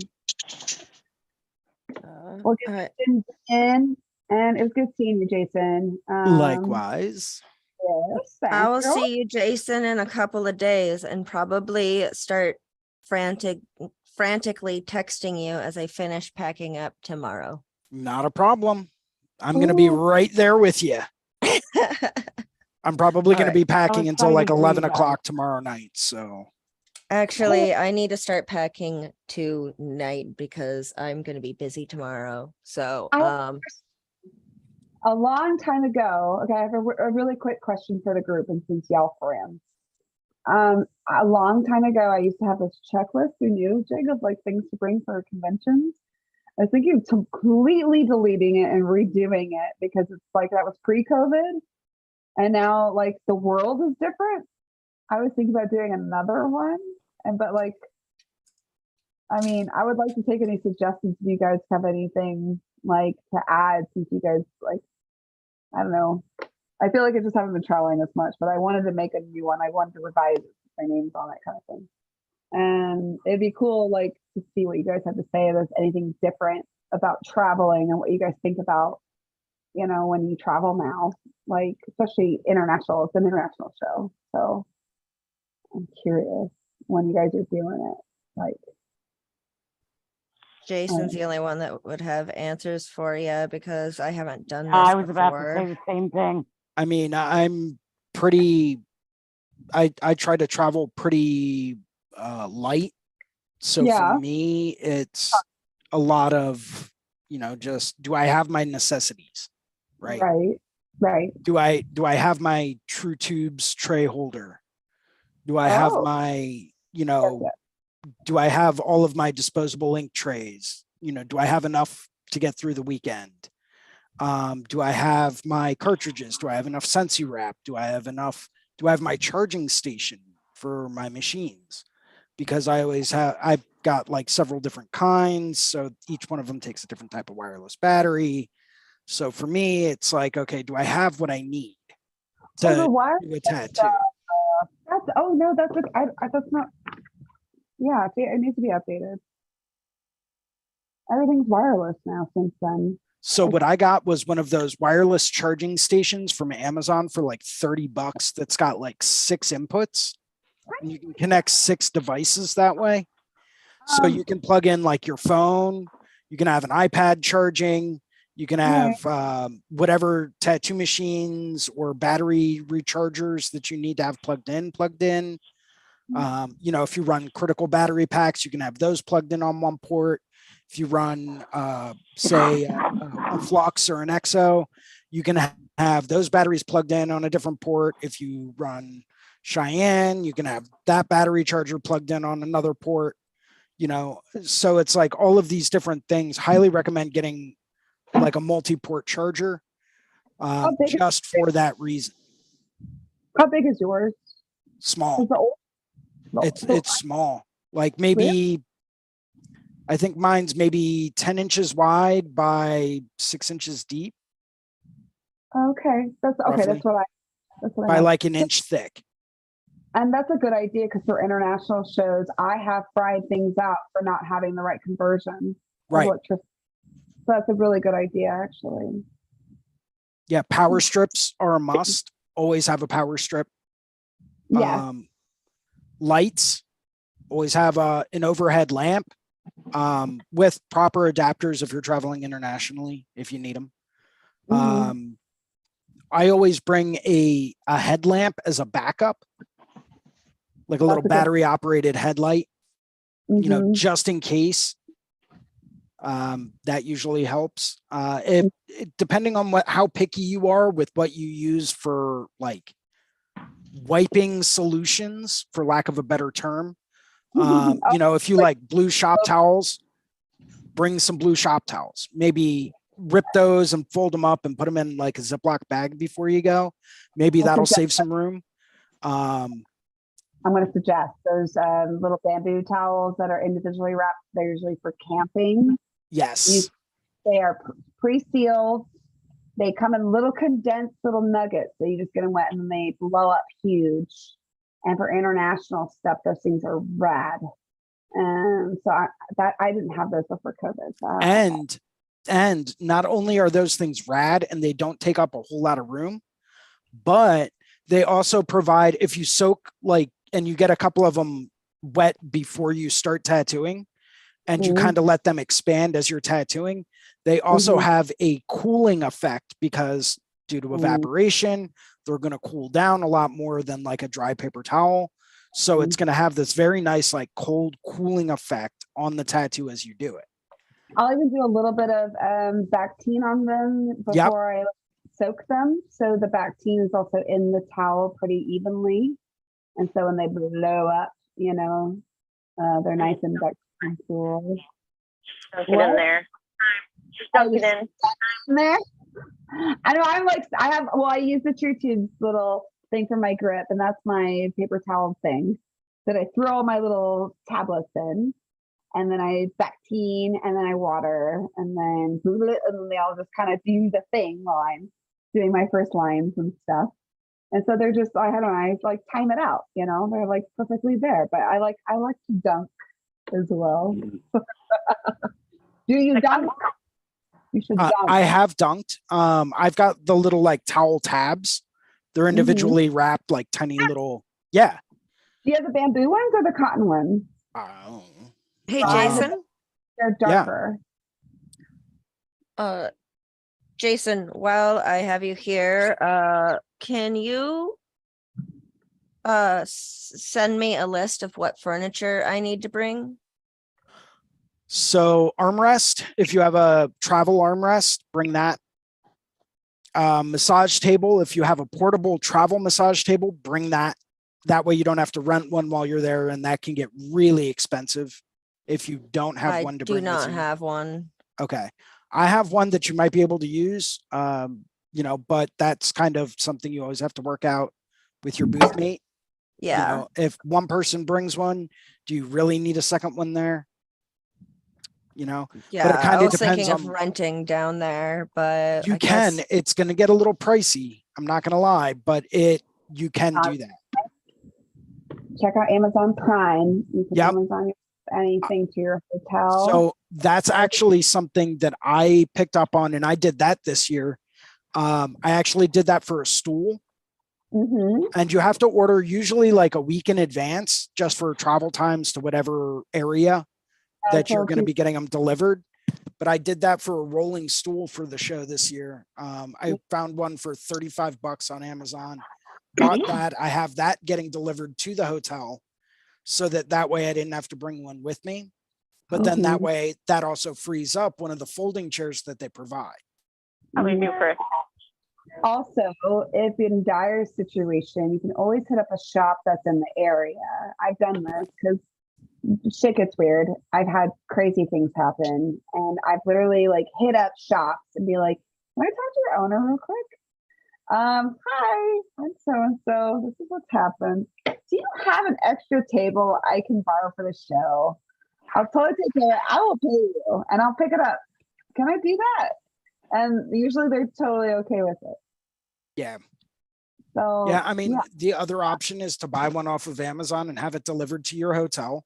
Uh, Well, all right. good in, and it was good seeing you, Jason. Likewise. Yes, I will thank you. see you, Jason, in a couple of days and probably start frantically texting you as I finish packing up tomorrow. Not a problem. I'm gonna be Ooh. right there with you. I'm probably All gonna right. be packing until like excited for you 11 guys. o'clock tomorrow night. So Actually, I need to start packing tonight because I'm going to be busy tomorrow. So, A long time ago, okay, I have a really quick question for the group, and since y'all friends. A long time ago, I used to have this checklist through Needlejig of like things to bring for conventions. I was thinking of completely deleting it and redoing it because it's like that was pre-COVID, and now like the world is different. I was thinking about doing another one, but like, I mean, I would like to take any suggestions if you guys have anything like to add, since you guys like, I don't know. I feel like I just haven't been traveling as much, but I wanted to make a new one. I wanted to revise it, put my names on it, kind of thing. And it'd be cool, like, to see what you guys have to say. If there's anything different about traveling and what you guys think about, you know, when you travel now, like, especially international. It's an international show, so I'm curious. when you guys are doing it. Like, Jason's the only one that would have answers for you because I haven't done this I was about to before. say the same thing. I mean, I'm pretty, I try to travel pretty light. So Yeah. for me, it's a lot of, you know, just, do I have my necessities? Right. Right. Do I have my True Tubes tray holder? Do I have Oh. my, you know, do I have all of my disposable ink trays? You know, do I have enough to get through the weekend? Do I have my cartridges? Do I have enough Sensi wrap? Do I have my charging station for my machines? Because I've got like several different kinds. So each one of them takes a different type of wireless battery. So for me, it's like, okay, do I have what I need to do a tattoo? That's not. Yeah, it needs to be updated. Everything's wireless now since then. So what I got was one of those wireless charging stations from Amazon for like $30 that's got like 6 inputs. And you can connect 6 devices that way. So you can plug in like your phone, you can have an iPad charging, you can have whatever tattoo machines or battery rechargers that you need to have plugged in. You know, if you run critical battery packs, you can have those plugged in on one port. If you run, say, a Flux or an EXO, you can have those batteries plugged in on a different port. If you run Cheyenne, you can have that battery charger plugged in on another port. You know, so it's like all of these different things. Highly recommend getting like a multi-port charger just for that reason. How big is yours? Small. It's small. Like maybe, I think mine's maybe 10 inches wide by 6 inches deep. Okay, that's okay. Roughly. That's what I by have. like an inch thick. And that's a good idea because for international shows, I have fried things out for not having the right conversion. Right. So that's a really good idea, actually. Yeah, power strips are a must. Always have a power strip. Yeah. Lights, always have an overhead lamp with proper adapters if you're traveling internationally, if you need them. I always bring a headlamp as a backup, like a little battery operated headlight, you know, just in case. That usually helps. Depending on how picky you are with what you use for like wiping solutions, for lack of a better term. You know, if you like blue shop towels, bring some blue shop towels. Maybe rip those and fold them up and put them in like a Ziploc bag before you go. Maybe that'll save some room. I'm going to suggest those little bamboo towels that are individually wrapped. They're usually for camping. Yes. They are pre-sealed. They come in little condensed little nuggets. So you just get them wet and they blow up huge. And for international stuff, those things are rad. And so I didn't have those before COVID. So and not only are those things rad and they don't take up a whole lot of room, but they also provide, if you soak like, and you get a couple of them wet before you start tattooing and you kind of let them expand as you're tattooing, they also have a cooling effect because due to evaporation, they're going to cool down a lot more than like a dry paper towel. So it's going to have this very nice, like cold cooling effect on the tattoo as you do it. I'll even do a little bit of Bactine on them before I soak them. So the Bactine is also in the towel pretty evenly. And so when they blow up, you know, they're nice and cool. Soak it in there. Soak it in there. I know I use the True Tubes little thing for my grip, and that's my paper towel thing that I throw all my little tablets in, and then I Bactine, and then I water, and then they all just kind of do the thing while I'm doing my first lines and stuff. And so they're just, I don't know, I like time it out, you know, they're like perfectly there, but I like to dunk as well. Do you dunk? You should dunk. I have dunked. I've got the little like towel tabs. They're individually wrapped like tiny little, Do you have the bamboo ones or the cotton ones? Oh. Hey, Try the- Jason. They're Yeah. darker. Jason, while I have you here, can you send me a list of what furniture I need to bring? So armrest, if you have a travel armrest, bring that. Massage table, if you have a portable travel massage table, bring that. That way you don't have to rent one while you're there, and that can get really expensive if you don't have I one to do bring with not you. have one. Okay. I have one that you might be able to use, but that's kind of something you always have to work out with your booth mate. Yeah. If one person brings one, do you really need a second one there? Yeah, but it I kind of was thinking depends of on, renting down there, but you I can, guess it's going to get a little pricey. I'm not going to lie, but you can do that. Check out Amazon Prime. You can Yep. Amazon anything to your hotel. So that's actually something that I picked up on, and I did that this year. I actually did that for a stool, Mhm. and you have to order usually like a week in advance just for travel times to whatever area that you're going to be getting them delivered. But I did that for a rolling stool for the show this year. I found one for $35 on Amazon, bought that. I have that getting delivered to the hotel so that way I didn't have to bring one with me. But then that way, that also frees up one of the folding chairs that they provide. Probably do first. Also, if in dire situation, you can always hit up a shop that's in the area. I've done this because shit gets weird. I've had crazy things happen, and I've literally like hit up shops and be like, "Can I talk to your owner real quick? Hi, I'm so and so. This is what's happened. Do you have an extra table I can borrow for the show? I'll totally take care of it. I will pay you, and I'll pick it up. Can I do that?" And usually they're totally okay with it. Yeah. So Yeah. I mean, the other option is to buy one off of Amazon and have it delivered to your hotel.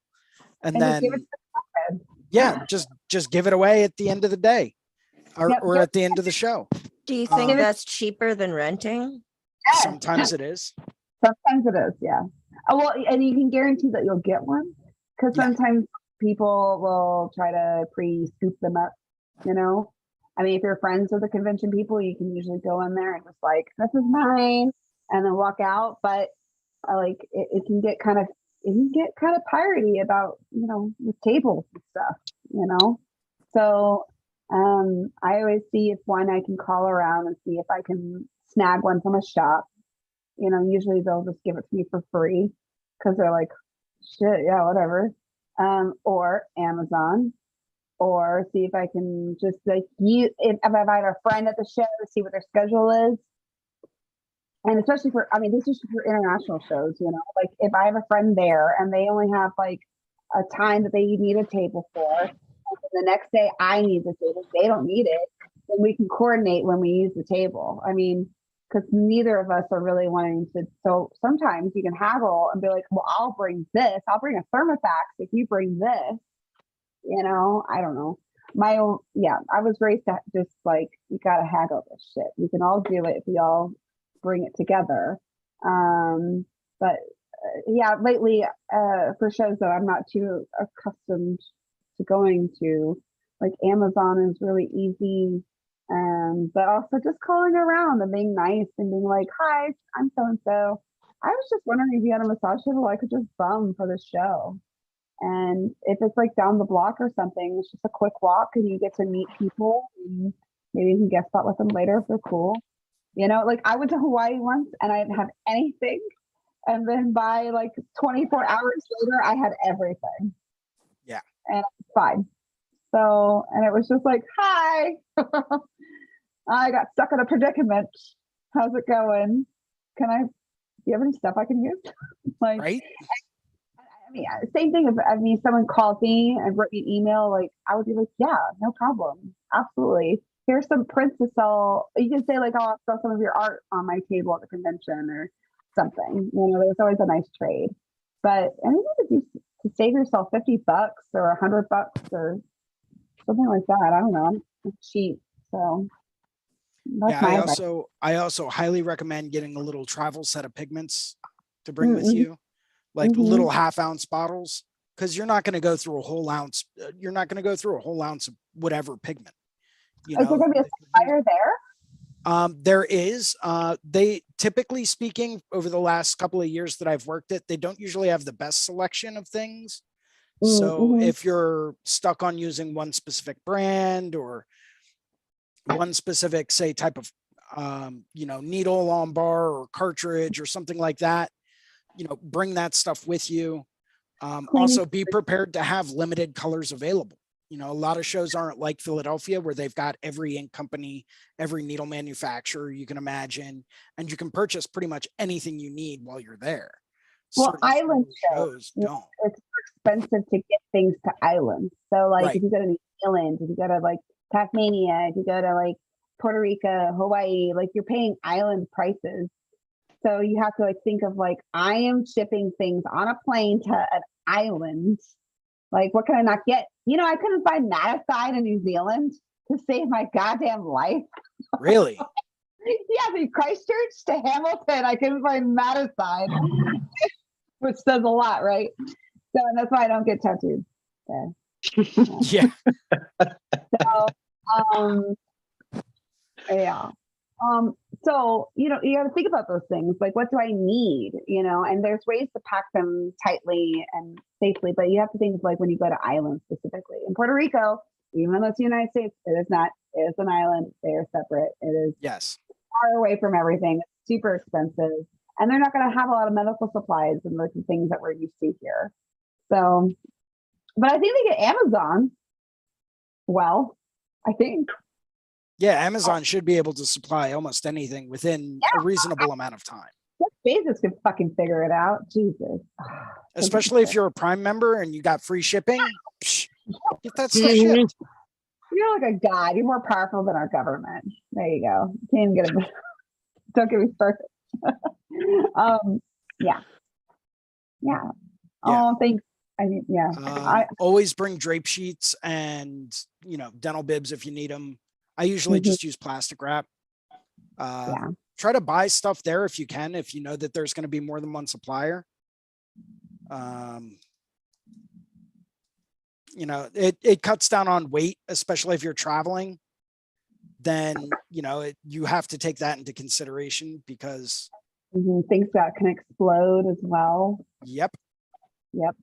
And just give then, it to them. yeah, just give it away at the end of the day Yep, or yep. at the end of the show. do you think Um, that's cheaper than renting? Yes. Sometimes it is. Sometimes it is, yeah. Oh, well, and you can guarantee that you'll get one because Yeah. sometimes people will try to pre-scoop them up, you know? I mean, if you're friends with the convention people, you can usually go in there and just like, this is mine, and then walk out. But it can get kind of piratey about, with tables and stuff, So I always see if one I can call around and see if I can snag one from a shop. Usually they'll just give it to me for free because they're like, shit, yeah, whatever. Or Amazon, or see if I can just if I have a friend at the show to see what their schedule is. And especially this is for international shows, like if I have a friend there and they only have like a time that they need a table for, and the next day I need the table, they don't need it, then we can coordinate when we use the table. Because neither of us are really wanting to. So sometimes you can haggle and be like, well, I'll bring this. I'll bring a thermofax if you bring this. I don't know. I was raised to just like, you got to haggle this shit. We can all do it if we all bring it together. Lately, for shows that I'm not too accustomed to going to, like Amazon is really easy. But also just calling around and being nice and being like, hi, I'm so-and-so. I was just wondering if you had a massage table I could just bum for the show. And if it's like down the block or something, it's just a quick walk and you get to meet people and maybe you can guest spot with them later if they're cool. Like I went to Hawaii once and I didn't have anything. And then by like 24 hours later, I had everything. Yeah. And it's fine. So, and it was just like, hi, I got stuck in a predicament. How's it going? Do you have any stuff I can use? Like, right. Same thing if someone called me and wrote me an email, like I would be like, yeah, no problem. Absolutely. Here's some prints to sell. You can say like, oh, I'll sell some of your art on my table at the convention or something. There's always a nice trade. But anything to save yourself $50 or $100 or something like that. I don't know. It's cheap. So that's Yeah, my advice. I also highly recommend getting a little travel set of pigments to bring with you. like Mhm. little half-ounce bottles, because you're not going to go through a whole ounce. You're not going to go through a whole ounce of whatever pigment. You Is there know, gonna be a supplier there? there is. They typically speaking, over the last couple of years that I've worked it, they don't usually have the best selection of things. So Mhm. if you're stuck on using one specific brand or one specific, say, type of, needle on bar or cartridge or something like that, bring that stuff with you. Also be prepared to have limited colors available. A lot of shows aren't like Philadelphia where they've got every ink company, every needle manufacturer you can imagine, and you can purchase pretty much anything you need while you're there. Well, Certain island shows don't. It's expensive to get things to islands. So like Right. if you go to New Zealand, if you go to like Tasmania, if you go to like Puerto Rico, Hawaii, like you're paying island prices. So you have to like think of like, I am shipping things on a plane to an island. Like, what can I not get? I couldn't find Maticide in New Zealand to save my goddamn life. Really? Yeah, from Christchurch to Hamilton, I couldn't find Maticide, which says a lot, right? So and that's why I don't get tattooed. Yeah. So, yeah. So, you got to think about those things. Like, what do I need? And there's ways to pack them tightly and safely, but you have to think of like when you go to islands specifically. In Puerto Rico, even though it's the United States, it is not. It is an island. They are separate. It is Yes. far away from everything. It's super expensive, and they're not going to have a lot of medical supplies and the things that we're used to here. So, but I think they get Amazon. Well, I think. Yeah, Amazon should be able to supply almost anything within a reasonable amount of time. Bezos could fucking figure it out. Jesus. Especially if you're a Prime member and you got free shipping. Get that stuff shipped. You're like a god. You're more powerful than our government. There you go. Can't even get it. Don't get me started. Yeah. Yeah. Oh, thanks. I mean, yeah. Always bring drape sheets and, dental bibs if you need them. I usually just use plastic wrap. Try to buy stuff there if you can, if you know that there's going to be more than one supplier. It cuts down on weight, especially if you're traveling. Then, you have to take that into consideration because things that can explode as well. Yep.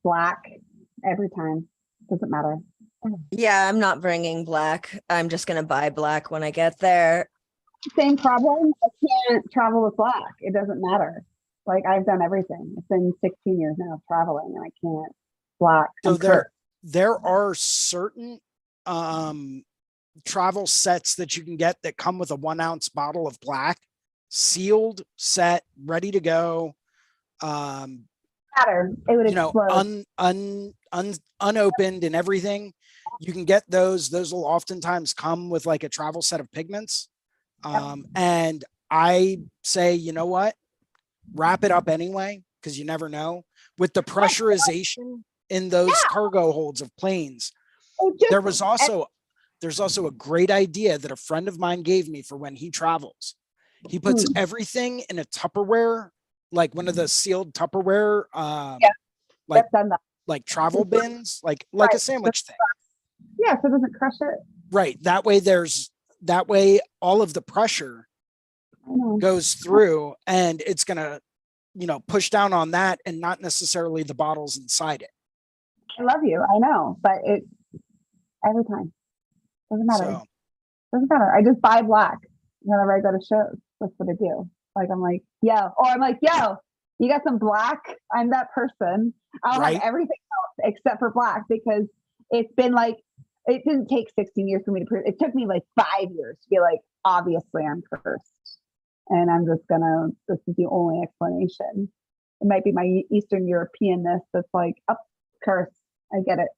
Black every time. Doesn't matter. Yeah, I'm not bringing black. I'm just going to buy black when I get there. Same problem. I can't travel with black. It doesn't matter. Like I've done everything. It's been 16 years now of traveling and I can't black. So there are certain travel sets that you can get that come with a 1 ounce bottle of black, sealed, set, ready to go. Matter. It would explode. Unopened and everything. You can get those. Those will oftentimes come with like a travel set of pigments. And I say, you know what? Wrap it up anyway, because you never know. With the pressurization in those cargo holds of planes, there's also a great idea that a friend of mine gave me for when he travels. He puts everything in a Tupperware, like one of the sealed Tupperware, like travel bins, like a sandwich thing. Yeah, so it doesn't crush it. Right. That way all of the pressure goes through and it's gonna, push down on that and not necessarily the bottles inside it. I love you. I know, but it every time. Doesn't matter. Doesn't matter. I just buy black whenever I go to shows. That's what I do. Like I'm like, yo, you got some black? I'm that person. I'll have everything else except for black because it's been like, it didn't take 16 years for me to prove. It took me like 5 years to be like, obviously I'm cursed. And I'm just this is the only explanation. It might be my Eastern Europeanness that's like, curse. I get it.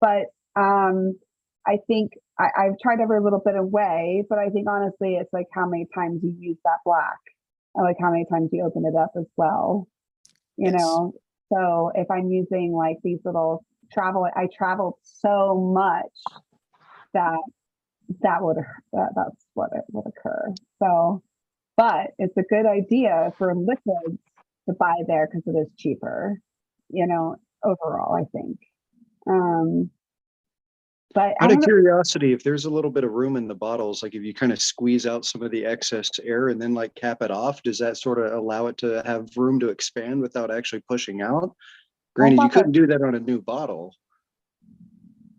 But I think I've tried every little bit of way, but I think honestly, it's like how many times you use that black and like how many times you open it up as well, you know? So if I'm using like these little I traveled so much that's what it would occur. So, but it's a good idea for liquids to buy there because it is cheaper, you know, overall, I think. But I Out don't of know. curiosity, if there's a little bit of room in the bottles, like if you kind of squeeze out some of the excess air and then like cap it off, does that sort of allow it to have room to expand without actually pushing out? Granted, you thought that- couldn't do that on a new bottle.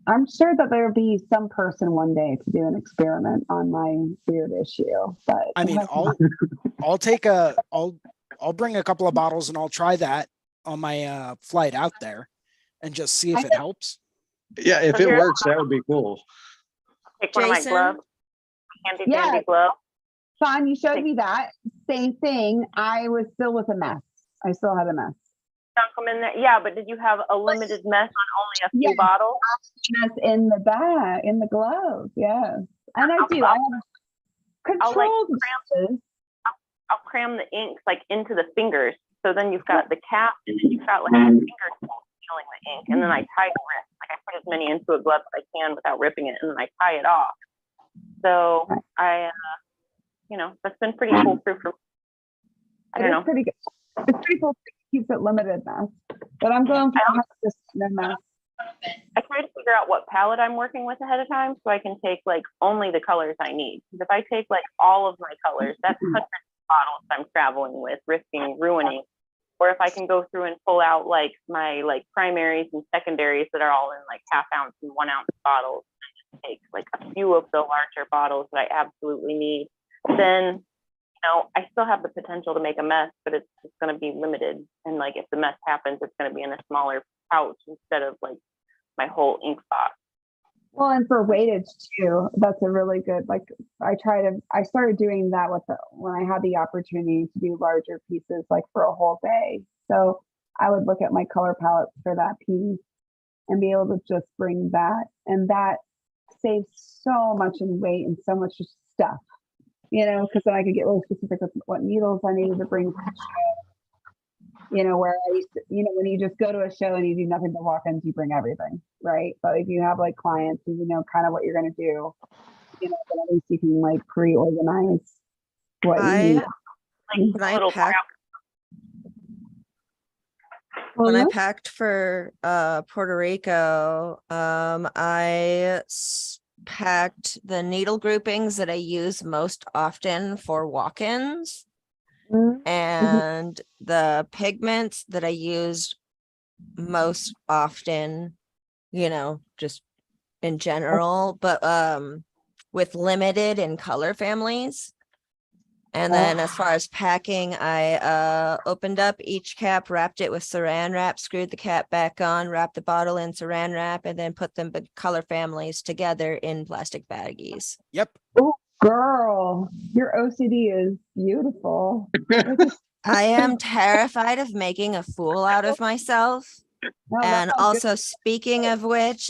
I'm sure that there'll be some person one day to do an experiment on my weird issue, but I mean, I'll bring a couple of bottles and I'll try that on my flight out there and just see if it helps. Yeah, if it works, that would be cool. Take one of my Jason? gloves, handy Yeah. dandy glove. Sean, you showed me that same thing. I was still with a mess. I still had a mess. Dunk them in there. Yeah, but did you have a limited mess on only a few Yeah. bottles? Mess in the bag, in the glove. Yes, and I do. I have I'll like controlled messes. I'll cram the inks like into the fingers. So then you've got the cap and then you've got like the fingers feeling the ink. And then I tie the wrist. Like I put as many into a glove as I can without ripping it. And then I tie it off. So I, you know, that's been pretty foolproof for me. I don't know. It's pretty good. It's pretty cool. Keeps it limited mess, but I'm going for this mess. I try to figure out what palette I'm working with ahead of time so I can take like only the colors I need. Because if I take like all of my colors, that's hundreds of bottles I'm traveling with, risking ruining. Or if I can go through and pull out like my like primaries and secondaries that are all in like 1/2 ounce and 1 ounce bottles, and just take like a few of the larger bottles that I absolutely need, then you know, I still have the potential to make a mess, but it's just going to be limited. And like, if the mess happens, it's going to be in a smaller pouch instead of like my whole ink box. Well, and for weightage too, that's a really good, like, I started doing that when I had the opportunity to do larger pieces, like for a whole day. So I would look at my color palettes for that piece and be able to just bring that. And that saves so much in weight and so much stuff, you know, because then I could get really specific with what needles I needed to bring to the show. You know, where I used to, you know, when you just go to a show and you do nothing but walk-ins, you bring everything, right? But if you have like clients and you know kind of what you're going to do, you know, then at least you can like pre-organize what you need. Like When I little packed when I packed for Puerto Rico, packed the needle groupings that I use most often for walk-ins and the pigments that I used most often, you know, just in general, but with limited and color families. And then as far as packing, I opened up each cap, wrapped it with saran wrap, screwed the cap back on, wrapped the bottle in saran wrap, and then put them color families together in plastic baggies. Yep. Oh, girl, your OCD is beautiful. I am terrified of making a fool out of myself. No, that And sounds also, speaking of which,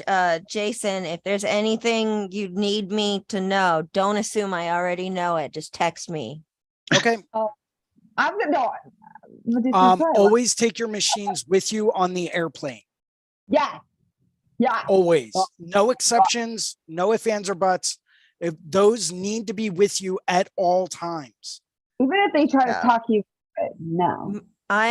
Jason, if there's anything you need me to know, don't assume I already know it. Just text me. Okay. I'm gonna no. Always take your machines with you on the airplane. Yeah. Always. No exceptions, no ifs, ands, or buts. If those need to be with you at all times. Even if they try to talk you, no. I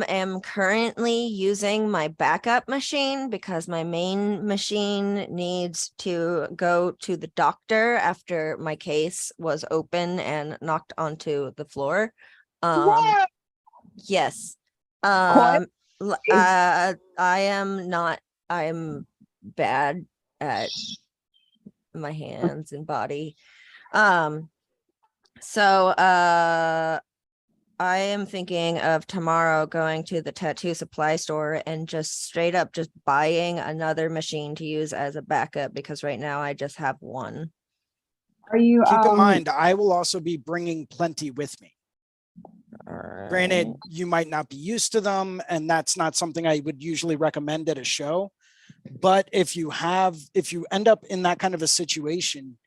am currently using my backup machine because my main machine needs to go to the doctor after my case was open and knocked onto the floor. Yes. I am bad at my hands and body. I am thinking of tomorrow going to the tattoo supply store and just straight up just buying another machine to use as a backup, because right now I just have one. Are you keep in mind, I will also be bringing plenty with me. Granted, you might not be used to them, and that's not something I would usually recommend at a show. But if you end up in that kind of a situation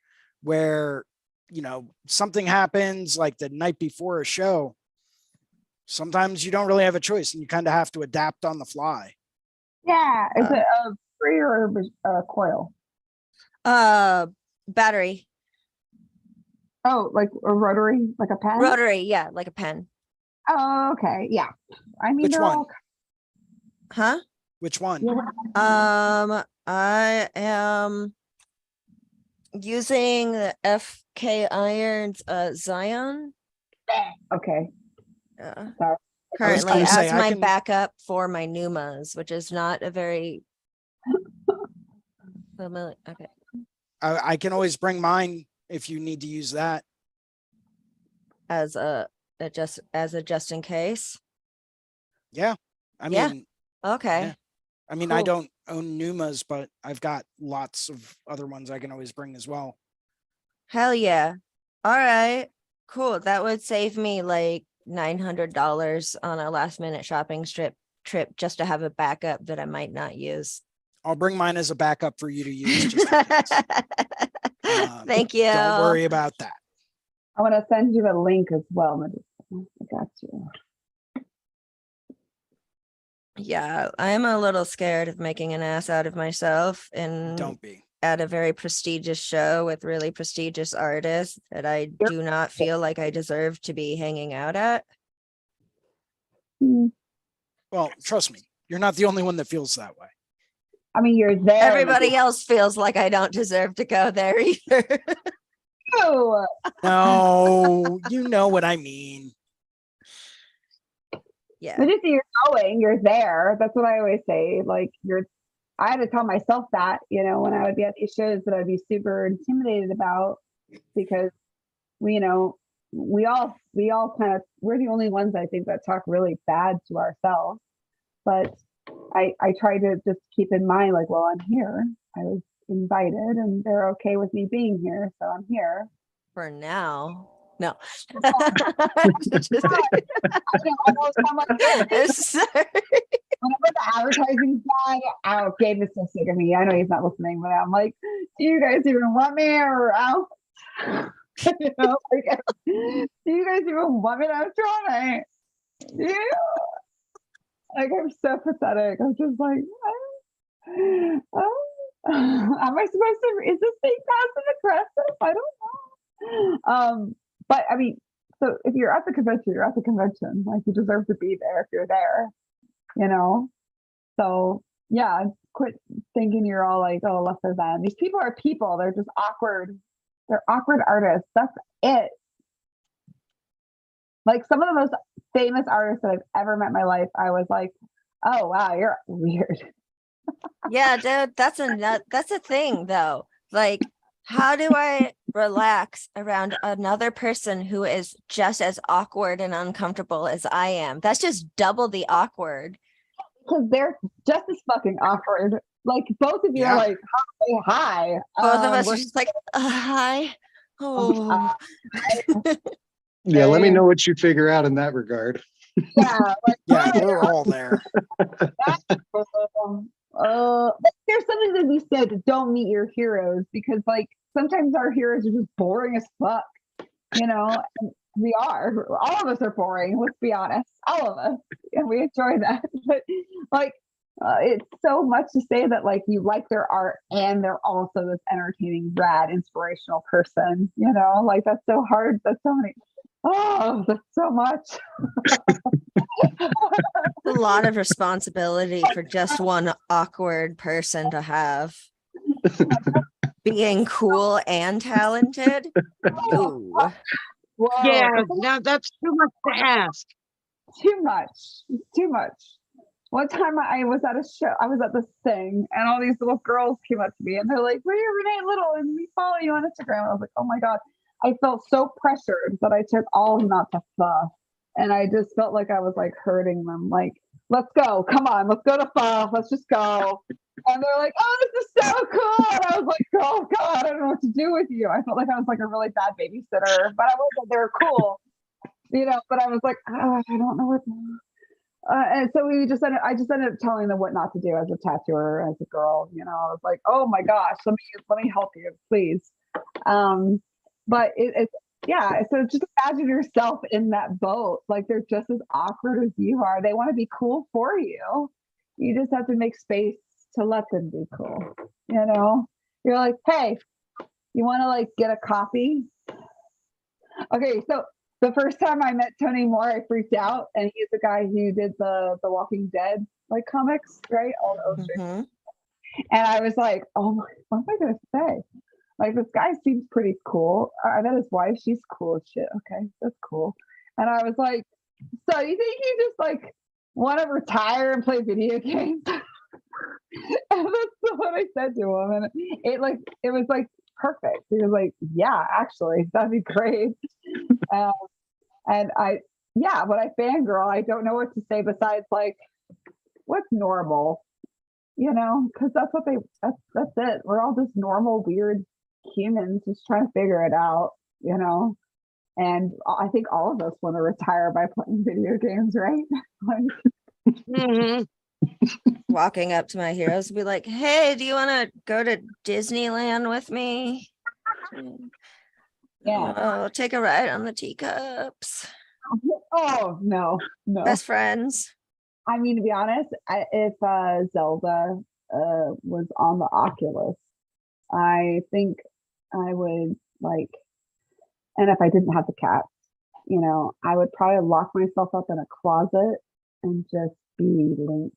where, you know, something happens like the night before a show, sometimes you don't really have a choice and you kind of have to adapt on the fly. Yeah. Is it a free or a coil? Battery. Oh, like a rotary, like a pen? Rotary, yeah, like a pen. Oh, okay. Yeah. I mean, Which they're one? all, Huh? Which one? I am using the FK Irons Zion okay. uh, Sorry. currently gonna say, as I my can- backup for my Numas, which is not a very familiar. Okay. I can always bring mine if you need to use that. As a just in case. Yeah. I Yeah. mean, Okay. yeah. I mean, I Cool. don't own Numas, but I've got lots of other ones I can always bring as well. Hell yeah. All right. Cool. That would save me like $900 on a last minute shopping trip just to have a backup that I might not use. I'll bring mine as a backup for you to use. Just in case. Thank you. Don't worry about that. I want to send you a link as well, Medusa. I got you. Yeah, I'm a little scared of making an ass out of myself and Don't be. at a very prestigious show with really prestigious artists that I do not feel like I deserve to be hanging out at. Hmm. Well, trust me, you're not the only one that feels that way. I mean, you're there. Everybody else feels like I don't deserve to go there either. Medusa. No, you know what I mean. Yeah. Medusa, you're going, you're there. That's what I always say. Like I had to tell myself that, when I would be at these shows that I'd be super intimidated about because we all kind of, we're the only ones I think that talk really bad to ourselves. But I try to just keep in mind, like, well, I'm here. I was invited and they're okay with me being here. So I'm here. For now. No. I almost sound like that. Sorry. Whenever the advertising guy, Gabe is so sick of me. I know he's not listening, but I'm like, do you guys even want me or out? Do you guys even want me? I'm trying. Yeah. Like, I'm so pathetic. I'm just like, am I supposed to? Is this being passive aggressive? I don't know. But I mean, so if you're at the convention, you're at the convention. Like, you deserve to be there if you're there. So yeah, quit thinking you're all like, oh, lesser than. These people are people. They're just awkward. They're awkward artists. That's it. Like, some of the most famous artists that I've ever met in my life, I was like, oh wow, you're weird. Yeah, dude, that's a thing though. Like, how do I relax around another person who is just as awkward and uncomfortable as I am? That's just double the awkward. Because they're just as fucking awkward. Like, both of you are like, hi. Both of us are just like, hi. Oh. Yeah, let me know what you figure out in that regard. Yeah, like, Yeah, we're all there. There's something that we said, don't meet your heroes, because like sometimes our heroes are just boring as fuck, and we are. All of us are boring, let's be honest. All of us. And we enjoy that. But like it's so much to say that like you like their art and they're also this entertaining, rad, inspirational person, like that's so hard. That's so many. Oh, that's so much. A lot of responsibility for just one awkward person to have. Being cool and talented. Ooh. Whoa. Yeah, now that's too much to ask. Too much. One time I was at a show, I was at this thing, and all these little girls came up to me and they're like, we're Renee Little and we follow you on Instagram. And I was like, oh my God. I felt so pressured that I took all of them out to pho. And I just felt like I was like hurting them. Like, let's go. Come on, let's go to pho. Let's just go. And they're like, oh, this is so cool. And I was like, oh God, I don't know what to do with you. I felt like I was like a really bad babysitter, but I wasn't. They were cool, but I was like, oh, I don't know what. And so I just ended up telling them what not to do as a tattooer, as a girl. I was like, oh my gosh, let me help you, please. But it's so just imagine yourself in that boat. Like, they're just as awkward as you are. They want to be cool for you. You just have to make space to let them be cool. You're like, hey, you want to like get a coffee? Okay, so the first time I met Tony Moore, I freaked out, and he's the guy who did the Walking Dead like comics, right? All the illustrations. Mhm. And I was like, oh my, what am I gonna say? Like, this guy seems pretty cool. I met his wife, she's cool as shit. Okay, that's cool. And I was like, so you think you just like want to retire and play video games? And that's what I said to him. And it was like perfect. He was like, yeah, actually, that'd be great. Um, and when I fangirl, I don't know what to say besides like, what's normal, because that's that's it. We're all just normal, weird humans just trying to figure it out, and I think all of us want to retire by playing video games, right? Like, Mhm. Walking up to my heroes and be like, hey, do you want to go to Disneyland with me? Yeah. Oh, take a ride on the teacups. oh no. Best friends. I mean, to be honest, if Zelda was on the Oculus, I think I would like, and if I didn't have the cat, I would probably lock myself up in a closet and just be Link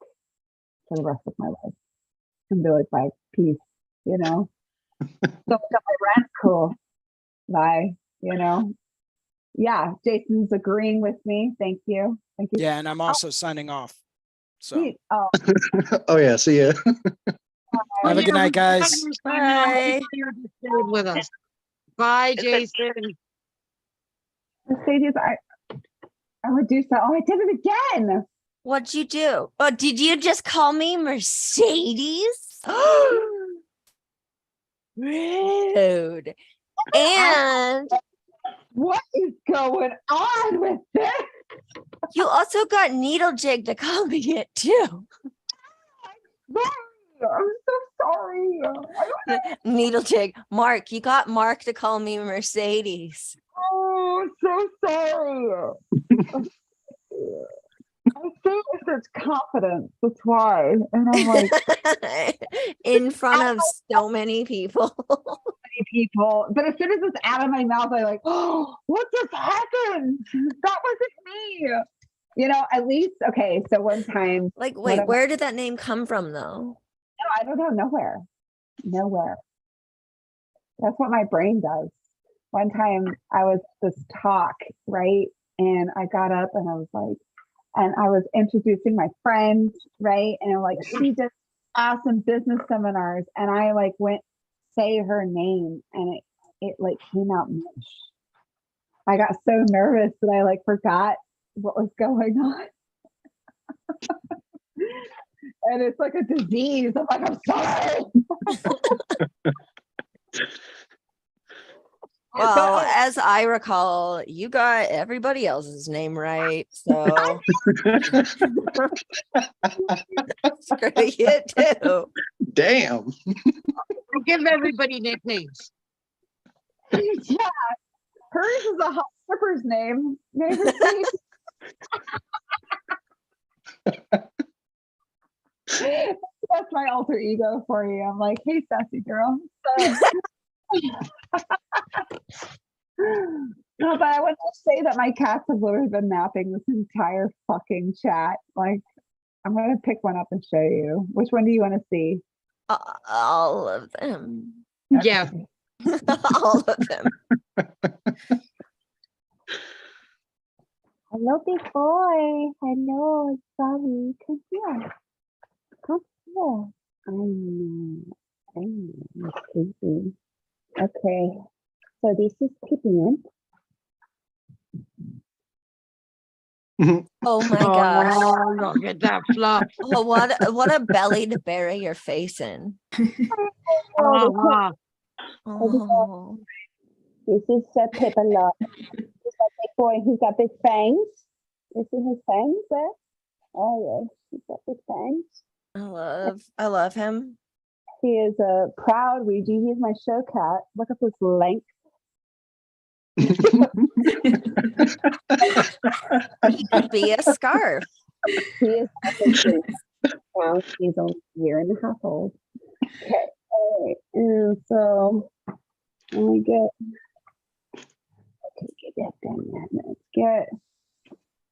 for the rest of my life and be like, peace, So my rent's cool. Bye, Yeah, Jason's agreeing with me. Thank you. Thank you. Yeah, and I'm also signing off. So Sweet. Oh, Oh yeah, see ya. have a good night, guys. Bye. With us. Bye, Jason. Mercedes, I would do so. Oh, I did it again. What'd you do? Oh, did you just call me Mercedes? Rude. And What is going on with this? you also got Needle Jig to call me it too. I'm so sorry. Needle Jig. Mark, you got Mark to call me Mercedes. Oh, so sorry. I say with such confidence. That's why. And I'm like, In front of so many people. people. But as soon as it's out of my mouth, I like, oh, what just happened? That wasn't me. At least, okay, so one time, Like, wait, where did that name come from though? I don't know, nowhere. That's what my brain does. One time I was this talk, right? And I got up and I was like, and I was introducing my friend, right? And I'm like, she just awesome business seminars. And I like went say her name and it like came out mush. I got so nervous that I like forgot what was going on. And it's like a disease. I'm like, I'm sorry. Well, as I recall, you got everybody else's name right. So screw you too. Damn. I give everybody nicknames. Yeah. Hers is a hot stripper's name. That's my alter ego for you. I'm like, hey, sassy girl. So, no, but I want to say that my cats have literally been napping this entire fucking chat. Like, I'm going to pick one up and show you. Which one do you want to see? All of them. Yeah. All of them. Hello, big boy. Hello, sorry. Come here. Come here. I know. Sleepy. Okay. So this is Pippin. Oh my gosh. Oh, look at that fluff. Oh, what a belly to bury your face in. Uh-huh. Oh. This is Pippin. He's a big boy. He's got big fangs. You see his fangs there? Oh yes, he's got big fangs. I love him. He is a proud Ouija. He's my show cat. Look at this length. He could be a scarf. He is well, he's only a year and a half old. Okay. All right. And so I get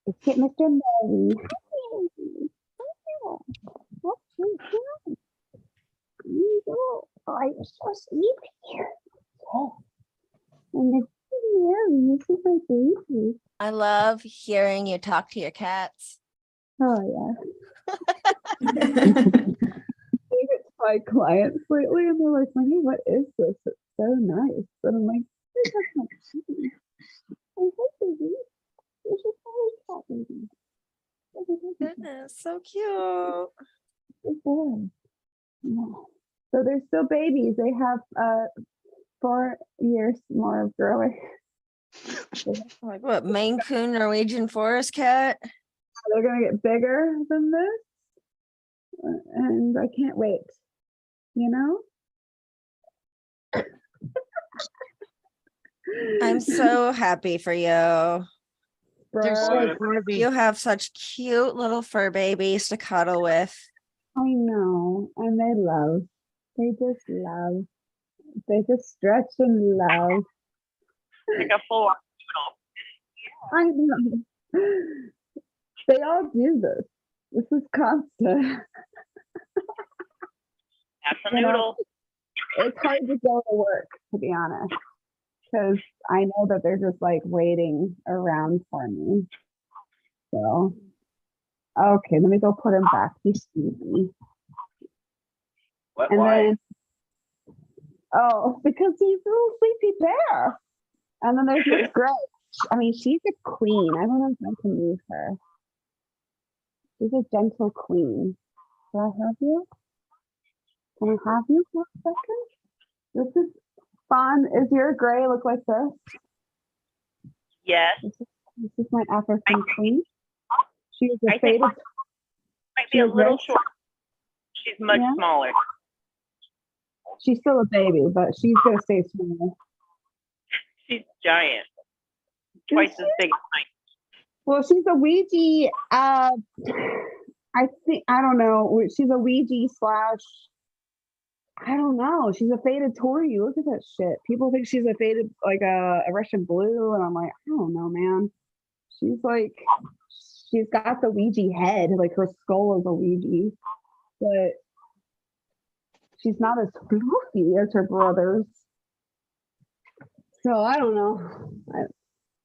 Let's get Mr. Murray. Oh, you're so sleepy. Oh. And this is my baby. I love hearing you talk to your cats. Oh yeah. It's my clients lately, and they're like, "Honey, what is this? It's so nice." And I'm like, "This is my baby. Oh, hi, baby. This is my cat baby. Goodness, so cute. Good boy." Yeah. So they're still babies. They have 4 years more of growing. Like what, Maine Coon Norwegian forest cat? They're gonna get bigger than this, and I can't wait. You know. I'm so happy for you. They're so Bruh, groovy. You have such cute little fur babies to cuddle with. I know, and they love. They just love. They just stretch and love. Like a full I know. They all do this. This is constant. that's a You know, noodle. It's hard to go to work, to be honest, because I know that they're just like waiting around for me. So, okay, let me go put him back. He's sleepy. And then, oh, because he's a little sleepy bear. And then there's this girl. I mean, she's a queen. I don't know if I can move her. She's a gentle queen. Do I have you? Can I have you for a second? This is fun. Is your gray look like this? Yes, This is my African queen. She is a I think faded. might be a She's little red. short. She's much Yeah. smaller. She's still a baby, but she's gonna stay small. She's giant, twice as big as mine. Well, she's a Ouija. I think I don't know. She's a Ouija slash. I don't know. She's a faded Tory. Look at that shit. People think she's a faded like a Russian blue, and I'm like, I don't know, man. She's like, she's got the Ouija head, like her skull is a Ouija, but she's not as floofy as her brothers. So I don't know.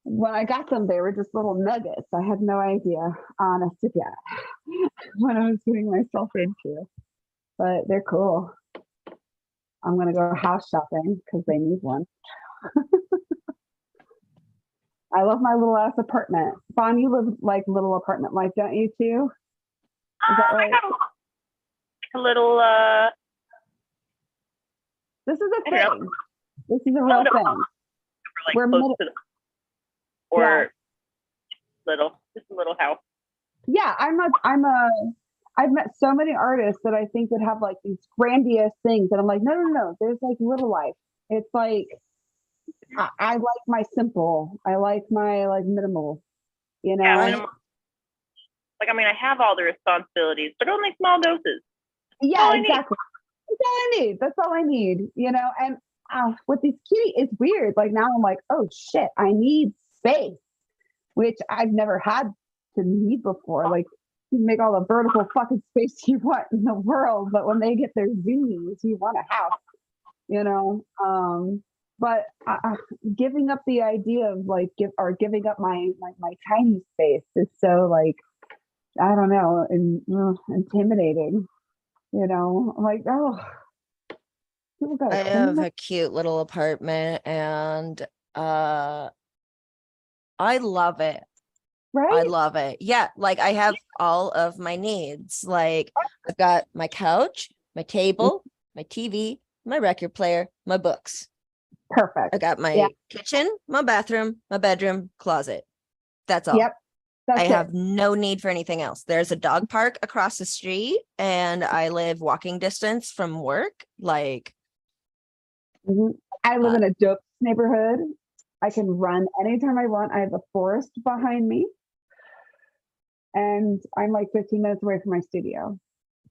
When I got them, they were just little nuggets. I had no idea, honest to God, what I was getting myself into. But they're cool. I'm gonna go house shopping because they need one. I love my little ass apartment. Fawn, you live like little apartment life, don't you too? Is that I right? got a little, This is a I don't thing. This is a real no. thing. like We're close middle- to the, or Yeah. just a little house. Yeah, I've met so many artists that I think would have like these grandiose things, and I'm like, no. There's like little life. It's like I like my simple. I like my like minimal. You know. Yeah, minimal. Like, I mean, I have all the responsibilities, but only small doses. Yeah, all I need. exactly. That's all I need. That's all I need. You know, and with these kitty, it's weird. Like now I'm like, oh shit, I need space, which I've never had to need before. Like you make all the vertical fucking space you want in the world, but when they get their zoomies, you want a house, you know? But giving up the idea of like giving up my tiny space is so like, I don't know, intimidating, you know? I'm like, oh, people gotta I clean have up. a cute little apartment and I love it. I Right? love it. Yeah, like I have all of my needs. Like I've got my couch, my table, my TV, my record player, my books. Perfect. I got my Yeah. kitchen, my bathroom, my bedroom, closet. That's all. Yep. That's I it. have no need for anything else. There's a dog park across the street and I live walking distance from work. Like Mhm. I live in a dope neighborhood. I can run anytime I want. I have a forest behind me. And I'm like 15 minutes away from my studio.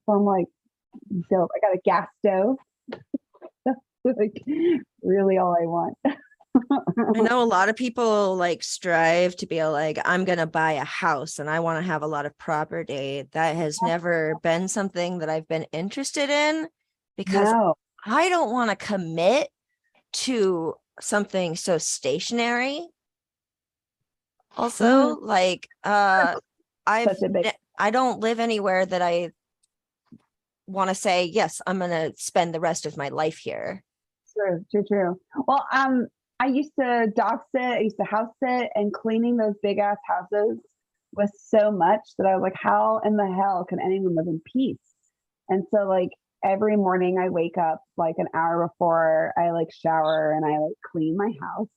So I'm like, dope. I got a gas stove. That's like really all I want. I know a lot of people like strive to be like, I'm going to buy a house and I want to have a lot of property. That has never been something that I've been interested in because No. I don't want to commit to something so stationary. Also, like, I Such a big don't live anywhere that I want to say, yes, I'm going to spend the rest of my life here. True. Well, I used to dog sit, I used to house sit, and cleaning those big ass houses was so much that I was like, how in the hell can anyone live in peace? And so like every morning I wake up like an hour before I like shower and I like clean my house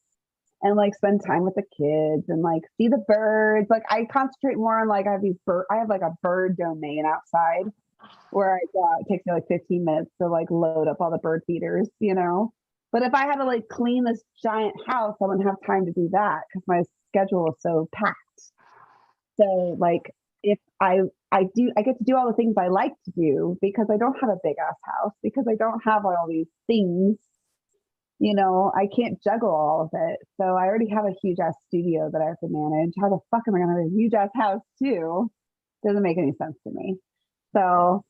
and like spend time with the kids and like see the birds. Like I concentrate more on like I have like a bird domain outside where I go out. It takes me like 15 minutes to like load up all the bird feeders, you know. But if I had to like clean this giant house, I wouldn't have time to do that because my schedule is so packed. So like if I get to do all the things I like to do because I don't have a big ass house, because I don't have all these things, you know, I can't juggle all of it. So I already have a huge ass studio that I have to manage. How the fuck am I gonna have a huge ass house too? Doesn't make any sense to me. So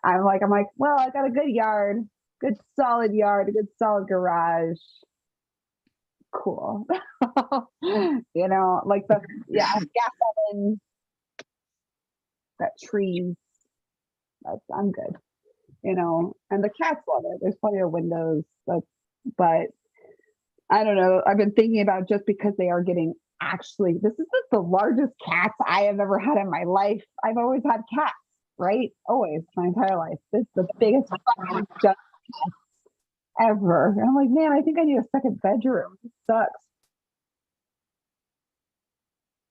I'm like, well, I got a good yard, good solid yard, a good solid garage. Cool. You know, like gas oven, got trees. I'm good. You know, and the cats love it. There's plenty of windows, but I don't know. I've been thinking about just because they are getting this is the largest cats I have ever had in my life. I've always had cats, right? Always, my entire life. This is the biggest fucking junk ever. And I'm like, man, I think I need a second bedroom. It sucks.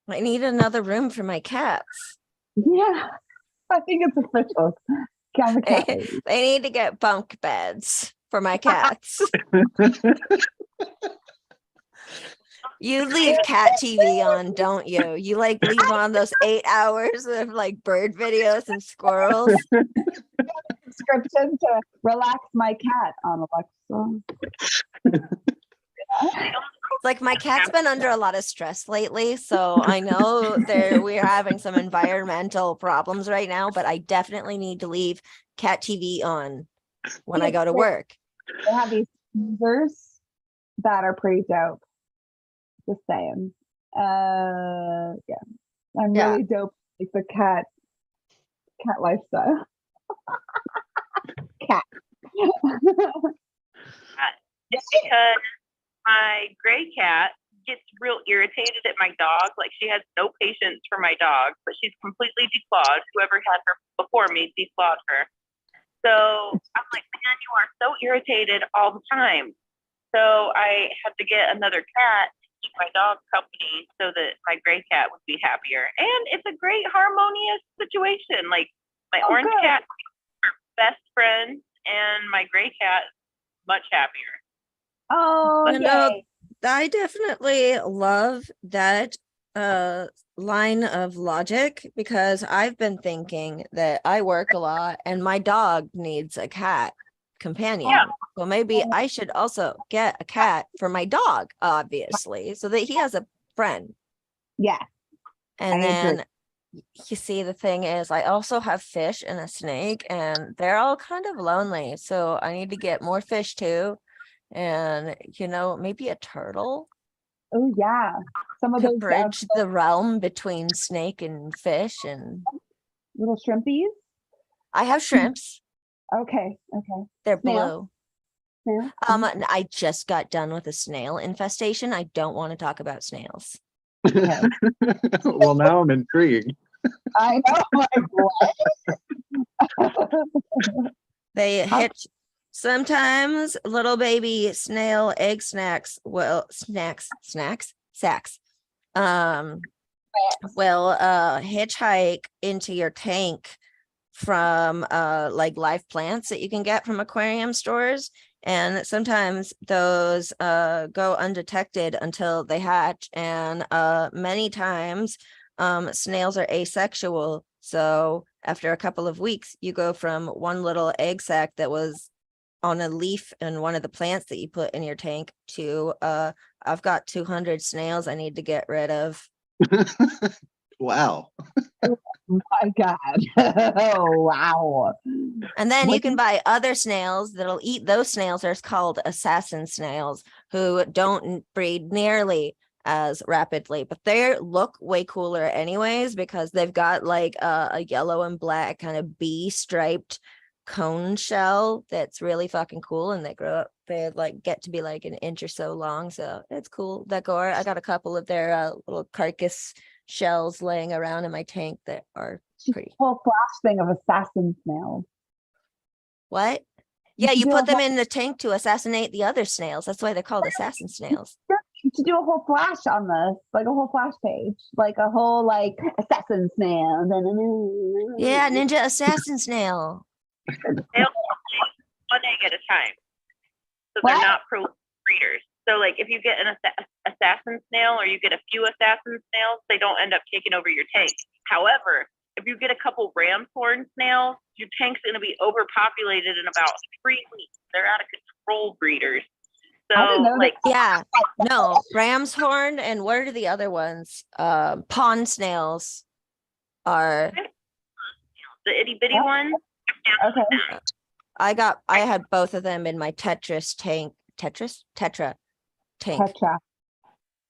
I need another room for my cats. Yeah, I think it's official. I'm a cat lady. They need to get bunk beds for my cats. You leave cat TV on, don't you? You like leave on those 8 hours of like bird videos and squirrels. Subscription to relax my cat on Alexa. Like my cat's been under a lot of stress lately, so I know we're having some environmental problems right now, but I definitely need to leave cat TV on when I go to work. They have these users that are pretty dope. Just saying. Yeah. I'm really dope like the cat lifestyle. Cat. It's because my gray cat gets real irritated at my dog. Like she has no patience for my dog, but she's completely declawed. Whoever had her before me declawed her. So I'm like, man, you are so irritated all the time. So I had to get another cat to keep my dog company so that my gray cat would be happier. And it's a great harmonious situation. Like my orange cat are best friends and my gray cat much happier. Oh, you know, I definitely love that line of logic because I've been thinking that I work a lot and my dog needs a cat companion. Yeah. So maybe I should also get a cat for my dog, obviously, so that he has a friend. Yeah. And I then agree. you see, the thing is, I also have fish and a snake, and they're all kind of lonely. So I need to get more fish too. And, you know, maybe a turtle Oh yeah. Some of to those bridge the realm between snake and fish. And little shrimpies. I have shrimps. Okay. They're Snail. blue. Snail. And I just got done with a snail infestation. I don't want to talk about snails. Okay. Well, now I'm intrigued. I know. Like, what? They hitch sometimes little baby snail egg sacks will hitchhike into your tank from like live plants that you can get from aquarium stores, and sometimes those go undetected until they hatch, and many times snails are asexual, so after a couple of weeks you go from one little egg sac that was on a leaf in one of the plants that you put in your tank to I've got 200 snails I need to get rid of. Wow. Oh my God. Oh, wow. And then you What can buy other snails that'll eat those snails. They're called assassin snails who don't breed nearly as rapidly, but they look way cooler anyways because they've got like a yellow and black kind of bee striped cone shell that's really fucking cool, and they grow up, they like get to be like an inch or so long, so it's cool decor. I got a couple of their little carcass shells laying around in my tank that are pretty. whole flash thing of assassin snails. What? You Yeah, should you do a put them whole- in the tank to assassinate the other snails. That's why they're called assassin snails. You should do a whole flash on this, like a whole flash page, like a whole like assassin snail. Yeah, ninja assassin snail. They'll one egg at a time. So What? they're not pro breeders. So like if you get an assassin snail or you get a few assassin snails, they don't end up taking over your tank. However, if you get a couple ram's horn snails, your tank's going to be overpopulated in about 3 weeks. They're out of control breeders. I didn't So know like Yeah, no, ram's horn and what are the other ones? Pond snails are. the itty bitty Oh. ones. Okay. I had both of them in my Tetra tank. Tetra tank. Tetra.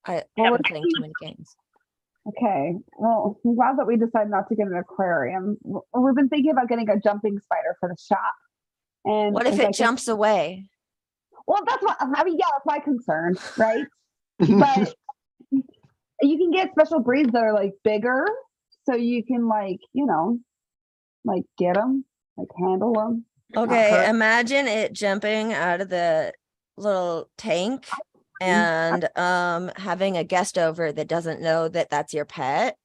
I Well, haven't playing too many games. Okay. Well, I'm glad that we decided not to get an aquarium. We've been thinking about getting a jumping spider for the shop. And What if it's it like- jumps away? Well, that's what I mean. Yeah, that's my concern, right? But you can get special breeds that are like bigger, so you can like like get them, like handle them. Okay, imagine it jumping out of the little tank and having a guest over that doesn't know that that's your pet,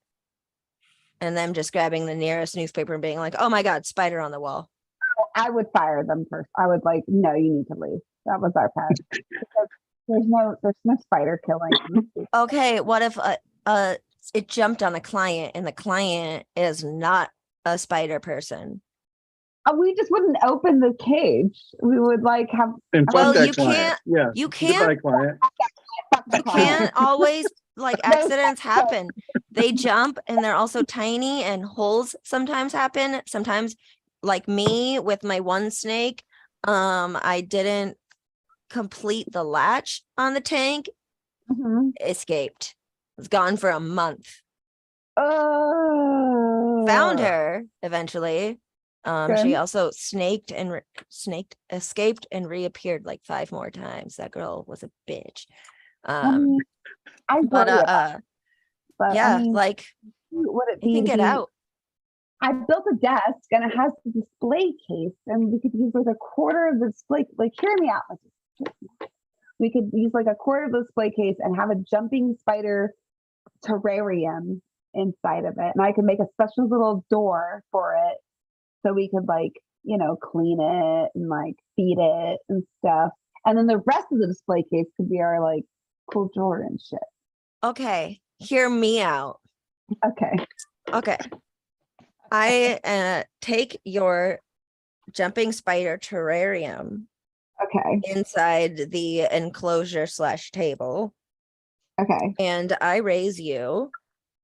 and them just grabbing the nearest newspaper and being like, "Oh my God, spider on the wall." I would fire them first. I would like, no, you need to leave. That was our pet. Because there's no spider killing. Okay, what if it jumped on a client and the client is not a spider person? We just wouldn't open the cage. We would like have. And Well, fuck that you client. can't- Yeah. you Goodbye, can't- client. Fuck the You client. can't always like accidents happen. They jump and they're also tiny and holes sometimes happen. Sometimes like me with my one snake, I didn't complete the latch on the tank, Mhm. escaped. Was gone for a month. Oh. Found her eventually. She Good. also escaped and reappeared like 5 more times. That girl was a bitch. I But worry about it, but yeah, I mean, like would it you be can get the- out. I built a desk and it has a display case, and we could use like a quarter of the display. Like, hear me out. We could use like a quarter of the display case and have a jumping spider terrarium inside of it, and I could make a special little door for it, so we could like clean it and like feed it and stuff. And then the rest of the display case could be our like cool jewelry and shit. Okay, hear me out. Okay. Okay. I take your jumping spider terrarium Okay. inside the enclosure / table, Okay. and I raise you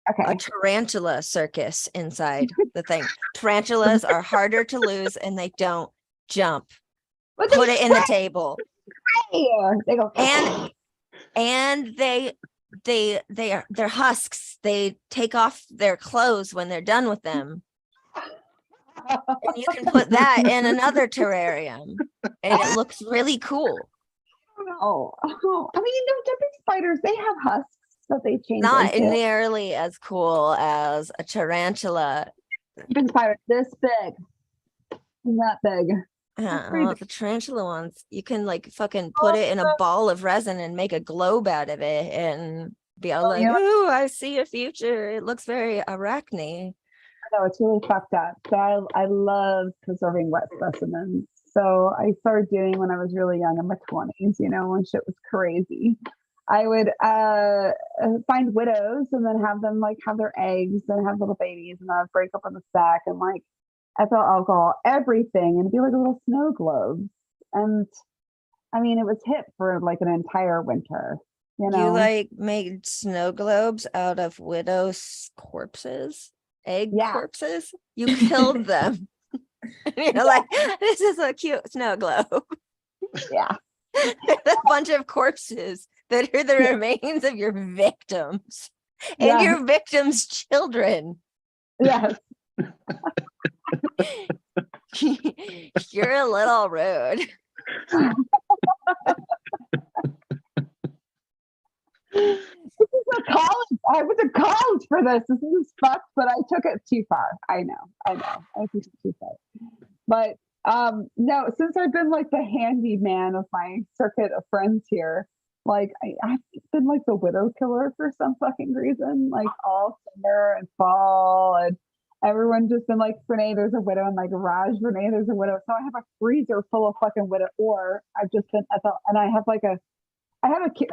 a Okay. tarantula circus inside the thing. Tarantulas are harder to lose and they don't jump. But Put it in the table. They go. And they're husks. They take off their clothes when they're done with them. And you can put that in another terrarium and it looks really cool. Oh, I mean, jumping spiders, they have husks that they change. Not into. nearly as cool as a tarantula. Jumping spiders this big, not big. The tarantula ones, you can like fucking put it in a ball of resin and make a globe out of it and be all like, yeah. "Ooh, I see a future. It looks very arachne." No, it's really fucked up. So I love preserving wet specimens. So I started doing when I was really young in my 20s, when shit was crazy. I would find widows and then have them like have their eggs and have little babies, and I would break up on the sack and like ethyl alcohol, everything, and it'd be like a little snow globe. And I mean, it was hip for like an entire winter, you You know? like made snow globes out of widows' corpses, egg Yeah. corpses. You killed them. And you're like, this is a cute snow globe. Yeah. A bunch of corpses that are the remains of your victims and Yeah. your victims' children. Yes. You're a little rude. This is a college. I went to college for this. This is fucked, but I took it too far. I know. I took it too far. But no, since I've been like the handyman of my circuit of friends here, like I've been like the widow killer for some fucking reason, like all summer and fall, and everyone just been like, Renee, there's a widow in my garage. Renee, there's a widow. So I have a freezer full of fucking widow, or I've just been at the, and I have like a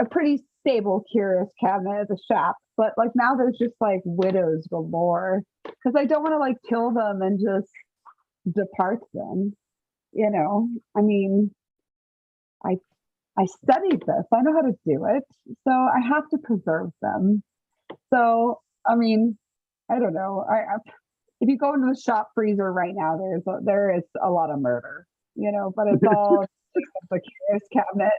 pretty stable curious cabinet at the shop, but like now there's just like widows galore because I don't want to like kill them and just depart them. You know, I mean, I studied this. I know how to do it, so I have to preserve them. So I mean, I don't know. If you go into the shop freezer right now, there is a lot of murder. You know, but it's all the curious cabinet.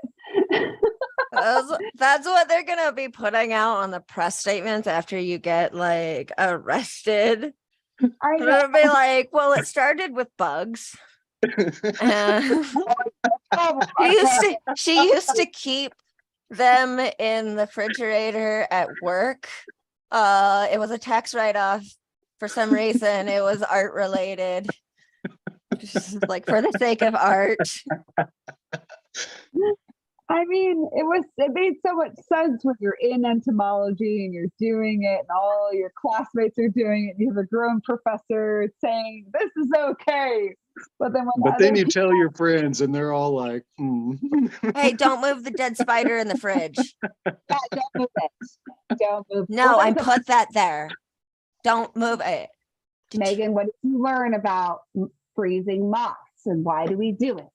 That's what they're gonna be putting out on the press statements after you get like arrested. I know. It'll be like, well, it started with bugs. She used to keep them in the refrigerator at work. It was a tax write-off for some reason. It was art related. Just like for the sake of art. I mean, it made so much sense when you're in entomology and you're doing it and all your classmates are doing it and you have a grown professor saying this is okay. But then you tell your friends and they're all like, Hey, don't move the dead spider in the fridge. Yeah, don't move it. Don't move. No, Well, I put that there. Don't move it. Megan, what did you learn about freezing moths and why do we do it?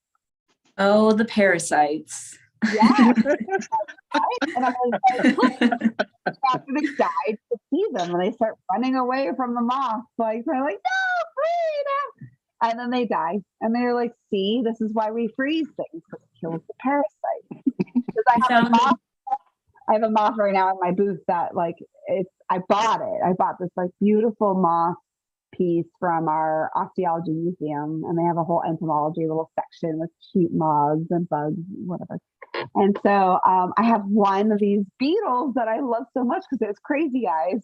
Oh, the parasites. Yeah. And I was like, after they died to see them and they start running away from the moths, like they're like, no, freedom. And then they die. And they're like, see, this is why we freeze things, because it kills the parasite. Because I have a moth right now in my booth that like I bought it. I bought this like beautiful moth piece from our osteology museum, and they have a whole entomology little section with cute moths and bugs, whatever. And so I have one of these beetles that I love so much because it's crazy eyes,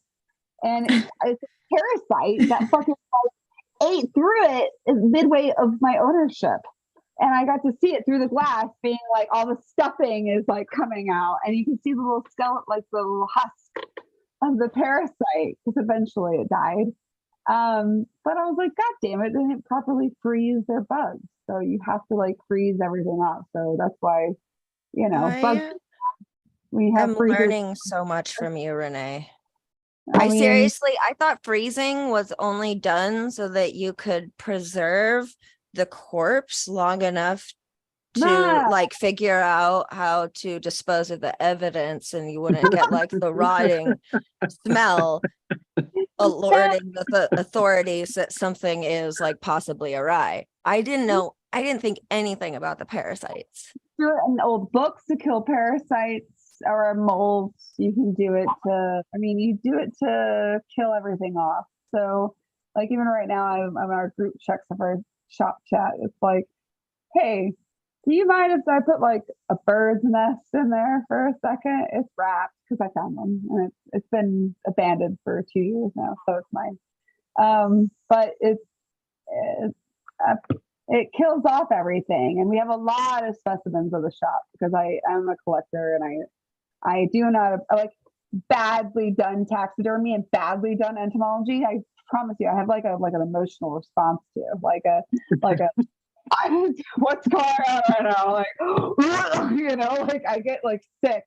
and it's a parasite that fucking ate through it midway of my ownership. And I got to see it through the glass, being like all the stuffing is like coming out, and you can see the little skeleton, like the little husk of the parasite, because eventually it died. But I was like, God damn it, they didn't properly freeze their bugs. So you have to like freeze everything up. So that's why, you know, bugs. We have I'm freezers. learning so much from you, Renee. I I mean, seriously, I thought freezing was only done so that you could preserve the corpse long enough to Nah. like figure out how to dispose of the evidence and you wouldn't get like the rotting smell alerting the authorities that something is like possibly awry. I didn't think anything about the parasites. Do it in old books to kill parasites or molds. You can do it you do it to kill everything off. So like even right now, I'm on our group checks of our shop chat. It's like, hey, do you mind if I put like a bird's nest in there for a second? It's wrapped because I found them and it's been abandoned for 2 years now, so it's mine. But it kills off everything, and we have a lot of specimens of the shop because I am a collector and I do not like badly done taxidermy and badly done entomology. I promise you, I have like an emotional response to like a what's going on right now? Like, you know, like I get like sick,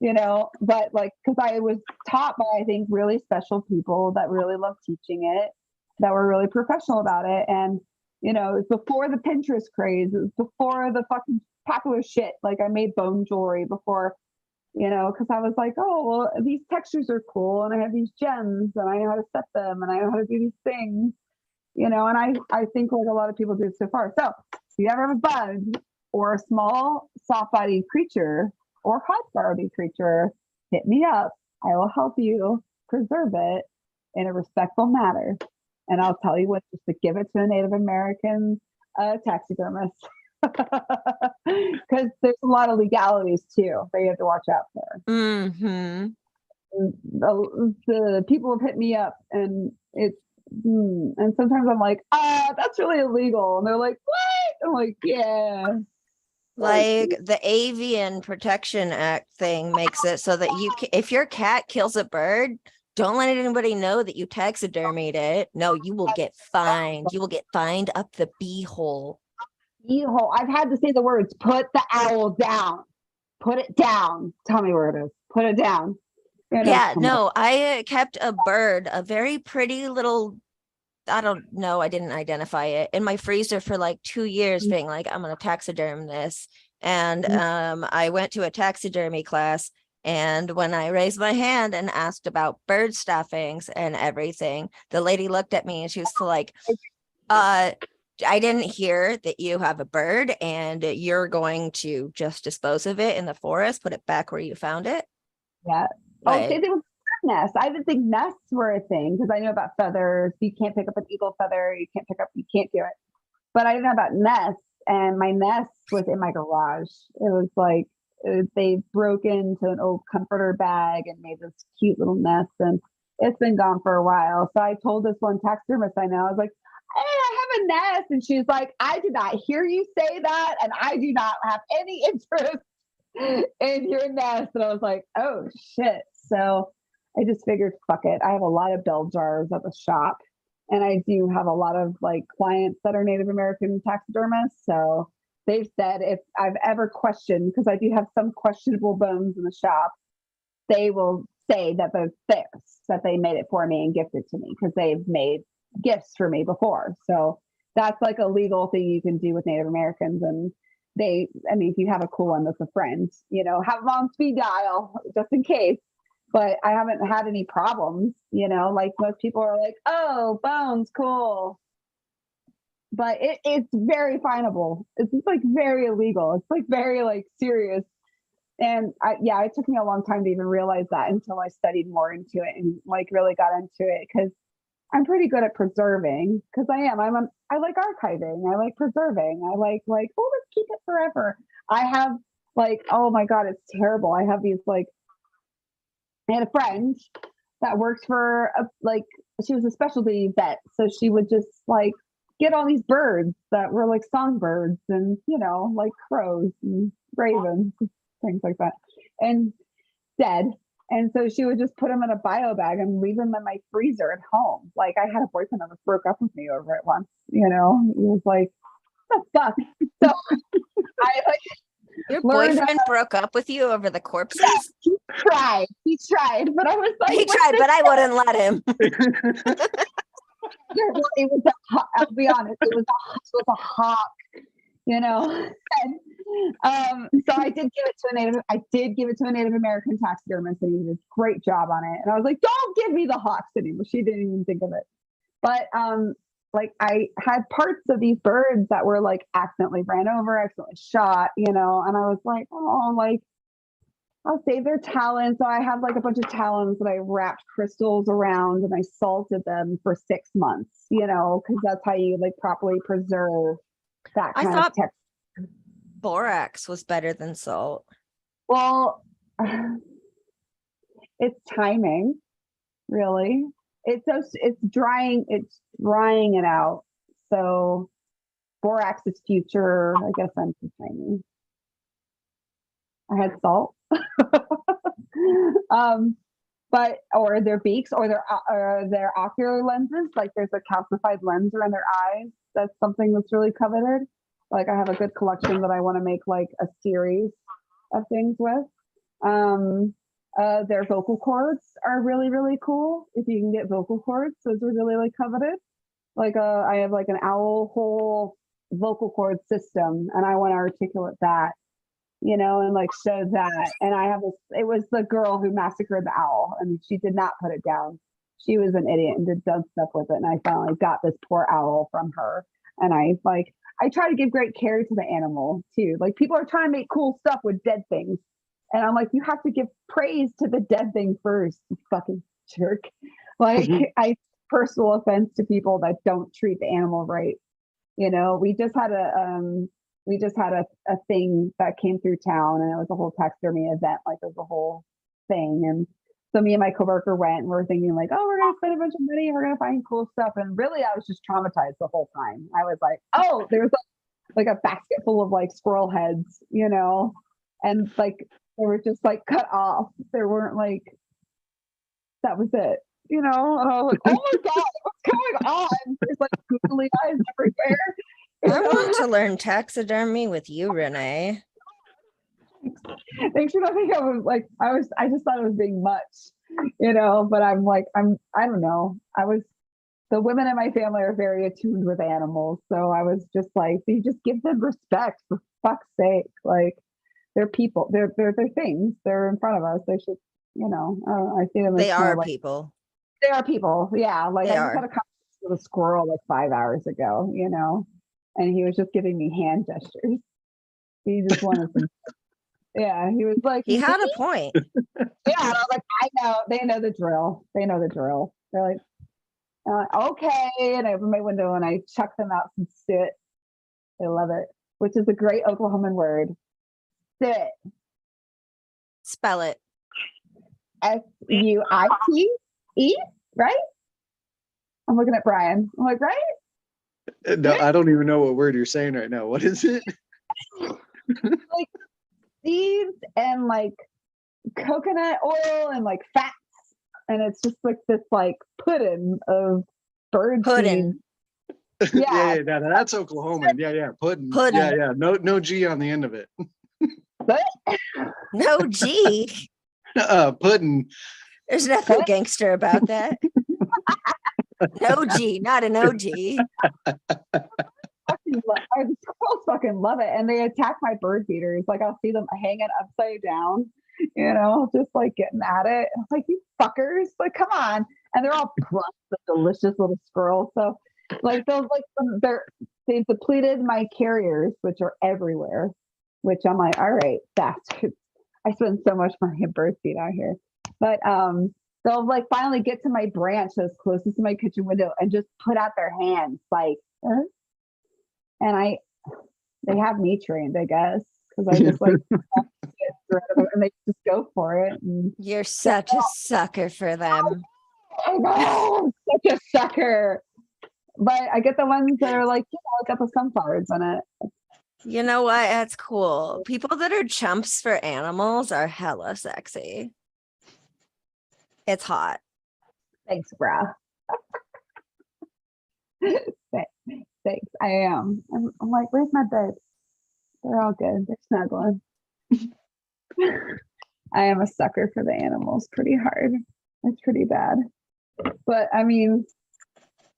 you know, but like, cause I was taught by, I think, really special people that really love teaching it, that were really professional about it. And, You know, it's before the Pinterest craze. It was before the fucking popular shit. Like I made bone jewelry before, you know, because I was like, oh, well, these textures are cool, and I have these gems, and I know how to set them, and I know how to do these things, you know, and I think like a lot of people do so far. So if you ever have a bug or a small soft-bodied creature or hard-bodied creature, hit me up. I will help you preserve it in a respectful manner. And I'll tell you what, just to give it to a Native American taxidermist. Because there's a lot of legalities too that you have to watch out for. Mm-hmm. The people have hit me up, and it's and sometimes I'm like, that's really illegal, and they're like, what? I'm like, yeah. Like the Avian Protection Act thing makes it so that if your cat kills a bird, don't let anybody know that you taxidermied it. No, you will get fined. You will get fined up the beehole. Beehole. I've had to say the words, put the owl down. Put it down. Tell me where it is. Put it down. Yeah, no, I kept a bird, a very pretty little, I don't know, I didn't identify it, in my freezer for like 2 years, being like, I'm gonna taxiderm this. And I went to a taxidermy class, and when I raised my hand and asked about bird stuffings and everything, the lady looked at me and she was like, I didn't hear that you have a bird and you're going to just dispose of it in the forest, put it back where you found it. Yeah. Like, same thing with nests. I didn't think nests were a thing because I know about feathers. You can't pick up an eagle feather. You can't do it. But I didn't know about nests, and my nest was in my garage. It was like they broke into an old comforter bag and made this cute little nest, and it's been gone for a while. So I told this one taxidermist I know, I was like, hey, I have a nest. And she's like, I did not hear you say that, and I do not have any interest in your nest. And I was like, oh shit. So I just figured, fuck it. I have a lot of bell jars at the shop, and I do have a lot of like clients that are Native American taxidermists. So they've said if I've ever questioned, because I do have some questionable bones in the shop, they will say that they're theirs, that they made it for me and gifted to me because they've made gifts for me before. So that's like a legal thing you can do with Native Americans. And if you have a cool one that's a friend, you know, have them on speed dial just in case. But I haven't had any problems, you know, like most people are like, oh, bones, cool. But it's very finable. It's like very illegal. It's like very like serious. And it took me a long time to even realize that until I studied more into it and like really got into it, because I'm pretty good at preserving, because I like archiving. I like preserving. I like, oh, let's keep it forever. I have like, oh my God, it's terrible. I have these like, I had a friend that worked for she was a specialty vet. So she would just like get all these birds that were like songbirds and, you know, like crows and ravens, things like that, and dead. And so she would just put them in a bio bag and leave them in my freezer at home. Like I had a boyfriend that broke up with me over it once, you know, he was like, what the fuck? So I like, your boyfriend broke up with you over the corpses? Yeah, he tried, but I was like, he tried, but I wouldn't let him. It was I'll be honest, it was a hawk, you know. And, so I did give it to a Native American taxidermist, and he did a great job on it. And I was like, don't give me the hawks anymore. She didn't even think of it. But like I had parts of these birds that were like accidentally ran over, accidentally shot, you know, and I was like, oh, like I'll save their talons. So I have like a bunch of talons that I wrapped crystals around and I salted them for 6 months, you know, because that's how you like properly preserve that kind of texture. Borax was better than salt. Well, it's timing, really. It's drying it out. So borax is future. I guess I'm too tiny. I had salt. Or their beaks or their ocular lenses. Like there's a calcified lens around their eyes. That's something that's really coveted. Like I have a good collection that I want to make like a series of things with. Their vocal cords are really, really cool. If you can get vocal cords, those are really like coveted. I have like an owl whole vocal cord system, and I want to articulate that, you know, and like show that. And I have this, it was the girl who massacred the owl, and she did not put it down. She was an idiot and did dumb stuff with it. And I finally got this poor owl from her. And I try to give great care to the animal too. Like people are trying to make cool stuff with dead things. And I'm like, you have to give praise to the dead thing first, you fucking jerk. Like I personal offense to people that don't treat the animal right. You know, we just had a thing that came through town, and it was a whole taxidermy event, like it was a whole thing. And so me and my coworker went, and we're thinking like, oh, we're gonna spend a bunch of money, we're gonna find cool stuff. And really I was just traumatized the whole time. I was like, oh, there's like a basket full of like squirrel heads, you know, and like they were just like cut off. There weren't like, that was it. You know, and I was like, oh my God, what's going on? There's like googly eyes everywhere. I want to learn taxidermy with you, Renee. Thanks for not thinking I just thought it was being much, you know, but I don't know. The women in my family are very attuned with animals. So I was just like, you just give them respect, for fuck's sake. Like they're people, they're things, they're in front of us. They should, you know, I see them as They are like, people. they are people. Yeah. Like They I just are. had a conversation with a squirrel like 5 hours ago, you know, and he was just giving me hand gestures. He just wanted some. Yeah, he was like, He had a point. yeah, and I was like, I know, they know the drill. They know the drill. They're like, okay. And I open my window and I chuck them out some sit. They love it, which is a great Oklahoman word. Sit. Spell it. SUITE, right? I'm looking at Brian. I'm like, right? No, I don't even know what word you're saying right now. What is it? Like seeds and like coconut oil and like fats, and it's just like this like pudding of bird Pudding. seeds. Yeah, that's Oklahoman. Yeah, pudding. Pudding. Yeah. No G on the end of it. No G. Pudding. There's nothing gangster about that. No G, not an OG. The squirrels fucking love it, and they attack my bird feeders. Like I'll see them hanging upside down, you know, just like getting at it. And I'm like, you fuckers, like come on. And they're all plump, the delicious little squirrels. So like those, like they've depleted my carriers, which are everywhere. Which I'm like, all right, bastards. I spend so much money on bird feed out here, but they'll like finally get to my branch that's closest to my kitchen window and just put out their hands like. And they have me trained, I guess, because I just like and they just go for it. And You're such a sucker for them. I know, I'm such a sucker. But I get the ones that are like, you know, got the sunflowers in it. You know what? That's cool. People that are chumps for animals are hella sexy. It's hot. Thanks, brah. Thanks. I am. I'm like, where's my beds? They're all good. They're snuggling. I am a sucker for the animals pretty hard. It's pretty bad. But I mean,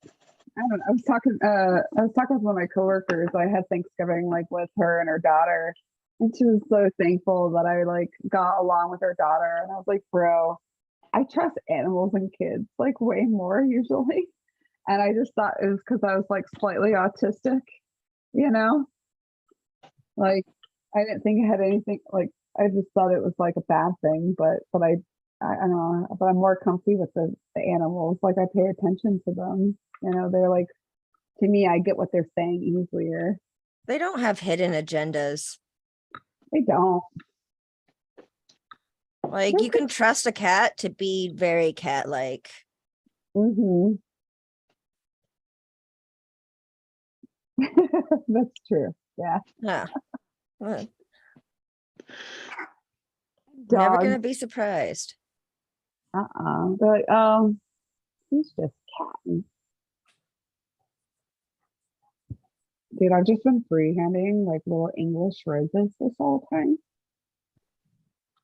I don't know. I was talking with one of my coworkers. I had Thanksgiving like with her and her daughter. And she was so thankful that I like got along with her daughter. And I was like, bro, I trust animals and kids like way more usually. And I just thought it was because I was like slightly autistic, you know? Like I didn't think it had anything, like I just thought it was like a bad thing, but I don't know, but I'm more comfy with the animals. Like I pay attention to them. You know, they're like, to me, I get what they're saying easier. They don't have hidden agendas. They don't. Like you can trust a cat to be very cat-like. Mm-hmm. That's true. Yeah. Yeah. Never Dogs. gonna be surprised. They're like, he's just catting. Dude, I've just been freehanding like little English roses this whole time.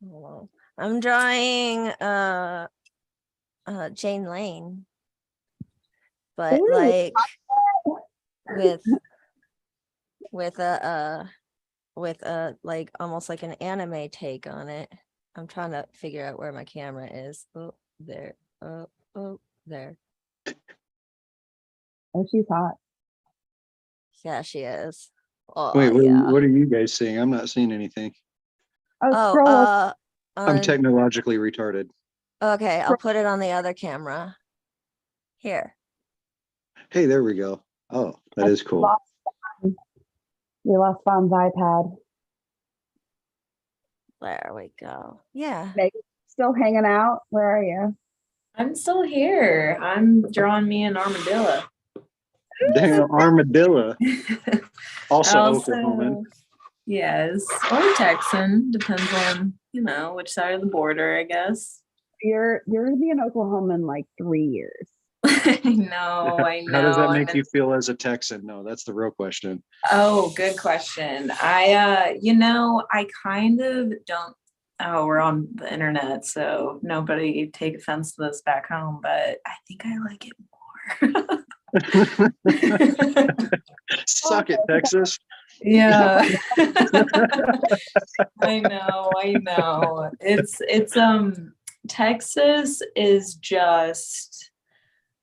Oh, I'm drawing Jane Lane. But Ooh, like with with a like almost like an anime take on it. I'm trying to figure out where my camera is. Oh, there. Oh, there. Oh, she's hot. Yeah, she is. Oh, Wait, yeah. what are you guys seeing? I'm not seeing anything. Oh, scroll up. I'm on- technologically retarded. okay, I'll put it on the other camera. Here. Hey, there we go. Oh, that is cool. We lost Fawn's iPad. There we go. Yeah. Megan, still hanging out? Where are you? I'm still here. I'm drawing me an armadillo. Damn, armadillo. Also Also, Oklahoman. yes, or Texan, depends on, you know, which side of the border, I guess. You're gonna be in Oklahoma in like 3 years. I know. How does that I'm make in- you feel as a Texan? No, that's the real question. Oh, good question. I kind of don't. Oh, we're on the internet, so nobody take offense to this back home, but I think I like it more. Suck it, Texas. Yeah. I know. It's Texas is just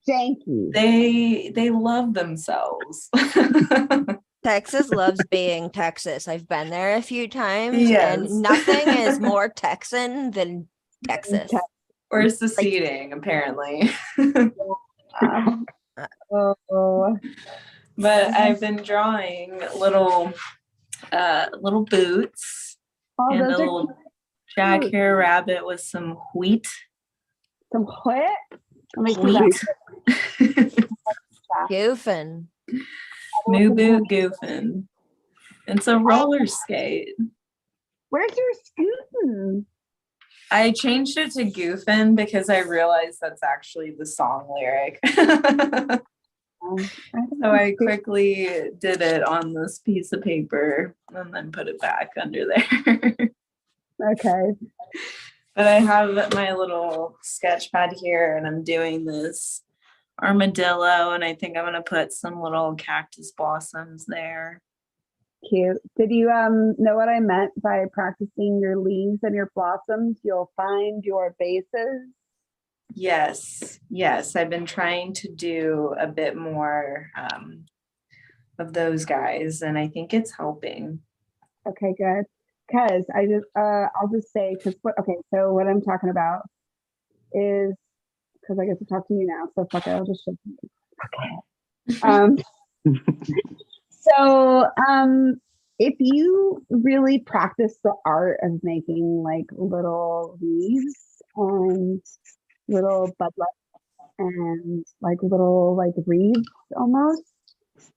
Janky. they love themselves. Texas loves being Texas. I've been there a few times Yes. and nothing is more Texan than Texas. Or seceding, apparently. Oh, But I've been drawing little boots and a those are little jack-hare rabbit with some wheat. some what? Let me see that. Goofing. New boot goofing. It's a roller skate. Where's your scooting? I changed it to goofing because I realized that's actually the song lyric. So I quickly did it on this piece of paper and then put it back under there. Okay. But I have my little sketch pad here and I'm doing this armadillo and I think I'm gonna put some little cactus blossoms there. Cute. Did you know what I meant by practicing your leaves and your blossoms? You'll find your bases. Yes, I've been trying to do a bit more of those guys and I think it's helping. Okay, good. Because I'll just say, so what I'm talking about is, because I get to talk to you now, so fuck it, I'll just show you. Okay. If you really practice the art of making like little leaves and little budlets and like little like reeds almost,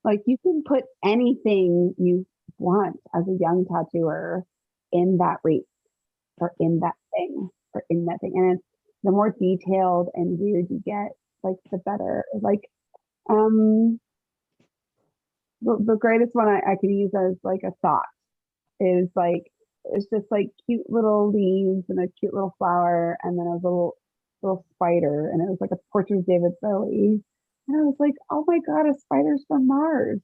like you can put anything you want as a young tattooer in that wreath or in that thing or in that thing. And it's, the more detailed and weird you get, like the better. Like the greatest one I could use as like a thought is like, it's just like cute little leaves and a cute little flower and then a little spider, and it was like a portrait of David Bowie. And I was like, oh my God, a spider's from Mars.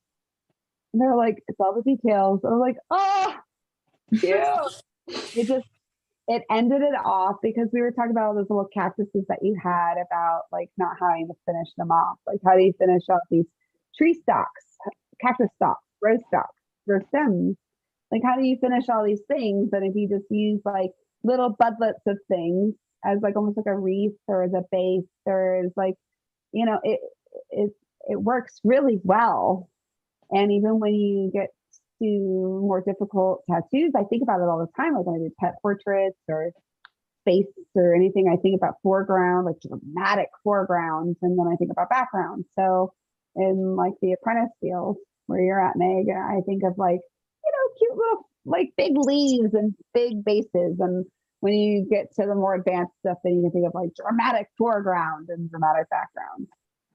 And they're like, it's all the details. I was like, oh, yeah. It ended it off because we were talking about all those little cactuses that you had about like not having to finish them off. Like, how do you finish off these tree stalks, cactus stalks, rose stems? Like, how do you finish all these things? And if you just use like little budlets of things as like almost like a wreath or as a base or as like, you know, it works really well. And even when you get to more difficult tattoos, I think about it all the time. Like when I do pet portraits or face or anything, I think about foreground, like dramatic foregrounds, and then I think about background. So in like the Apprentice field where you're at, Meg, I think of like, you know, cute little like big leaves and big bases. And when you get to the more advanced stuff, then you can think of like dramatic foreground and dramatic background.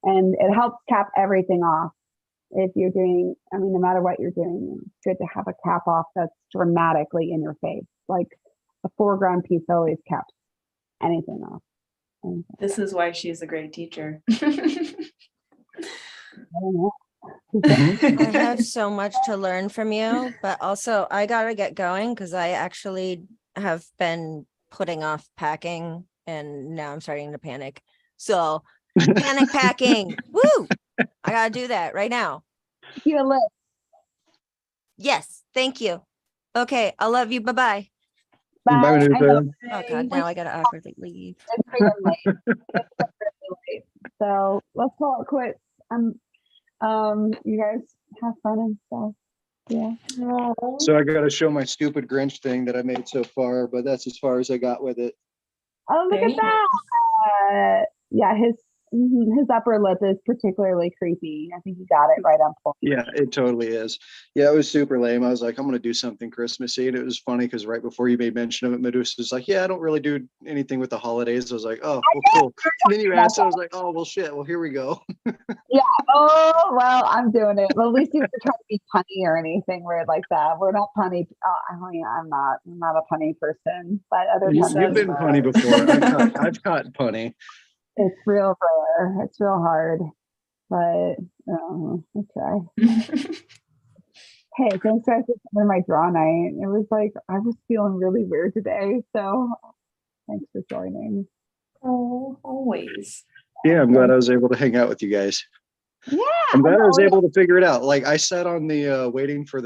And it helps cap everything off. If you're doing, I mean, no matter what you're doing, it's good to have a cap off that's dramatically in your face. Like a foreground piece always caps anything off. This is why she's a great teacher. I don't know. I have so much to learn from you, but also I gotta get going because I actually have been putting off packing and now I'm starting to panic. So panic packing. Woo! I gotta do that right now. You a list. Yes, thank you. Okay, I love you. Bye-bye. Bye. Bye, I know Medusa. Oh God, now I gotta awkwardly leave. it's freaking late. It's really late. So let's call it quits. You guys have fun and stuff. Yeah. So I got to show my stupid Grinch thing that I made so far, but that's as far as I got with it. Oh, look Very at that. Yeah, his upper lip is particularly creepy. I think you got it right on point. Yeah, it totally is. Yeah, it was super lame. I was like, I'm going to do something Christmassy. And it was funny because right before you made mention of it, Medusa was like, yeah, I don't really do anything with the holidays. I was like, oh, well, cool. And then you asked, I was like, oh, well, shit. Well, here we go. Yeah. Oh, well, I'm doing it. Well, at least you were trying to be punny or anything weird like that. We're not punny. I mean, I'm not a punny person, but other You've puns been punny before. I've caught punny. it's real rare. It's real hard, but I try. Hey, thanks guys for coming to my draw night. It was like I was feeling really weird today, so thanks for joining. Oh, always. Yeah, I'm glad I was able to hang out with you guys. Yeah, I'm glad I was able to figure it out. Like I sat on the waiting for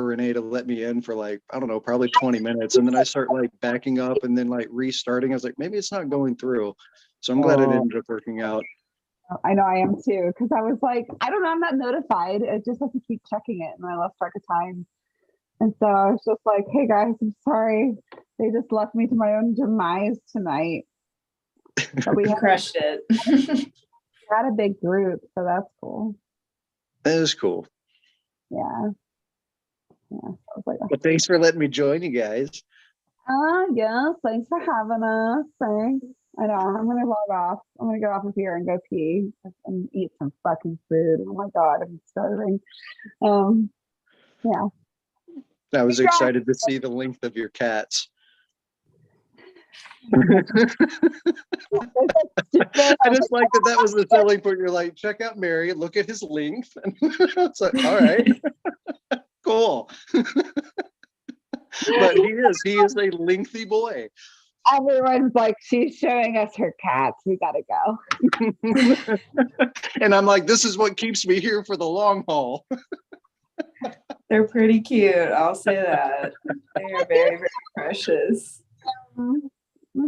Renee to let me in for like, I don't know, probably 20 minutes. And then I start like backing up and then like restarting. I was like, maybe it's not going through. So I'm glad it ended up working out. I know I am too, because I was like, I don't know, I'm not notified. It just has to keep checking it, and I lost track of time. And so I was just like, hey guys, I'm sorry. They just left me to my own demise tonight. But we Crushed it. had a big group, so that's cool. That is cool. Yeah. Yeah. So I was like, But thanks for letting me join you guys. yes, thanks for having us. Thanks. I know, I'm gonna log off. I'm gonna get off of here and go pee and eat some fucking food. Oh my god, I'm starving. Yeah. I was excited to see the length of your cats. I just like that was the selling point. You're like, check out Mary, look at his length. And it's like, all right, cool. But he is a lengthy boy. Everyone's like, she's showing us her cats. We gotta go. And I'm like, this is what keeps me here for the long haul. They're pretty cute. I'll say that. They are very, very precious. I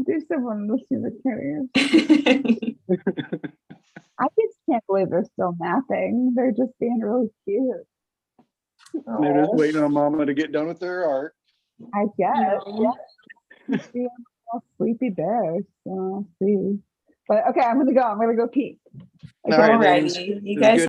just want to see the kitties. I just can't believe they're still napping. They're just being really cute. They're just waiting on Mama to get done with their art. I guess. Yeah. See, I'm all sleepy bears. So I'll see. But okay, I'm gonna go. I'm gonna go pee. All right, Alrighty. You guys